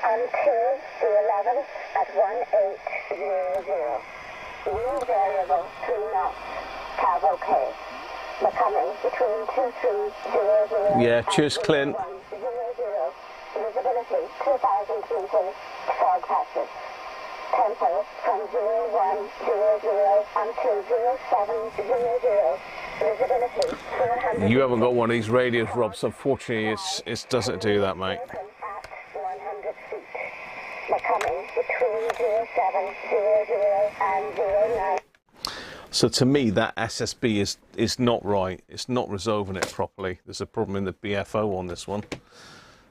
onto the 11 at 1800. Wind variable 3 knots. Tab OK. Becoming between 2300 Yeah, cheers, Clint. 0100. Visibility 2,000 meters. Fog patches. Tempo from 0100 until 0700. Visibility 400. You haven't got one of these radios, Rob, so unfortunately it doesn't do that, mate. At 100 feet. Becoming between 0700 and 09. So to me, that SSB is not right. It's not resolving it properly. There's a problem in the BFO on this one.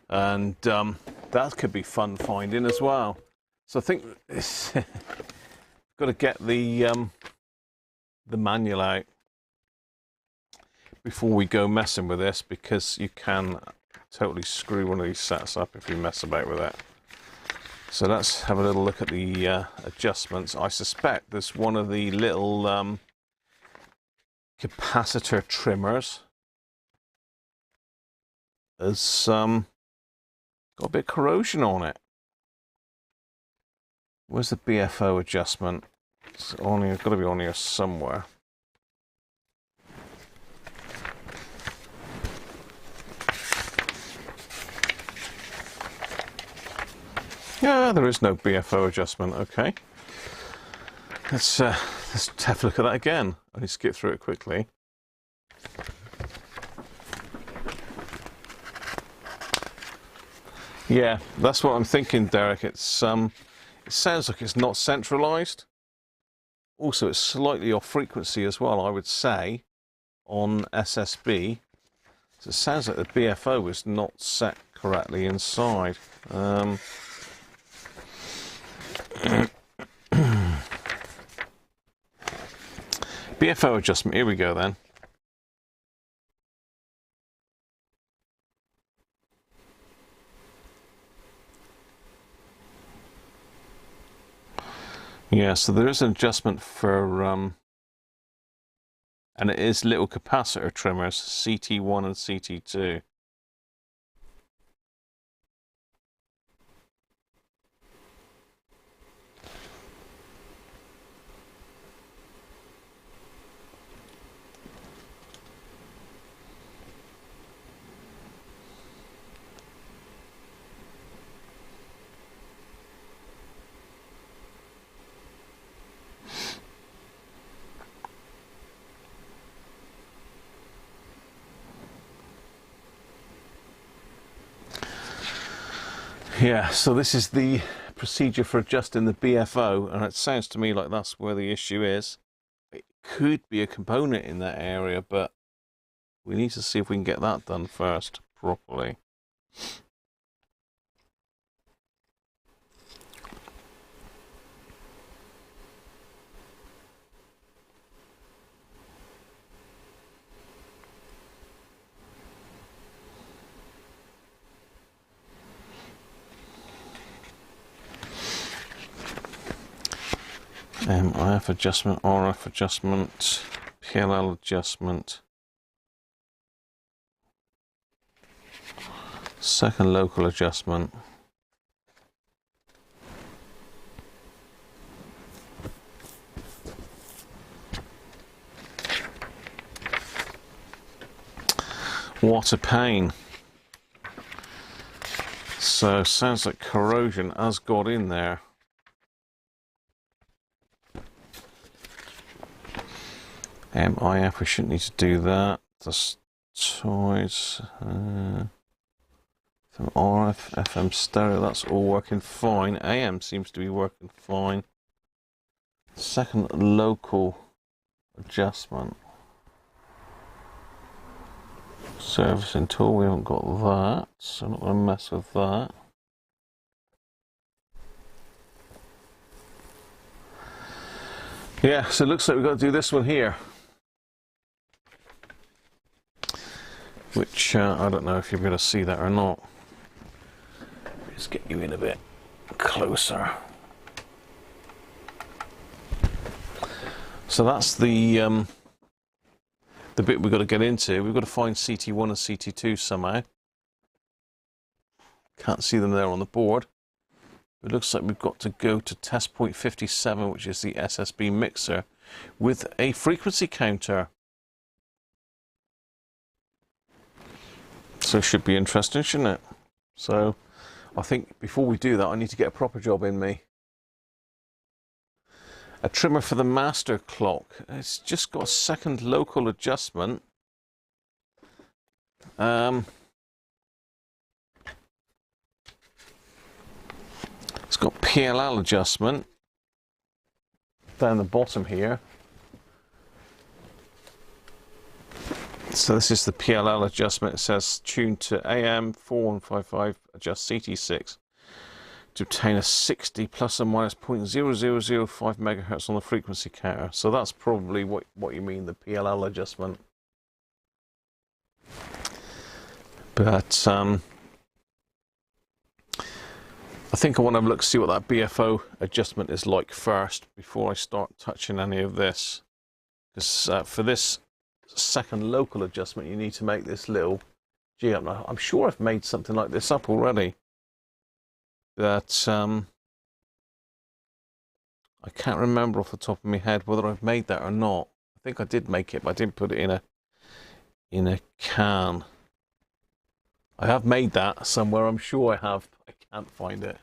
And that could be fun finding as well. So I think it's got to get the manual out before we go messing with this, because you can totally screw one of these sets up if you mess about with it. So let's have a little look at the adjustments. I suspect there's one of the little capacitor trimmers has got a bit of corrosion on it. Where's the BFO adjustment? It's got to be on here somewhere. Yeah, there is no BFO adjustment. Okay, let's have a look at that again. I need to skip through it quickly. Yeah, that's what I'm thinking, Derek. It sounds like it's not centralized. Also, it's slightly off frequency as well, I would say, on SSB. So it sounds like the BFO is not set correctly inside. BFO adjustment, here we go then. Yeah, so there is an adjustment for, and it is little capacitor trimmers, CT1 and CT2. Yeah, so this is the procedure for adjusting the BFO, and it sounds to me like that's where the issue is. It could be a component in that area, but we need to see if we can get that done first properly. IF adjustment, RF adjustment, PLL adjustment, second local adjustment. What a pain. So sounds like corrosion has got in there. IF, we shouldn't need to do that. Just toys. From RF, FM stereo, that's all working fine. AM seems to be working fine. Second local adjustment. Servicing tool, we haven't got that, so I'm not going to mess with that. Yeah, so it looks like we've got to do this one here. Which, I don't know if you're going to see that or not. Just get you in a bit closer. So that's the bit we've got to get into. We've got to find CT1 and CT2 somehow. Can't see them there on the board. It looks like we've got to go to test point 57, which is the SSB mixer, with a frequency counter. So it should be interesting, shouldn't it? So I think before we do that, I need to get a proper job in me. A trimmer for the master clock. It's just got a second local adjustment. It's got PLL adjustment down the bottom here. So this is the PLL adjustment. It says tune to AM 4155, adjust CT6 to obtain a 60 plus or minus 0.0005 megahertz on the frequency counter. So that's probably what you mean, the PLL adjustment. But I think I want to look see what that BFO adjustment is like first before I start touching any of this. Because for this second local adjustment, you need to make this little G up. Now, I'm sure I've made something like this up already. But I can't remember off the top of my head whether I've made that or not. I think I did make it, but I didn't put it in a can. I have made that somewhere, I'm sure I have, but I can't find it.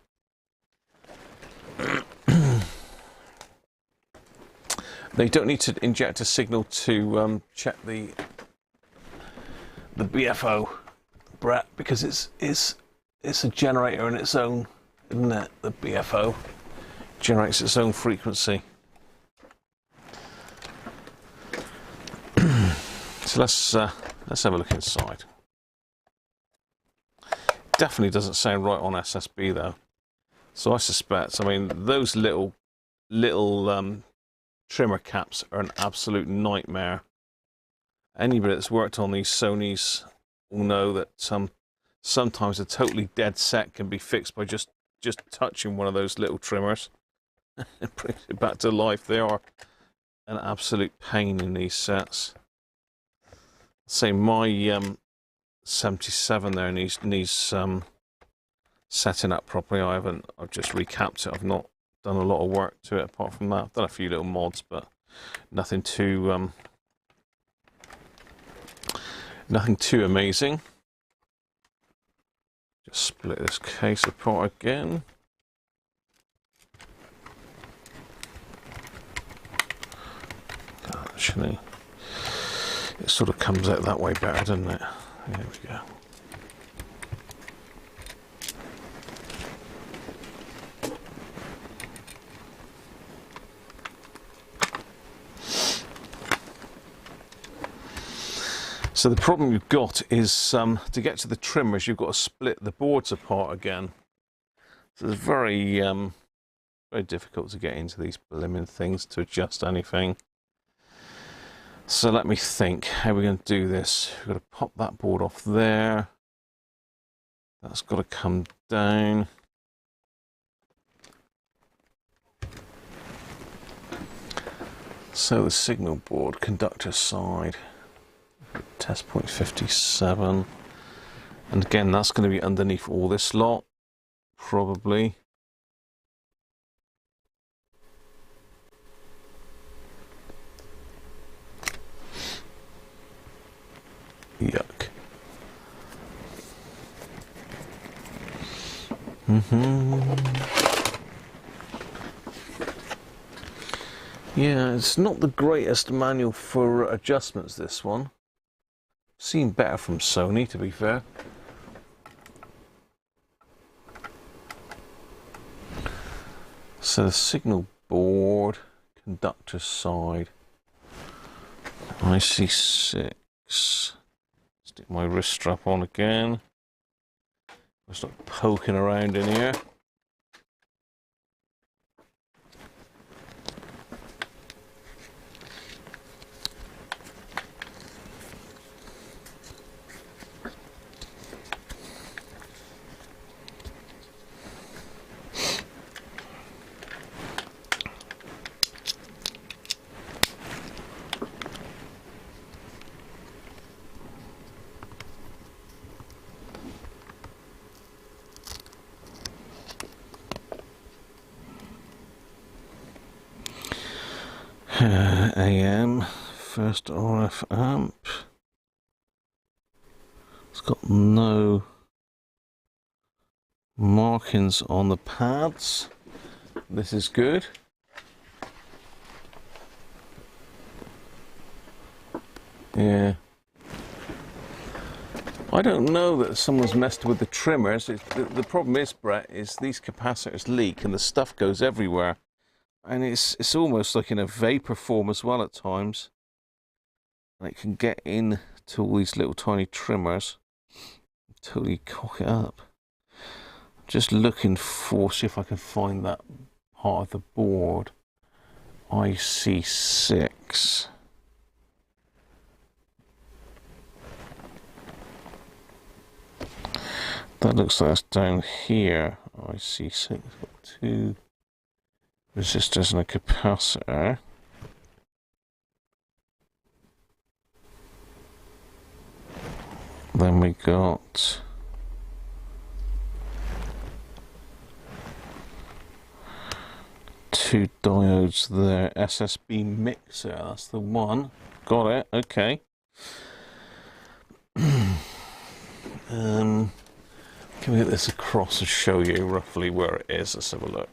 Now you don't need to inject a signal to check the BFO, Brett, because it's a generator in its own, isn't it? The BFO generates its own frequency. So let's have a look inside. Definitely doesn't sound right on SSB though. So I suspect, I mean, those little trimmer caps are an absolute nightmare. Anybody that's worked on these Sonys will know that sometimes a totally dead set can be fixed by just touching one of those little trimmers. It brings it back to life. They are an absolute pain in these sets. Say my 77 there needs setting up properly. I've just recapped it. I've not done a lot of work to it apart from that. I've done a few little mods, but nothing too amazing. Just split this case apart again. Actually, it sort of comes out that way better, doesn't it? There we go. So the problem you've got is to get to the trimmers, you've got to split the boards apart again. So it's very, very difficult to get into these blimmin' things to adjust anything. So let me think, how are we going to do this? We've got to pop that board off there. That's got to come down. So the signal board, conductor side. Test point 57, and again that's going to be underneath all this lot, probably. Yuck. Yeah, it's not the greatest manual for adjustments, this one. Seen better from Sony, to be fair. So the signal board, conductor side, IC6. Stick my wrist strap on again. I'll start poking around in here. AM, first RF amp. It's got no markings on the pads. This is good. Yeah. I don't know that someone's messed with the trimmers. The problem is, Brett, is these capacitors leak and the stuff goes everywhere. And it's almost like in a vapor form as well at times. And it can get in to all these little tiny trimmers. Totally cock it up. Just looking for, see if I can find that part of the board. IC6. That looks like it's down here. IC6, got 2 resistors and a capacitor. Then we got two diodes there. SSB mixer, that's the one. Got it, okay. Can we get this across and show you roughly where it is? Let's have a look.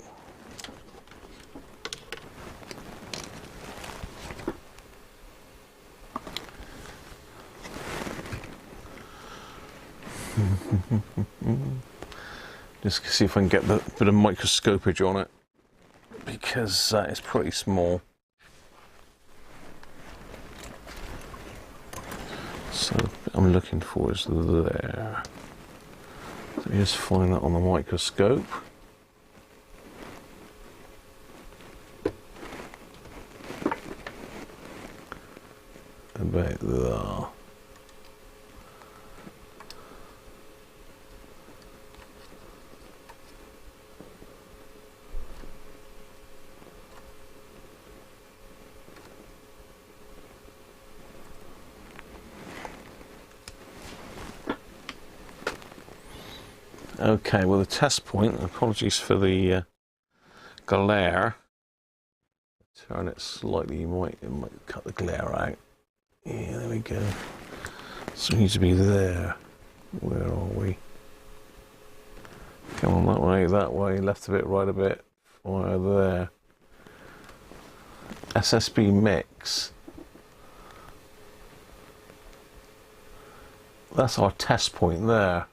Just see if I can get the bit of microscopage on it, because it's pretty small. So I'm looking for is there. Let me just find that on the microscope. About there. Okay, well the test point, apologies for the glare. Turn it slightly, it might cut the glare out. Yeah, there we go. So we need to be there. Where are we? Come on, that way, left a bit, right a bit. Fire there. SSB mix. That's our test point there.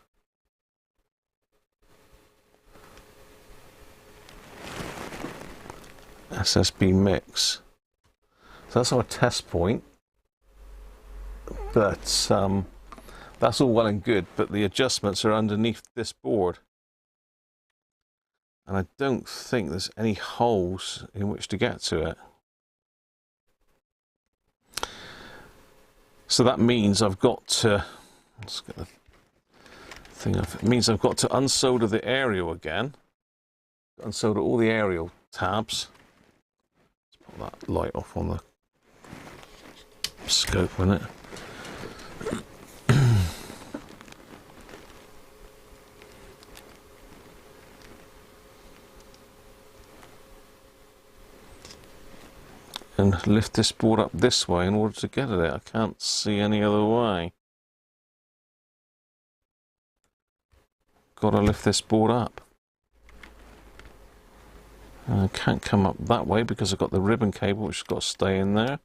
SSB mix. So that's our test point. But that's all well and good, but the adjustments are underneath this board. And I don't think there's any holes in which to get to it. So that means I've got to, let's get the thing off. It means I've got to unsolder the aerial again. Unsolder all the aerial tabs. That light off on the scope, isn't it? And lift this board up this way in order to get at it. I can't see any other way. Gotta lift this board up. I can't come up that way because I've got the ribbon cable which has got to stay in there.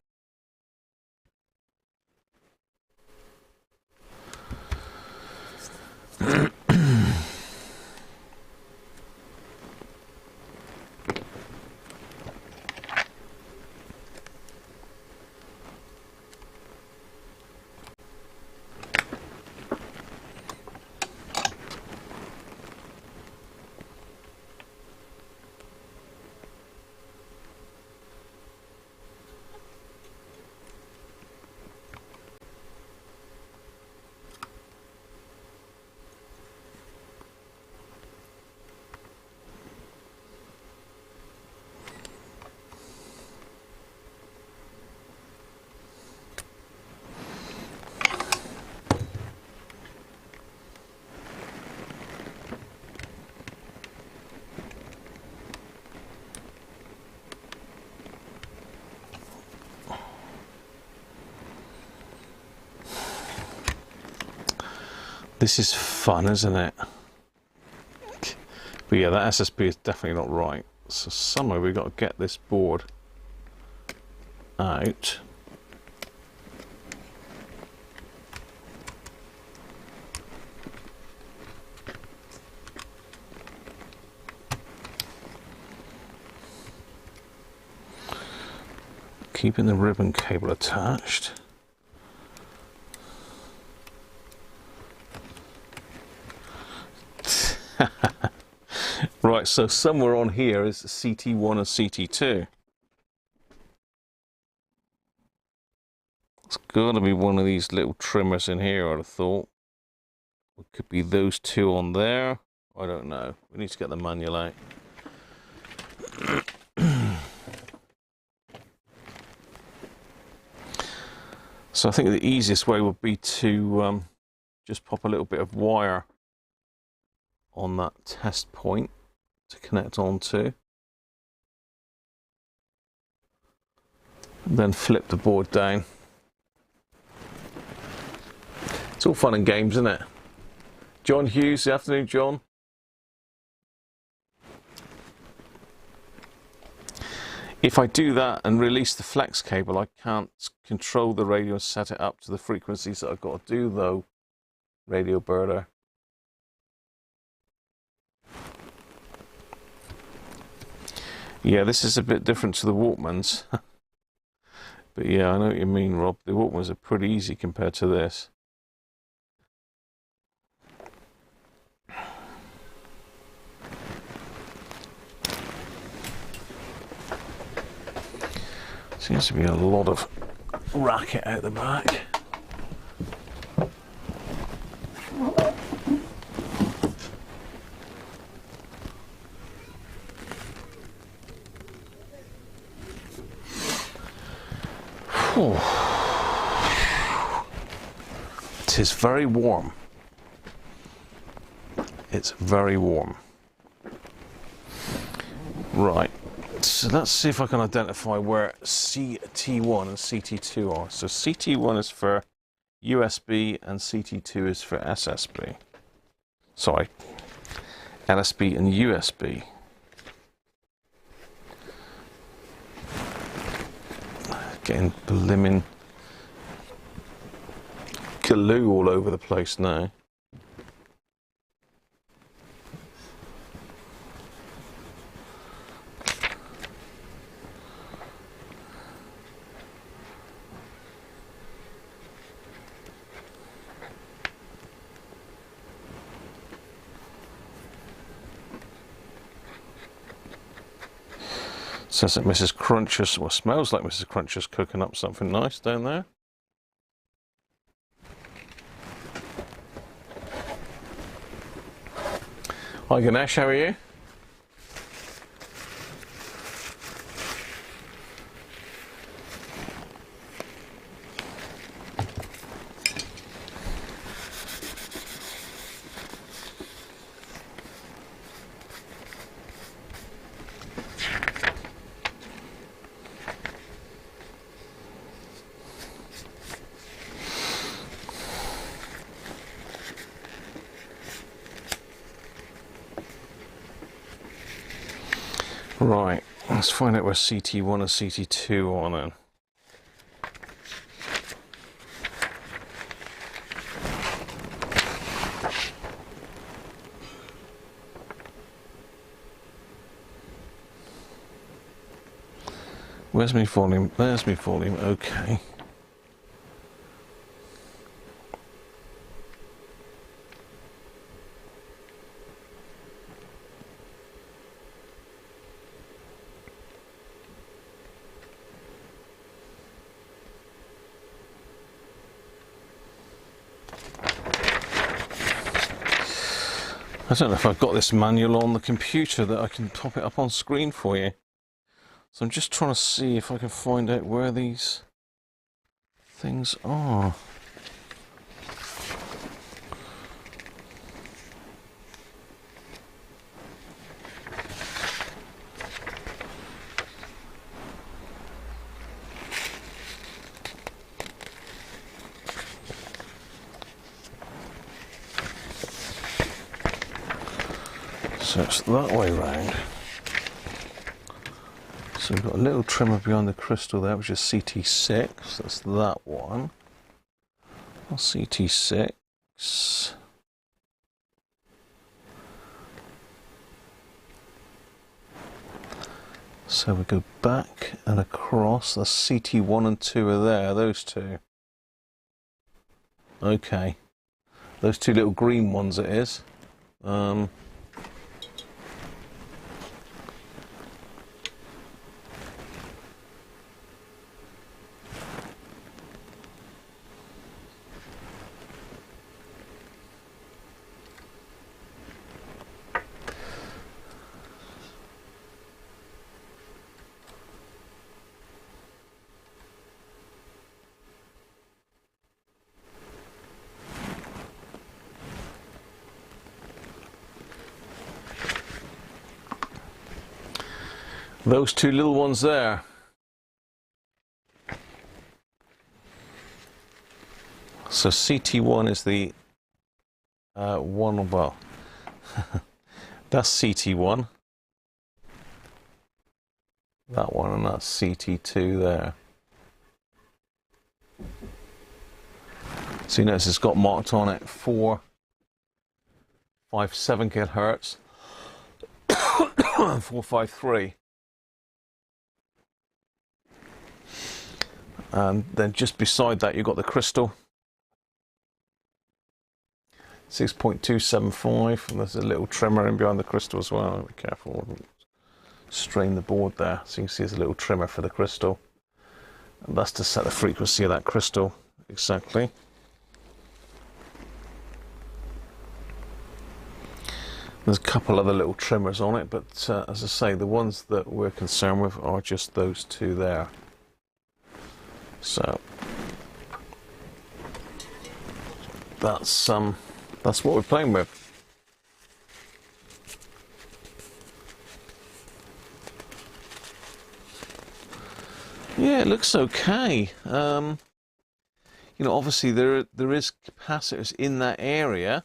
This is fun, isn't it? But yeah, that SSB is definitely not right. So somewhere we've got to get this board out. Keeping the ribbon cable attached. Right, so somewhere on here is CT1 and CT2. It's got to be one of these little trimmers in here, I'd have thought. It could be those two on there. I don't know. We need to get the manual out. So I think the easiest way would be to just pop a little bit of wire on that test point to connect onto, and then flip the board down. It's all fun and games, isn't it? John Hughes, good afternoon, John. If I do that and release the flex cable, I can't control the radio and set it up to the frequencies that I've got to do, though, Radio Birder. Yeah, this is a bit different to the Walkmans. But yeah, I know what you mean, Rob. The Walkmans are pretty easy compared to this. Seems to be a lot of racket out the back. It is very warm. It's very warm. Right. So let's see if I can identify where CT1 and CT2 are. So CT1 is for USB and CT2 is for SSB. Sorry, LSB and USB. Getting blimmin' glue all over the place now. Says that Mrs. Cruncher's, well, smells like Mrs. Cruncher's cooking up something nice down there. Hi Ganesh, how are you? Right, let's find out where CT1 and CT2 are then. Where's my volume? There's my volume, okay. I don't know if I've got this manual on the computer that I can pop it up on screen for you. So I'm just trying to see if I can find out where these things are. So it's that way round. So we've got a little trimmer behind the crystal there, which is CT6. That's that one. CT6. So we go back and across. The CT1 and 2 are there, those two. Okay. Those two little green ones it is. Those two little ones there. So CT1 is the one, well, that's CT1. That one, and that's CT2 there. So you notice it's got marked on it 457 kilohertz, 453. And then just beside that you've got the crystal, 6.275, and there's a little trimmer in behind the crystal as well. Be careful, strain the board there. So you can see there's a little trimmer for the crystal, and that's to set the frequency of that crystal exactly. There's a couple other little trimmers on it, but as I say, the ones that we're concerned with are just those two there. So that's what we're playing with. Yeah, it looks okay. You know, obviously there is capacitors in that area.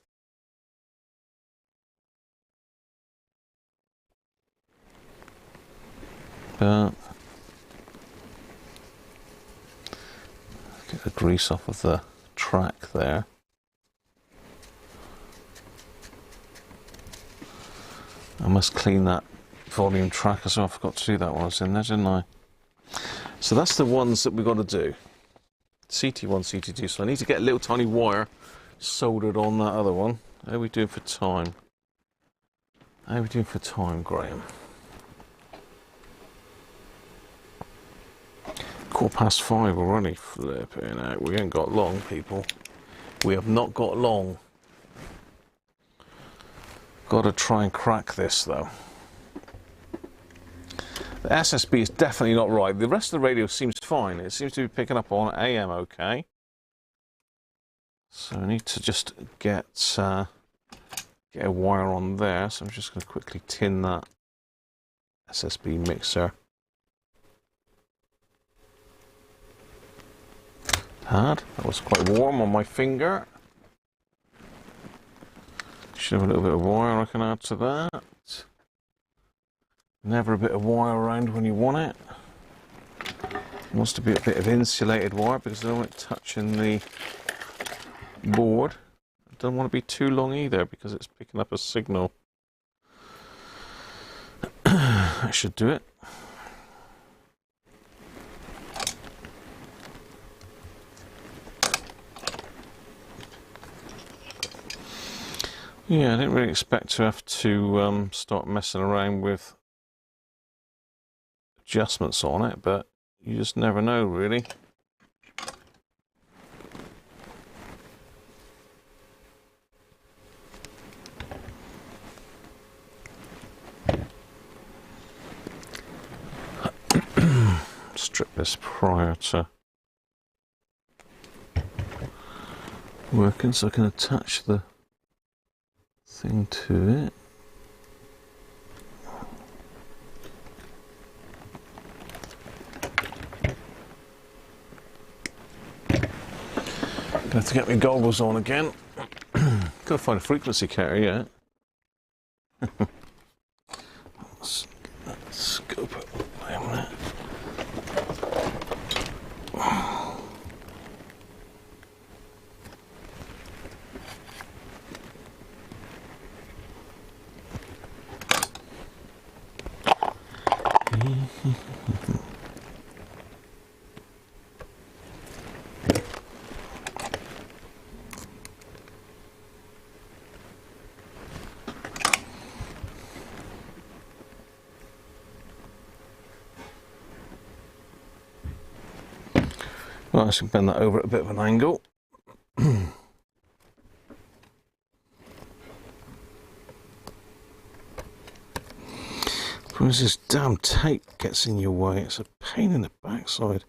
But get the grease off of the track there. I must clean that volume track as well. I forgot to do that while I was in there, didn't I? So that's the ones that we've got to do. CT1, CT2. So I need to get a little tiny wire soldered on that other one. How are we doing for time? How are we doing for time, Graham? 5:15 already. Flipping out. We ain't got long, people. We have not got long. Got to try and crack this, though. The SSB is definitely not right. The rest of the radio seems fine. It seems to be picking up on AM okay. So I need to just get a wire on there. So I'm just going to quickly tin that SSB mixer. That was quite warm on my finger. Should have a little bit of wire I can add to that. Never a bit of wire around when you want it. It wants to be a bit of insulated wire because I don't want it touching the board. I don't want to be too long either because it's picking up a signal. I should do it. Yeah, I didn't really expect to have to start messing around with adjustments on it, but you just never know, really. Strip this prior to working so I can attach the thing to it. Gonna have to get my goggles on again. Gotta find a frequency carrier yet. scope it. Wait a minute. Well, I should bend that over at a bit of an angle. Because this damn tape gets in your way, it's a pain in the backside.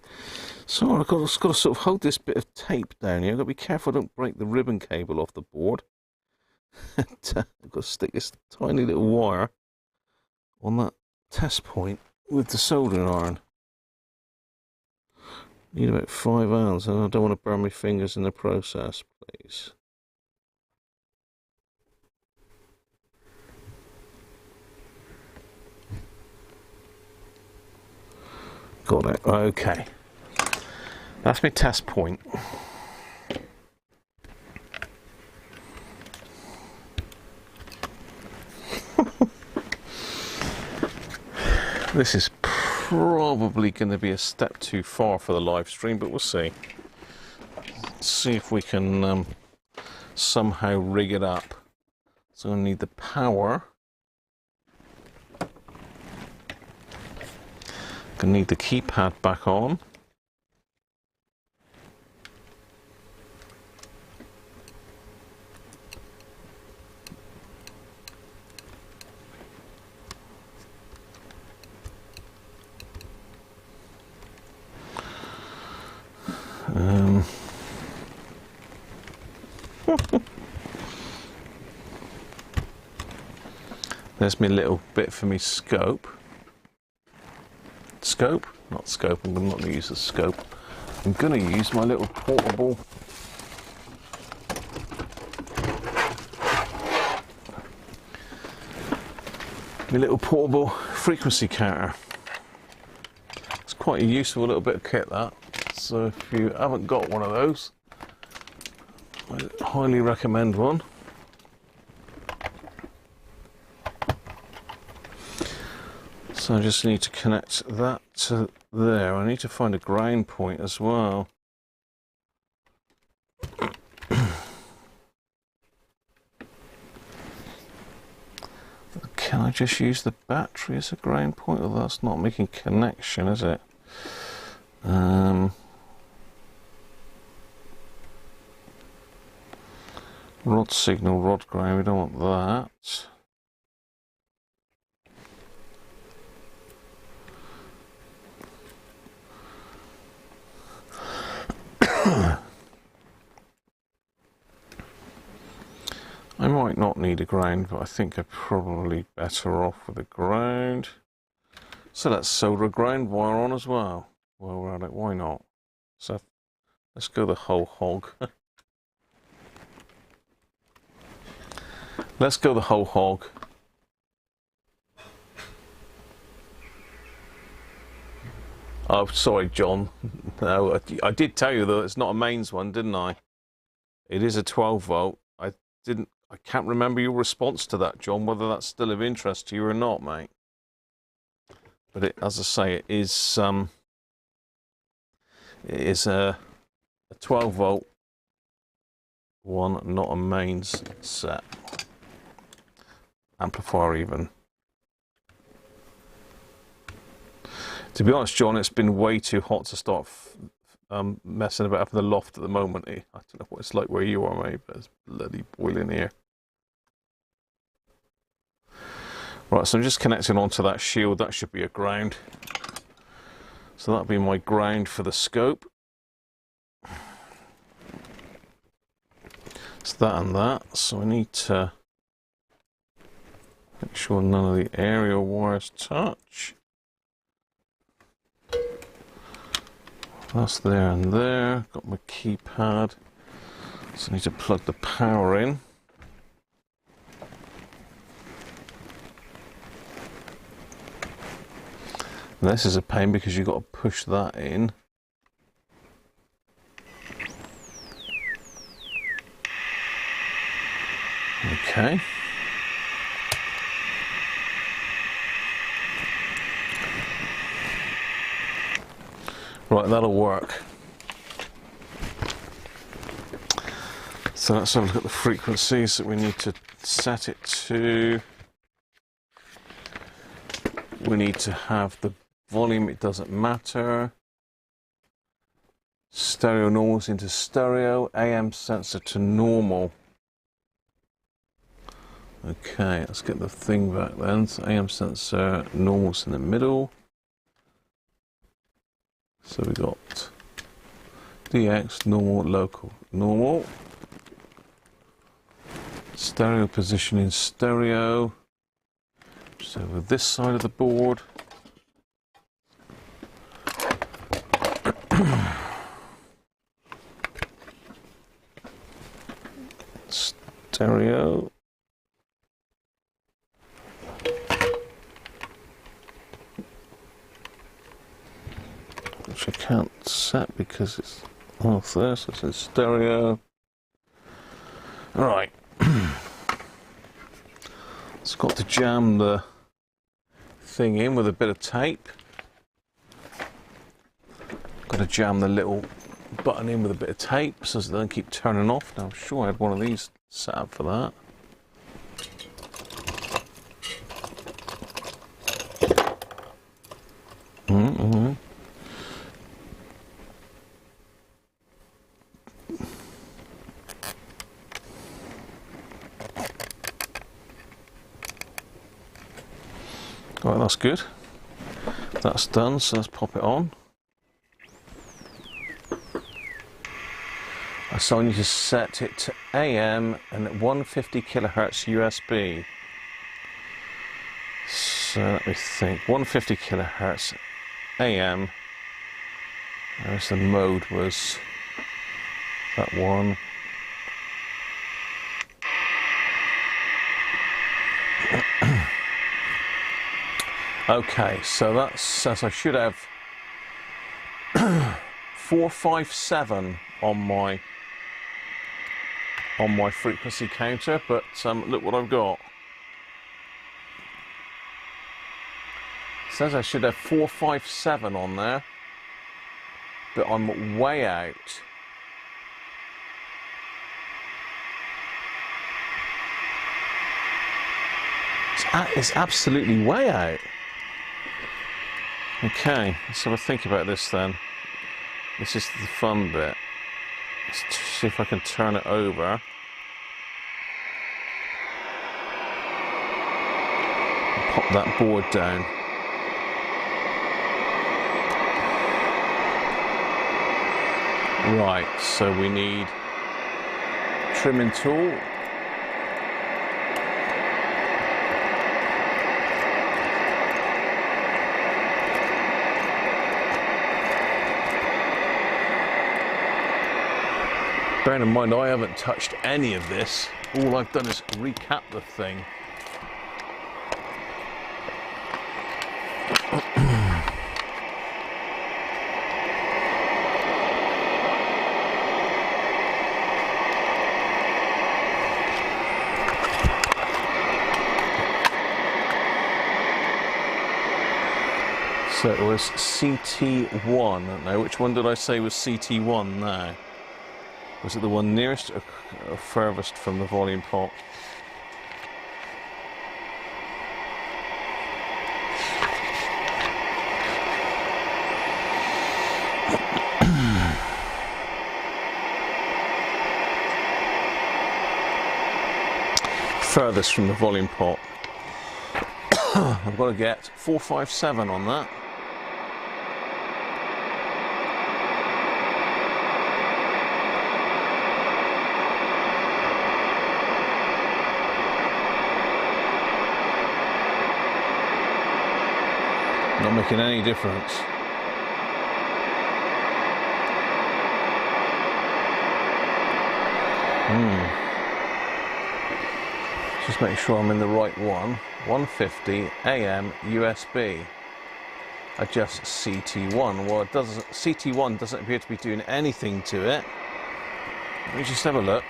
So I've just got to sort of hold this bit of tape down here. I've got to be careful I don't break the ribbon cable off the board. And, I've got to stick this tiny little wire on that test point with the soldering iron. Need about 5 ounces, and I don't want to burn my fingers in the process, please. Got it. Okay. That's my test point. This is probably going to be a step too far for the live stream, but we'll see. Let's see if we can somehow rig it up. So I need the power. Gonna need the keypad back on. There's my little bit for me scope. Scope? Not scope, I'm not going to use the scope. I'm going to use my little portable frequency counter. It's quite a useful little bit of kit, that. So if you haven't got one of those, I highly recommend one. So I just need to connect that to there. I need to find a ground point as well. Can I just use the battery as a ground point? Well, that's not making connection, is it? Rod signal, rod ground, we don't want that. I might not need a ground, but I think I'm probably better off with a ground. So let's solder a ground wire on as well. While we're at it, why not? So let's go the whole hog. Let's go the whole hog. Oh, sorry, John. No, I did tell you that it's not a mains one, didn't I? It is a 12 volt. I can't remember your response to that, John, whether that's still of interest to you or not, mate. But it, as I say, it is a 12 volt one, not a mains set. Amplifier even. To be honest, John, it's been way too hot to start messing about up in the loft at the moment. I don't know what it's like where you are, mate, but it's bloody boiling here. Right, so I'm just connecting onto that shield. That should be a ground. So that'll be my ground for the scope. It's that and that. So I need to make sure none of the aerial wires touch. That's there and there. Got my keypad. So I need to plug the power in. And this is a pain because you've got to push that in. Okay. Right, that'll work. So let's have a look at the frequencies that we need to set it to. We need to have the volume, it doesn't matter. Stereo normals into stereo, AM sensor to normal. Okay, let's get the thing back then. So AM sensor, normals in the middle. So we got DX, normal, local, normal. Stereo positioning, stereo. So with this side of the board. Stereo. Which I can't set because it's off there, so it's in stereo. Alright. It's got to jam the thing in with a bit of tape. Got to jam the little button in with a bit of tape so it doesn't keep turning off. Now I'm sure I had one of these set up for that. Right, that's good. That's done, so let's pop it on. So I need to set it to AM and at 150 kilohertz USB. So let me think. 150 kilohertz AM. There's the mode was that one. Okay, so that says I should have 457 on my frequency counter, but look what I've got. It says I should have 457 on there, but I'm way out. It's absolutely way out. Okay, let's have a think about this then. This is the fun bit. Let's see if I can turn it over. Pop that board down. Right, so we need trimming tool. Bearing in mind, I haven't touched any of this. All I've done is recap the thing. So it was CT1. Now, which one did I say was CT1 now? Was it the one nearest or furthest from the volume pot? Furthest from the volume pot. I've got to get 457 on that. Not making any difference. Just make sure I'm in the right one. 150 AM USB. adjust CT1. Well, it doesn't. CT1 doesn't appear to be doing anything to it. Let me just have a look.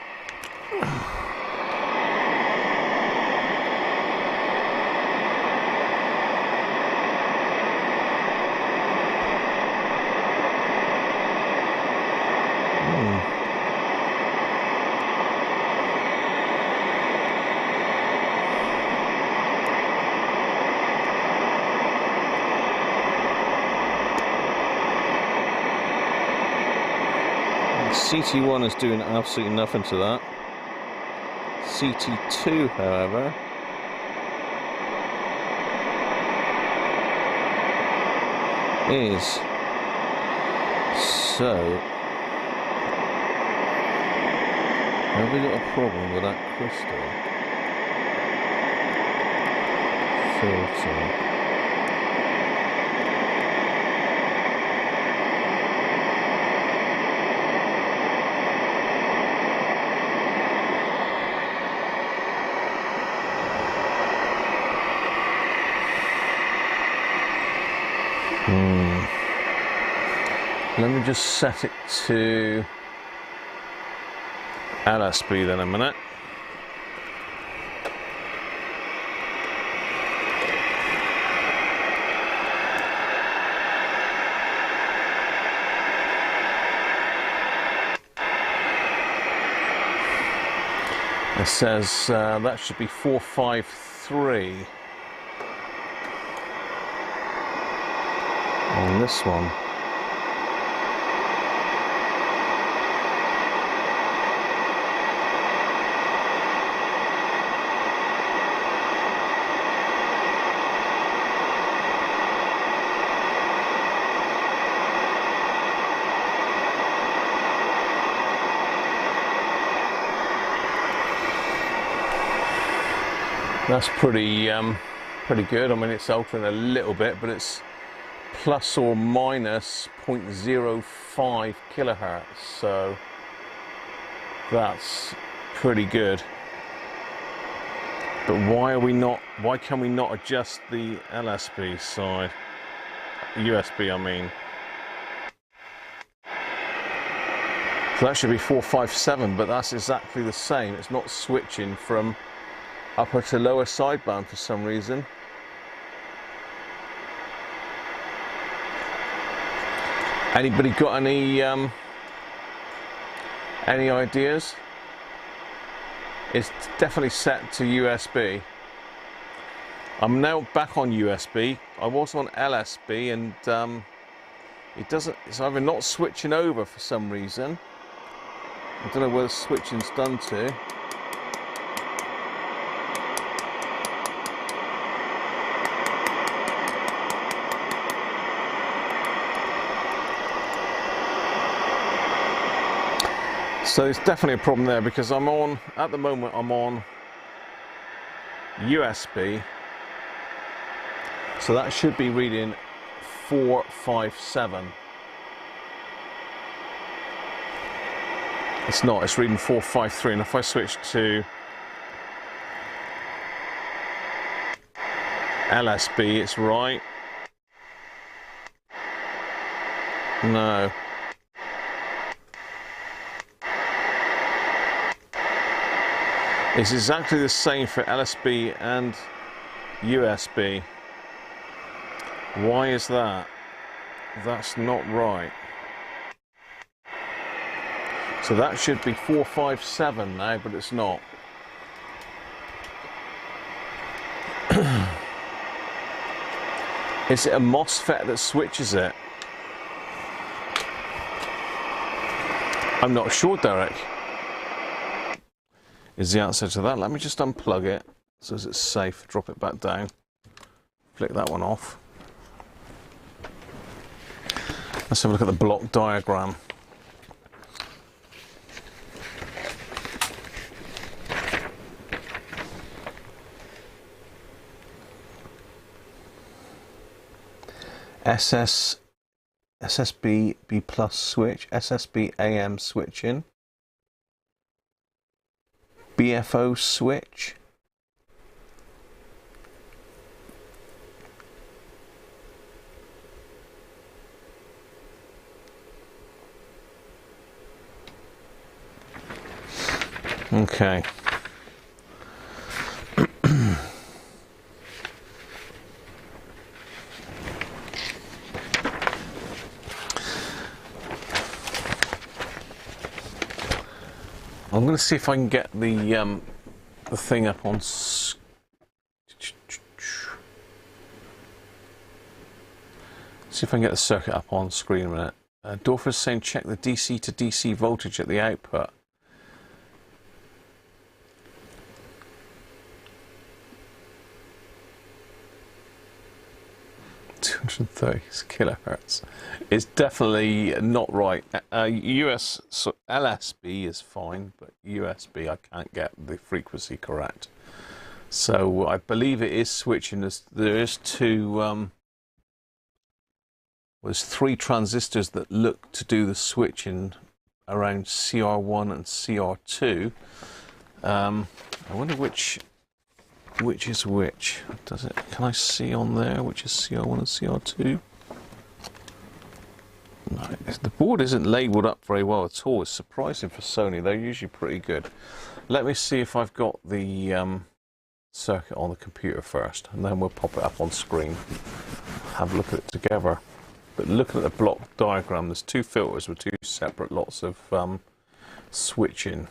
CT1 is doing absolutely nothing to that. CT2, however, is so. Have we got a problem with that crystal filter? Let me just set it to LSB then a minute. It says that should be 453 on this one. That's pretty good. I mean, it's altering a little bit, but it's plus or minus 0.05 kilohertz, so that's pretty good. But why can we not adjust the LSB side? USB, I mean. So that should be 457, but that's exactly the same. It's not switching from upper to lower sideband for some reason. Anybody got any ideas? It's definitely set to USB. I'm now back on USB. I was on LSB and it's either not switching over for some reason. I don't know where the switching's done to. So it's definitely a problem there because at the moment I'm on USB. So that should be reading 457. It's not, it's reading 453. And if I switch to LSB, it's right. No. It's exactly the same for LSB and USB. Why is that? That's not right. So that should be 457 now, but it's not. Is it a MOSFET that switches it? I'm not sure, Derek. Is the answer to that. Let me just unplug it so as it's safe. Drop it back down. Flick that one off. Let's have a look at the block diagram. SSB B plus switch, SSB AM switching. BFO switch, Okay. I'm going to see if I can get the thing up on. See if I can get the circuit up on screen a minute. Dorfer's saying check the DC to DC voltage at the output. 230 kilohertz. It's definitely not right. US so LSB is fine, but USB I can't get the frequency correct. So I believe it is switching. There is two. There's 3 transistors that look to do the switching around CR1 and CR2. I wonder which is which. Does it? Can I see on there which is CR1 and CR2? No, the board isn't labelled up very well at all. It's surprising for Sony. They're usually pretty good. Let me see if I've got the circuit on the computer first, and then we'll pop it up on screen. Have a look at it together. But looking at the block diagram, there's 2 filters with 2 separate lots of switching.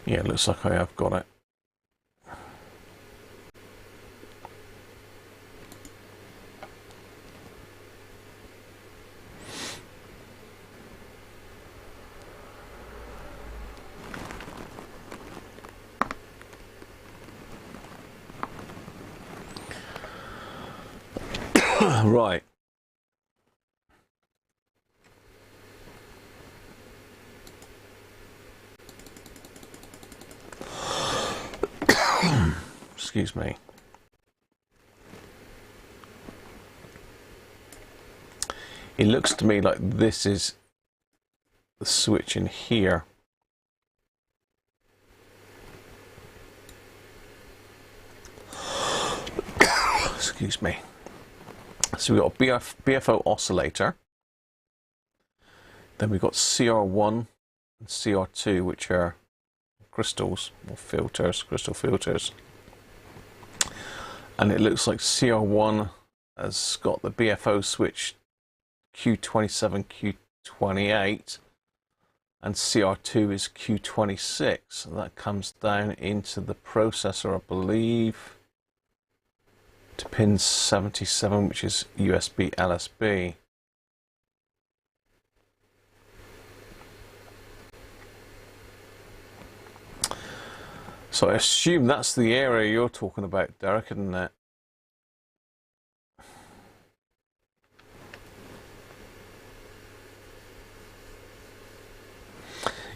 Yeah, it looks like I have got it. Right. Excuse me. It looks to me like this is the switch in here. Excuse me. So we've got a BFO oscillator. Then we've got CR1 and CR2, which are crystals or filters, crystal filters. And it looks like CR1 has got the BFO switch Q27, Q28, and CR2 is Q26. And that comes down into the processor, I believe, to pin 77, which is USB LSB. So I assume that's the area you're talking about, Derek, isn't it?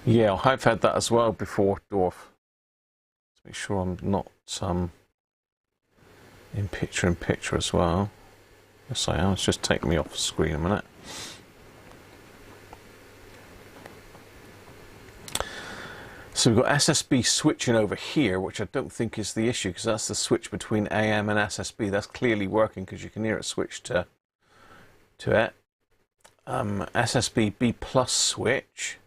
Yeah, I've had that as well before, Dorf. Let's make sure I'm not in picture as well. Yes, I am. It's just taking me off the screen a minute. So we've got SSB switching over here, which I don't think is the issue, because that's the switch between AM and SSB. That's clearly working because you can hear it switch to it. SSB B plus switch.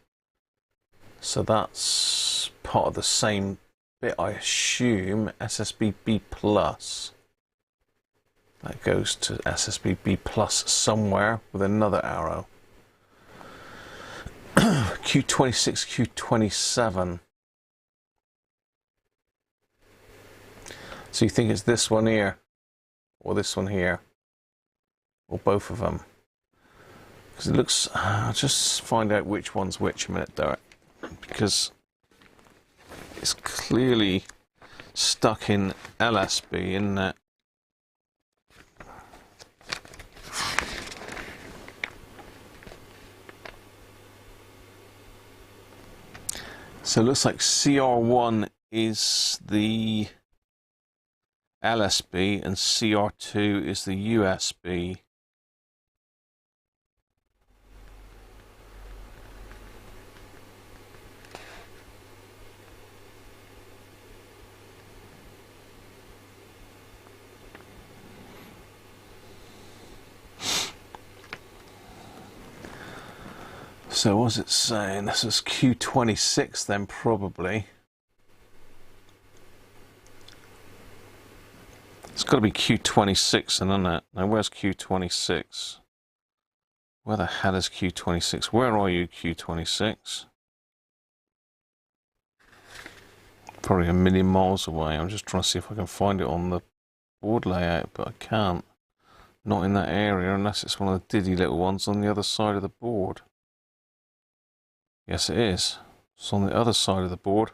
So that's part of the same bit, I assume. SSB B plus. That goes to SSB B plus somewhere with another arrow. Q26, Q27. So you think it's this one here, or this one here, or both of them? Because it looks, I'll just find out which one's which a minute, Derek, because it's clearly stuck in LSB, isn't it? So it looks like CR1 is the LSB and CR2 is the USB. So what's it saying? This is Q26 then, probably. It's got to be Q26 then, isn't it? Now where's Q26? Where the hell is Q26? Where are you, Q26? Probably a million miles away. I'm just trying to see if I can find it on the board layout, but I can't. Not in that area, unless it's one of the diddy little ones on the other side of the board. Yes, it is. It's on the other side of the board.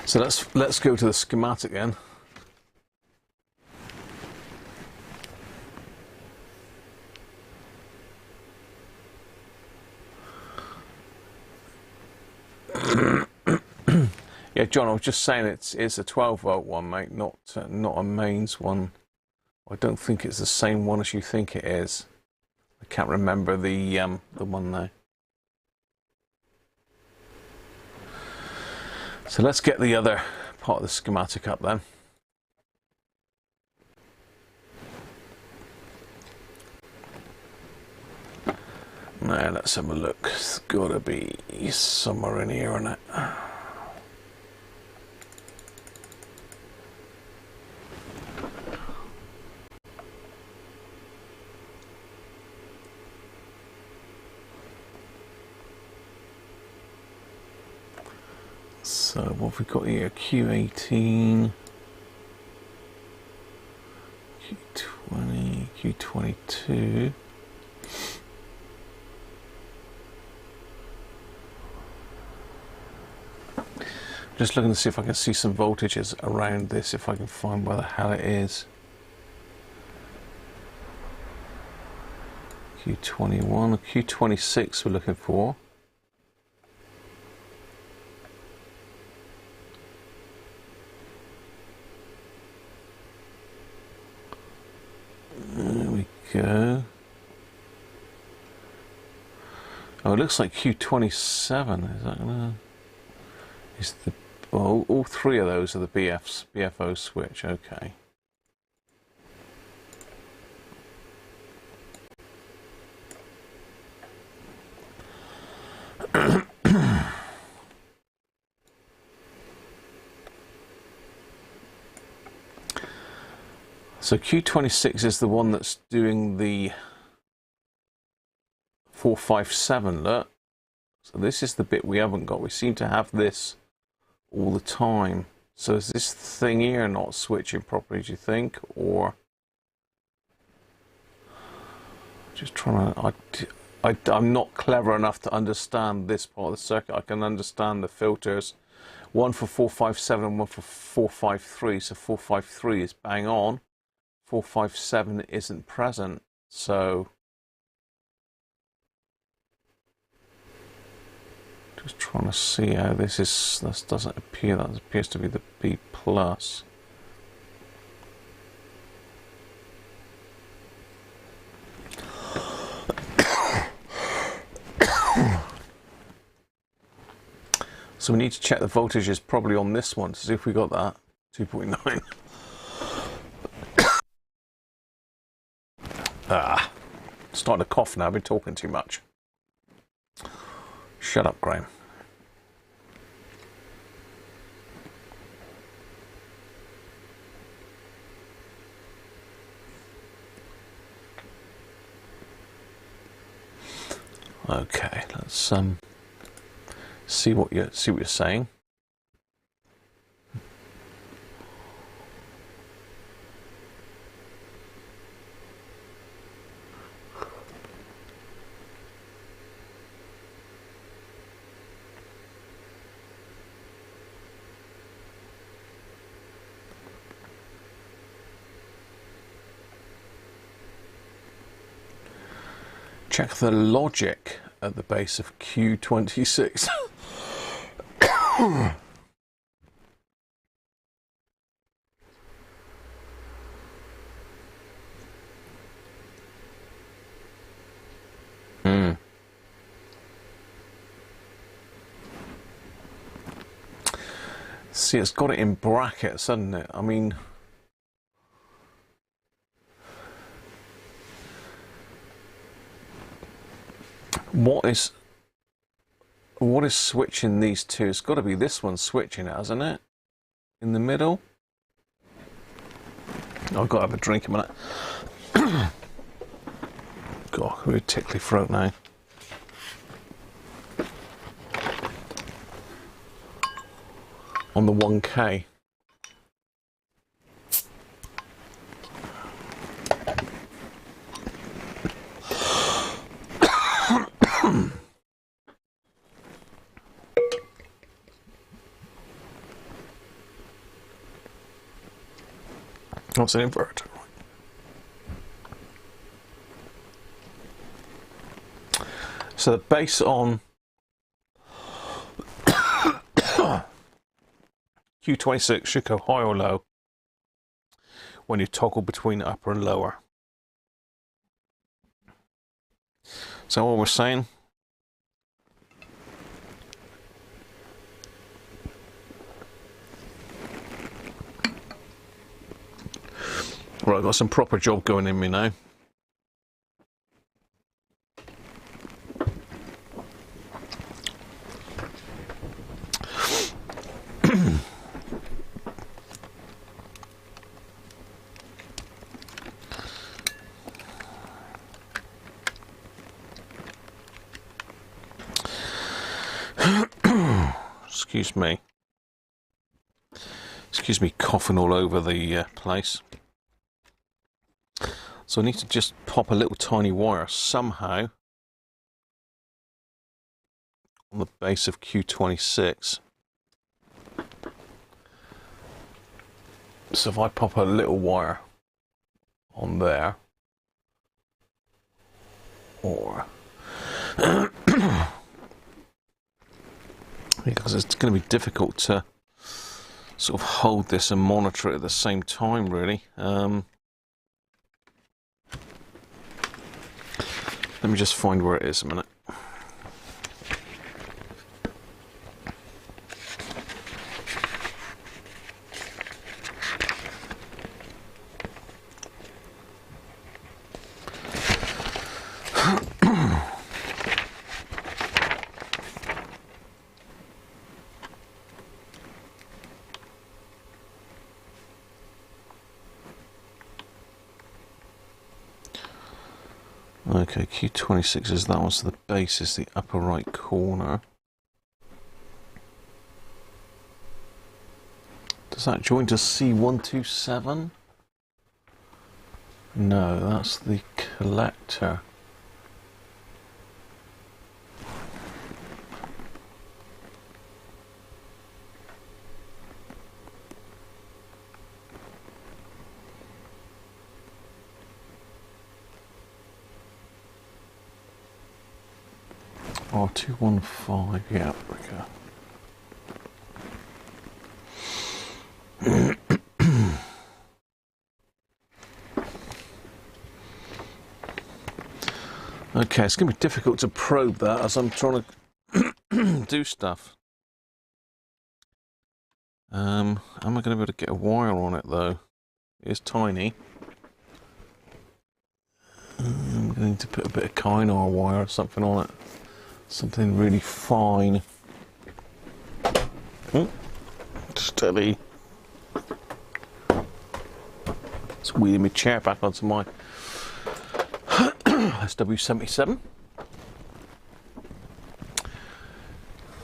So let's go to the schematic then. Yeah, John, I was just saying it's a 12-volt one, mate, not a mains one. I don't think it's the same one as you think it is. I can't remember the one now. So let's get the other part of the schematic up then. Now let's have a look. It's got to be somewhere in here, isn't it? So what have we got here? Q18, Q20, Q22. Just looking to see if I can see some voltages around this, if I can find where the hell it is. Q21, Q26 we're looking for. There we go. Oh, it looks like Q27. Is that gonna? Is the? Oh, all three of those are the BFO switch. Okay. So Q26 is the one that's doing the 457, look. So this is the bit we haven't got. We seem to have this all the time. So is this thing here not switching properly, do you think? Or just trying to... I'm not clever enough to understand this part of the circuit. I can understand the filters. One for 457 and one for 453. So 453 is bang on. 457 isn't present, so just trying to see how this is. This doesn't appear. That appears to be the B plus. So we need to check the voltages probably on this one to see if we got that 2.9. Starting to cough now. I've been talking too much. Shut up, Graham. Okay, let's see what you're saying. Check the logic at the base of Q26. See, it's got it in brackets, hasn't it? I mean, what is switching these two? It's got to be this one switching it, hasn't it? In the middle. I've got to have a drink a minute. God, I'm really tickly throat now. On the 1K. Oh, it's an inverter. So the base on Q26 should go high or low when you toggle between upper and lower. So what we're saying? Right, I've got some proper job going in me now. Excuse me. Excuse me coughing all over the place. So I need to just pop a little tiny wire somehow on the base of Q26. So if I pop a little wire on there, or because it's going to be difficult to sort of hold this and monitor it at the same time, really. Let me just find where it is a minute. Okay, Q26 is that one, so the base is the upper right corner. Does that join to C127? No, that's the collector. R215, yeah, okay. Okay, it's going to be difficult to probe that as I'm trying to do stuff. Am I going to be able to get a wire on it though? It's tiny. I'm going to put a bit of Kynar wire or something on it. Something really fine. Steady. Let's wheel my chair back onto my SW77.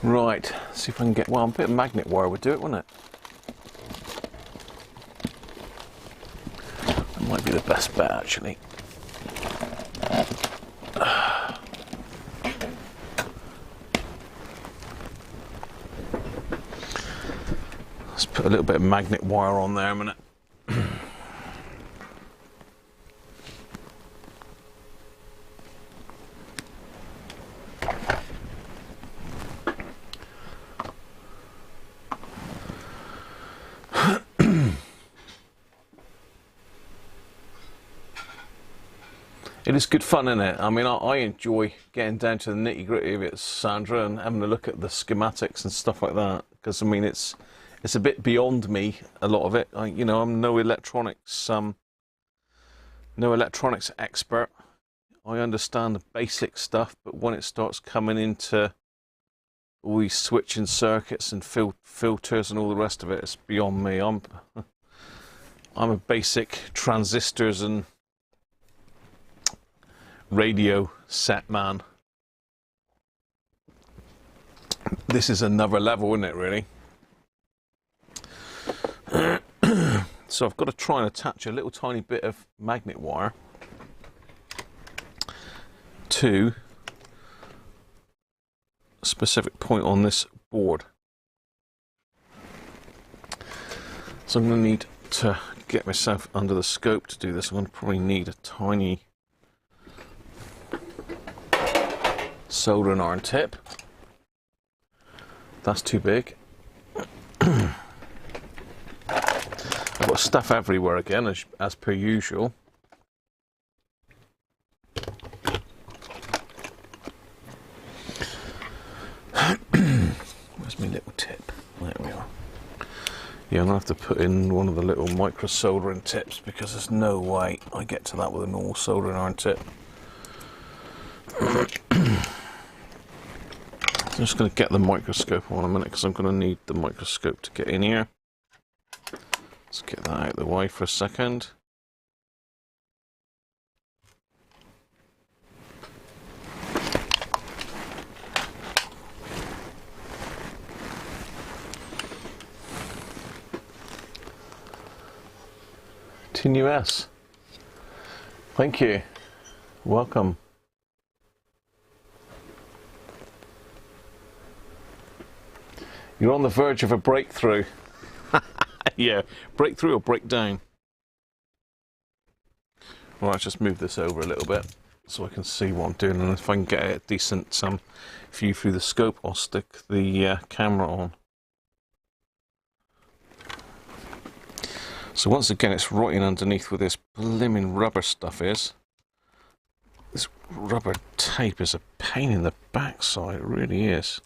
Right, see if I can get, well, a bit of magnet wire would do it, wouldn't it? That might be the best bet, actually. Let's put a little bit of magnet wire on there a minute. It is good fun, isn't it? I mean, I enjoy getting down to the nitty-gritty of it, Sandra, and having a look at the schematics and stuff like that. Because I mean, it's it's a bit beyond me, a lot of it. You know, I'm no electronics expert. I understand the basic stuff, but when it starts coming into all these switching circuits and filters and all the rest of it, it's beyond me. I'm a basic transistors and radio set man. This is another level, isn't it, really? So I've got to try and attach a little tiny bit of magnet wire to a specific point on this board. So I'm going to need to get myself under the scope to do this. I'm going to probably need a tiny soldering iron tip. That's too big. I've got stuff everywhere again, as per usual. Where's my little tip? There we are. Yeah, I'm going to have to put in one of the little micro soldering tips because there's no way I get to that with a normal soldering iron tip. I'm just going to get the microscope on a minute because I'm going to need the microscope to get in here. Let's get that out of the way for a second. TNUS. Thank you. Welcome. You're on the verge of a breakthrough. Yeah, breakthrough or breakdown. Right, let's just move this over a little bit so I can see what I'm doing, and if I can get a decent view through the scope, I'll stick the camera on. So once again, it's right in underneath where this blimmin' rubber stuff is. This rubber tape is a pain in the backside, it really is.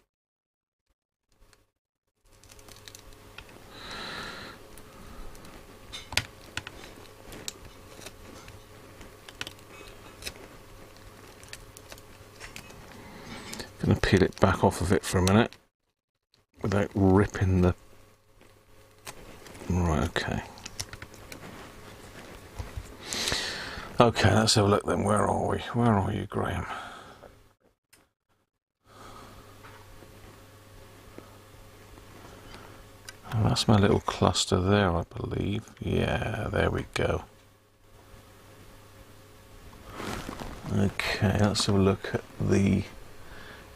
Going to peel it back off of it for a minute without ripping the... Right, okay. Okay, let's have a look then. Where are we? Where are you, Graham? Oh, that's my little cluster there, I believe. Yeah, there we go. Okay, let's have a look at the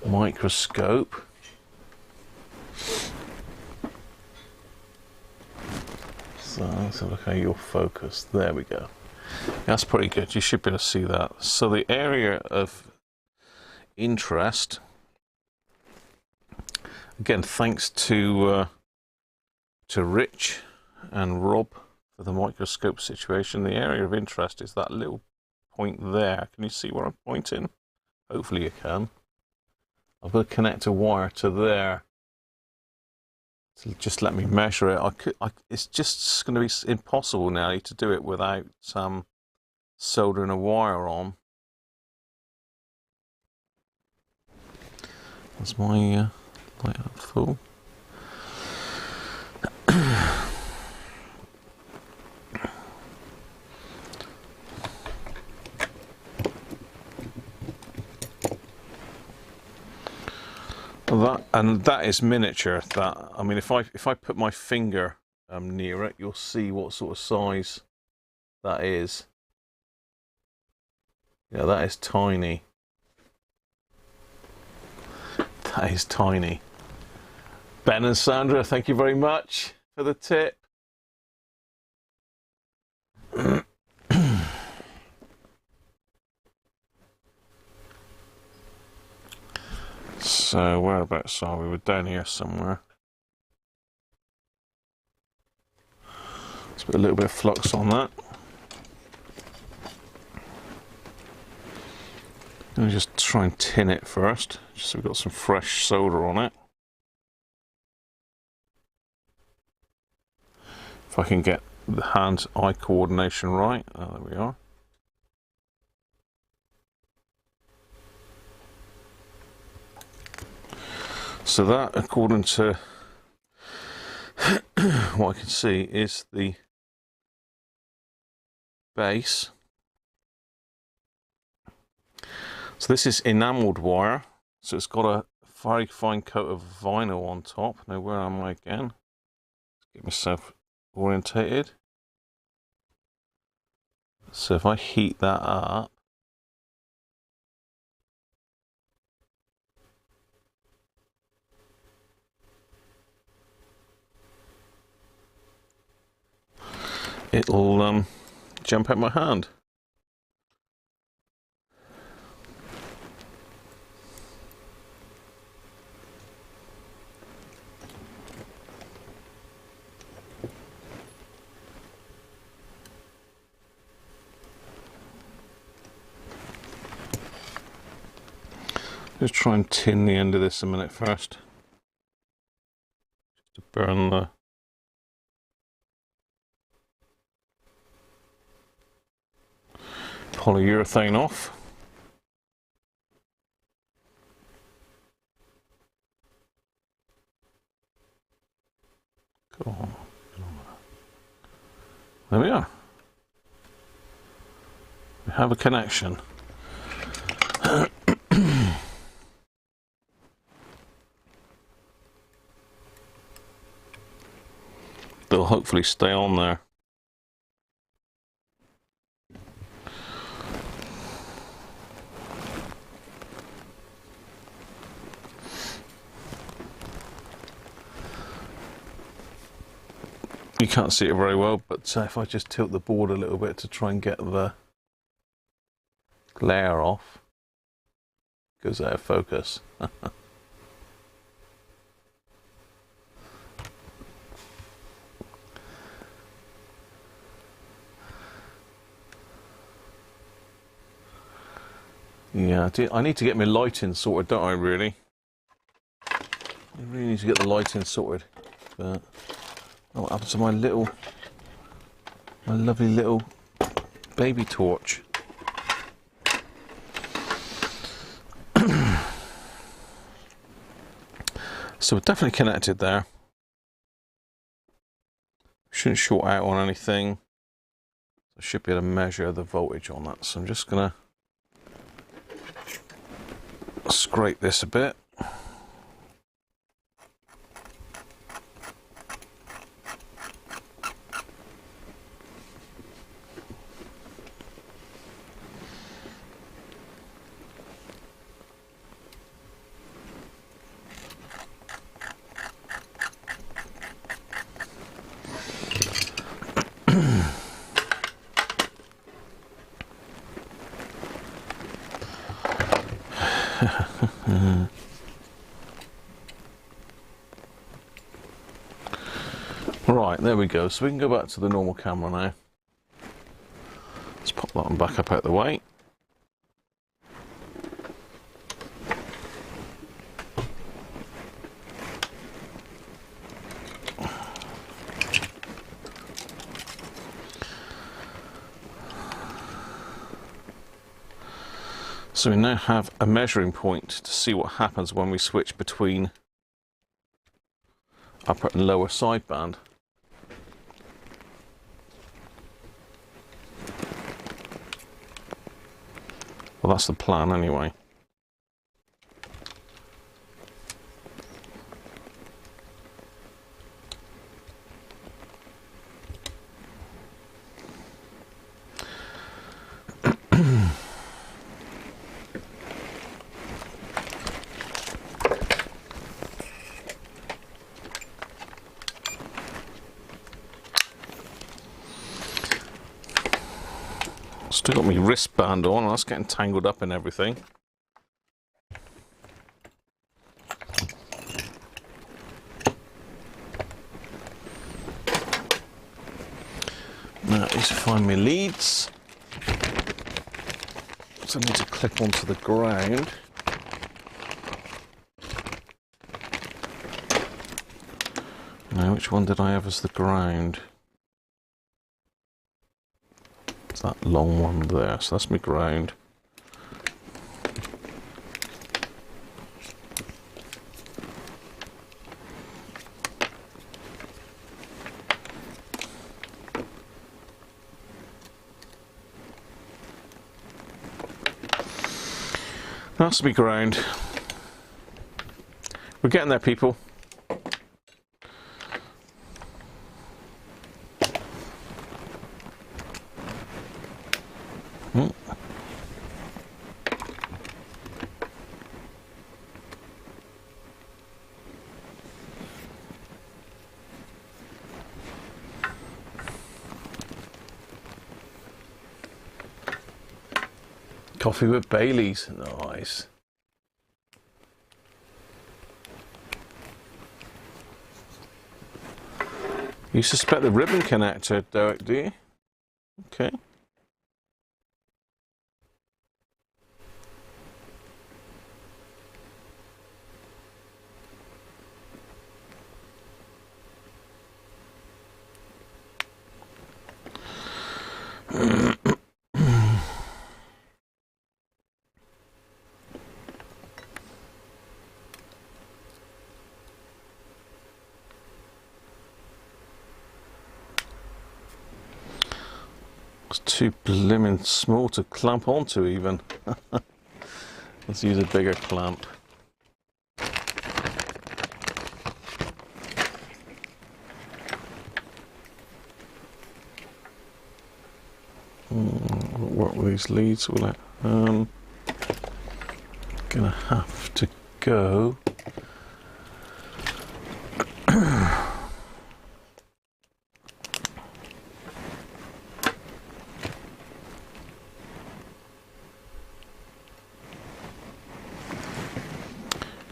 microscope. So let's have a look how you're focused. There we go. That's pretty good. You should be able to see that. So the area of interest, again, thanks to Rich and Rob for the microscope situation, the area of interest is that little point there. Can you see where I'm pointing? Hopefully you can. I'm going to connect a wire to there. So just let me measure it. It's just going to be impossible now to do it without soldering a wire on. That's my light up full. That is miniature. That, I mean, if I put my finger near it, you'll see what sort of size that is. Yeah, that is tiny. That is tiny. Ben and Sandra, thank you very much for the tip. So whereabouts are we? We're down here somewhere. Let's put a little bit of flux on that. Let me just try and tin it first, just so we've got some fresh solder on it. If I can get the hand-eye coordination right. Oh, there we are. So that, according to what I can see, is the base. So this is enamelled wire. So it's got a very fine coat of vinyl on top. Now, where am I again? Let's get myself orientated. So if I heat that up, it'll jump out my hand. Just try and tin the end of this a minute first, just to burn the polyurethane off. Go on. There we are. We have a connection. They'll hopefully stay on there. You can't see it very well, but if I just tilt the board a little bit to try and get the glare off, it goes out of focus. Yeah, I need to get my lighting sorted, don't I, really? I really need to get the lighting sorted. But oh, what happened to my lovely little baby torch? So we're definitely connected there. Shouldn't short out on anything. I should be able to measure the voltage on that. So I'm just gonna scrape this a bit. Right, there we go. So we can go back to the normal camera now. Let's pop that one back up out the way. So we now have a measuring point to see what happens when we switch between upper and lower sideband. Well, that's the plan anyway. Still got my wristband on, that's getting tangled up in everything. Now I need to find my leads. So I need to clip onto the ground. Now which one did I have as the ground? It's that long one there, so that's my ground. That's my ground. We're getting there, people. Coffee with Baileys, nice. You suspect the ribbon connector, Derek, do you? Okay. It's too blimmin' small to clamp onto even. Let's use a bigger clamp. Won't work with these leads, will it? Gonna have to go.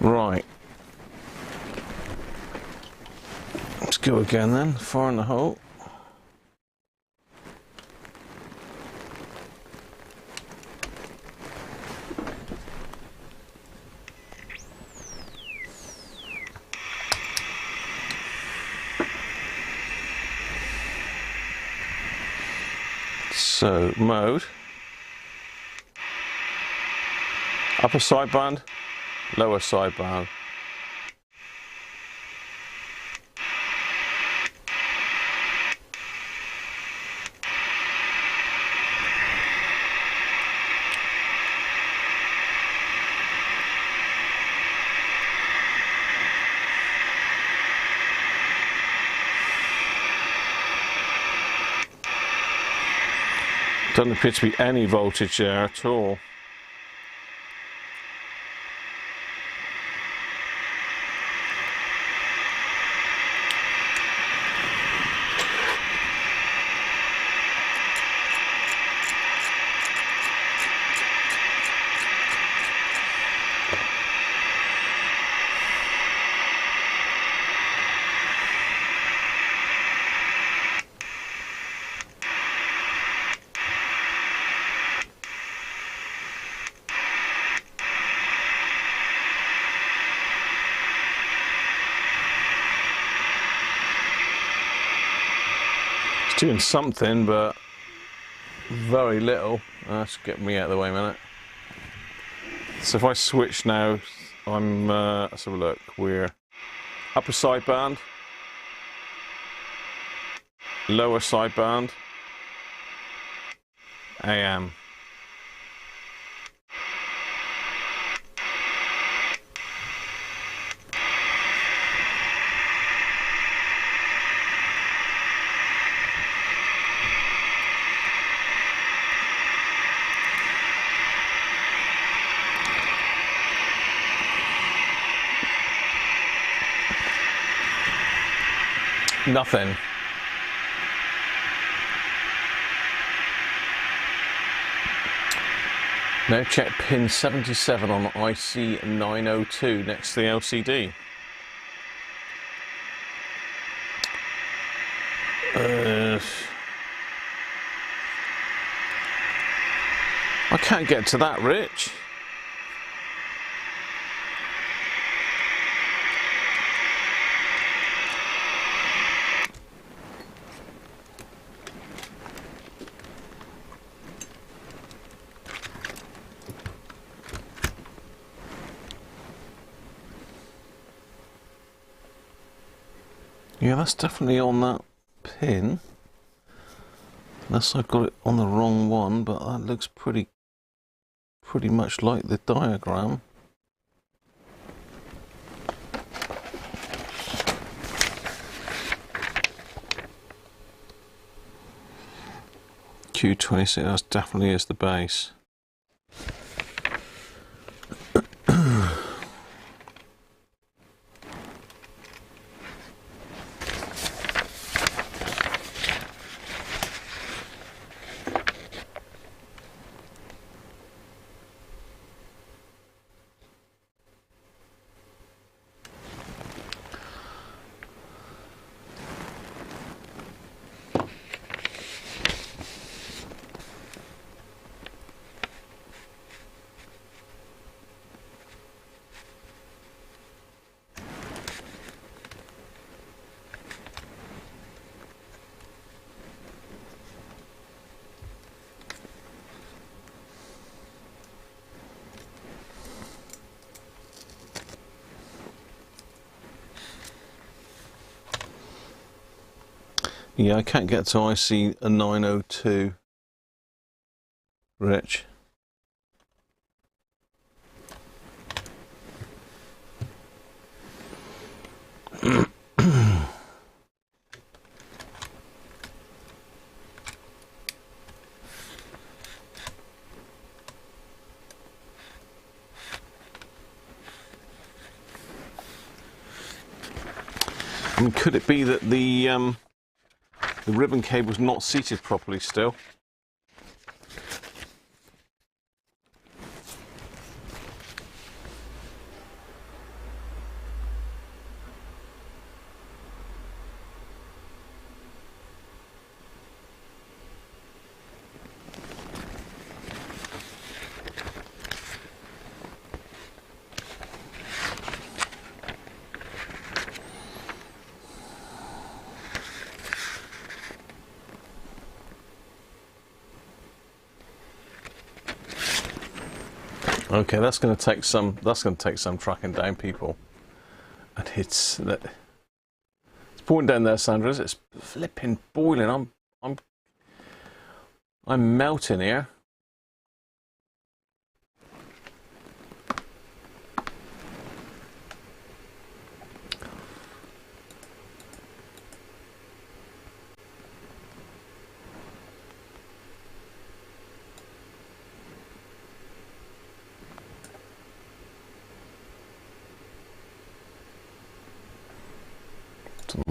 Right. Let's go again then. Fire in the hole. So, mode. Upper sideband. Lower sideband. Doesn't appear to be any voltage there at all. Doing something, but very little. Let's get me out of the way a minute. So if I switch now, I'm let's have a look. We're upper sideband, lower sideband, AM. Nothing. Now check pin 77 on IC 902 next to the LCD. I can't get to that, Rich. Yeah, that's definitely on that pin. Unless I've got it on the wrong one, but that looks pretty much like the diagram. Q26, that definitely is the base. Yeah, I can't get to IC a 902, Rich. I mean, could it be that the ribbon cable's not seated properly still? Okay, that's going to take some tracking down, people. And it's pouring down there, Sandra. It's flipping boiling. I'm melting here.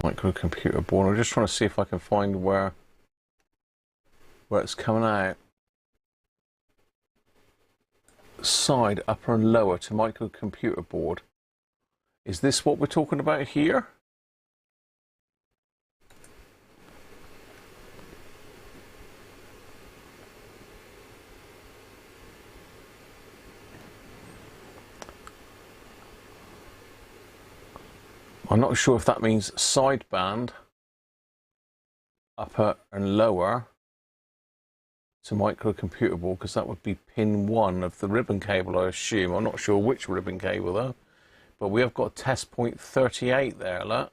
Microcomputer board. I'm just trying to see if I can find where it's coming out. Side, upper and lower to microcomputer board. Is this what we're talking about here? I'm not sure if that means sideband, upper and lower to microcomputer board, because that would be pin 1 of the ribbon cable, I assume. I'm not sure which ribbon cable though, but we have got test point 38 there, look.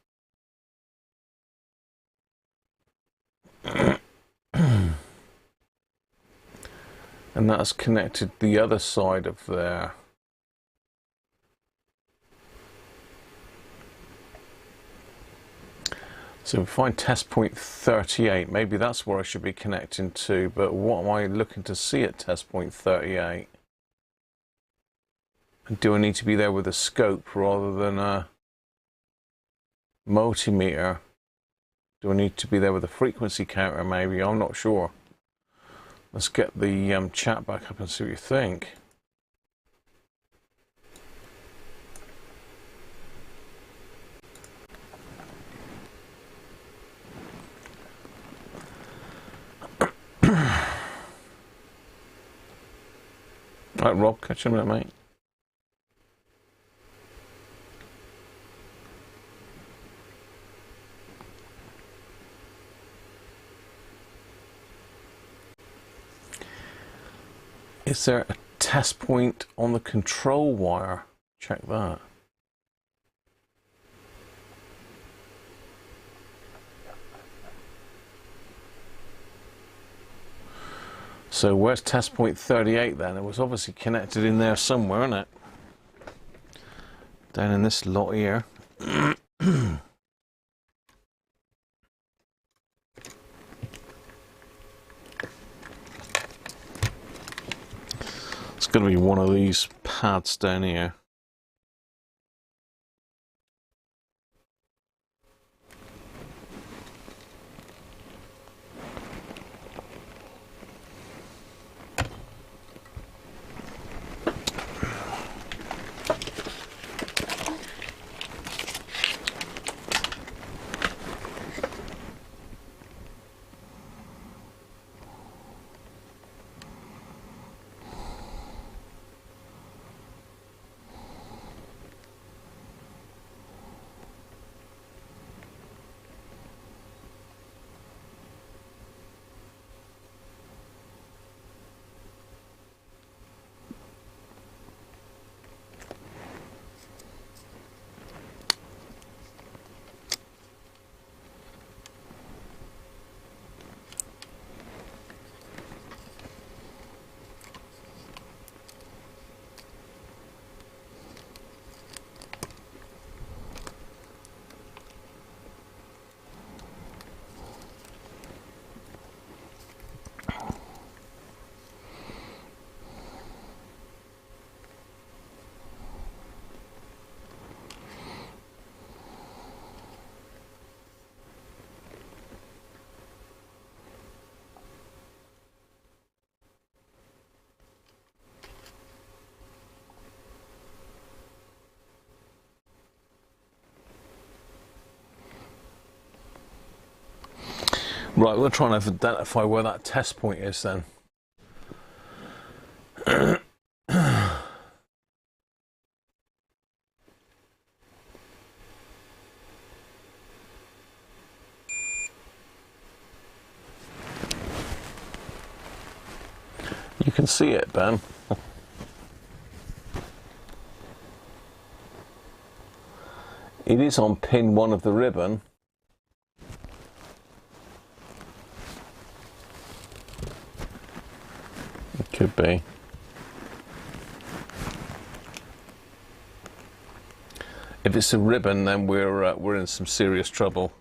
And that's connected the other side of there. So we find test point 38, maybe that's where I should be connecting to, but what am I looking to see at test point 38? And do I need to be there with a scope rather than a multimeter? Do I need to be there with a frequency counter maybe? I'm not sure. Let's get the chat back up and see what you think. Right, Rob, catch you in a minute, mate. Is there a test point on the control wire? Check that. So where's test point 38 then? It was obviously connected in there somewhere, isn't it? Down in this lot here. It's going to be one of these pads down here. Right, we're trying to identify where that test point is then. You can see it, Ben. It is on pin 1 of the ribbon. It could be. If it's a ribbon, then we're in some serious trouble.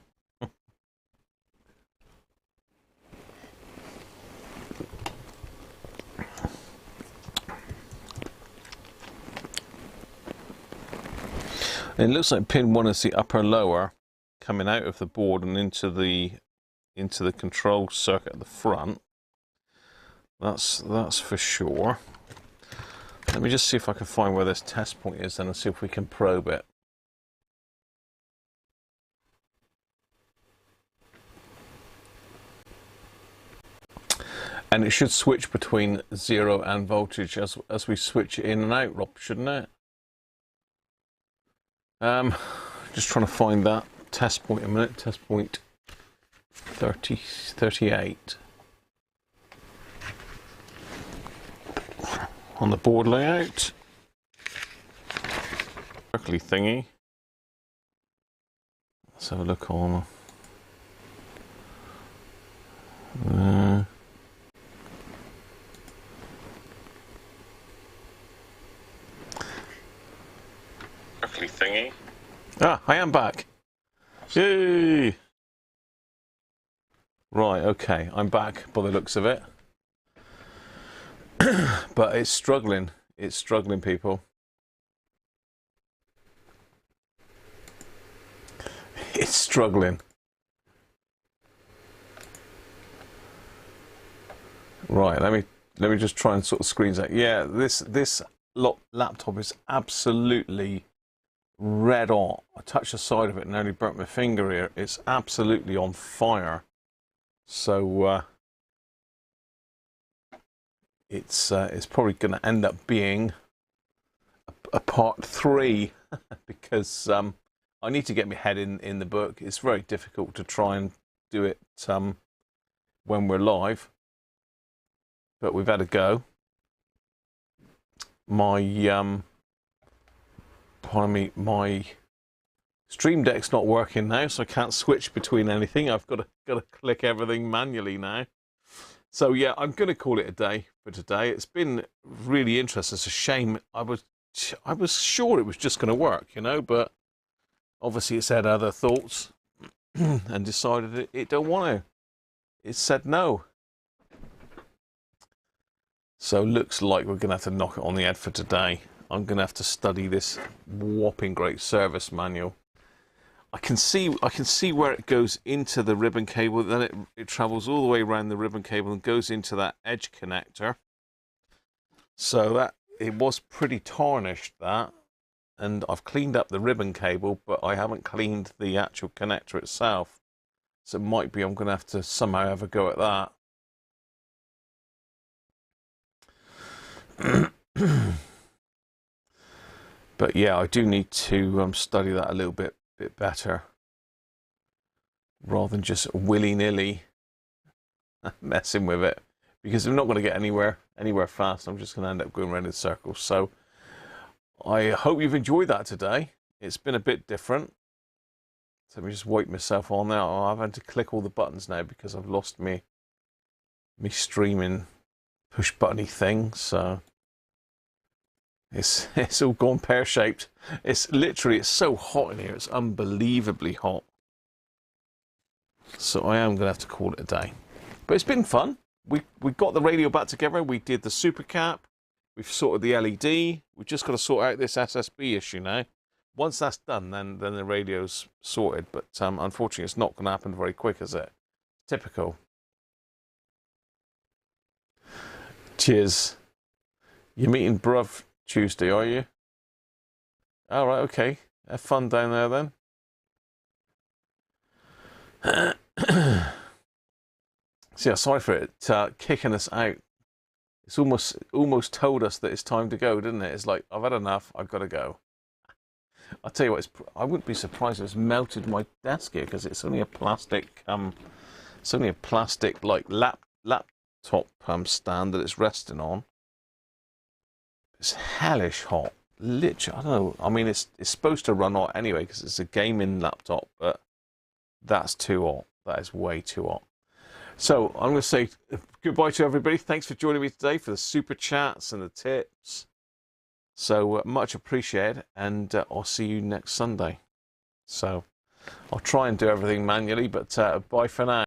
It looks like pin 1 is the upper lower coming out of the board and into the control circuit at the front. That's for sure. Let me just see if I can find where this test point is then and see if we can probe it. And it should switch between 0 and voltage as we switch it in and out, Rob, shouldn't it? Just trying to find that test point a minute. Test point 38 on the board layout. Circly thingy. Let's have a look on. Thingy. Ah, I am back. Yay! Right, okay, I'm back by the looks of it. But it's struggling. It's struggling, people. It's struggling. Right, let me just try and sort of screens out. Yeah, this laptop is absolutely red hot. I touched the side of it and nearly burnt my finger here. It's absolutely on fire. So it's probably going to end up being a part 3 because I need to get my head in the book. It's very difficult to try and do it when we're live, but we've had a go. My Stream Deck's not working now, so I can't switch between anything. I've got to click everything manually now. So yeah, I'm going to call it a day for today. It's been really interesting. It's a shame. I was sure it was just going to work, you know, but obviously it's had other thoughts and decided it don't want to. It said no. So looks like we're going to have to knock it on the head for today. I'm going to have to study this whopping great service manual. I can see where it goes into the ribbon cable, then it travels all the way around the ribbon cable and goes into that edge connector. So that it was pretty tarnished, that, and I've cleaned up the ribbon cable, but I haven't cleaned the actual connector itself. So it might be I'm going to have to somehow have a go at that. But yeah, I do need to study that a little bit better, rather than just willy-nilly messing with it, because I'm not going to get anywhere fast. I'm just going to end up going around in circles. So I hope you've enjoyed that today. It's been a bit different. So let me just wipe myself on now. I've had to click all the buttons now because I've lost me streaming push buttony thing. So it's all gone pear-shaped. It's so hot in here. It's unbelievably hot. So I am going to have to call it a day. But it's been fun. We got the radio back together. We did the super cap. We've sorted the LED. We've just got to sort out this SSB issue now. Once that's done, then the radio's sorted. But unfortunately, it's not going to happen very quick, is it? Typical. Cheers. You're meeting bruv Tuesday, are you? All right, okay. Have fun down there then. So yeah, sorry for it kicking us out. It's almost told us that it's time to go, didn't it? It's like, I've had enough. I've got to go. I'll tell you what. I wouldn't be surprised if it's melted my desk here, because it's only a plastic. It's only a plastic like laptop stand that it's resting on. It's hellish hot. Literally, I don't know. I mean, it's supposed to run hot anyway because it's a gaming laptop, but that's too hot. That is way too hot. So I'm going to say goodbye to everybody. Thanks for joining me today for the super chats and the tips. So much appreciated, and I'll see you next Sunday. So I'll try and do everything manually, but bye for now.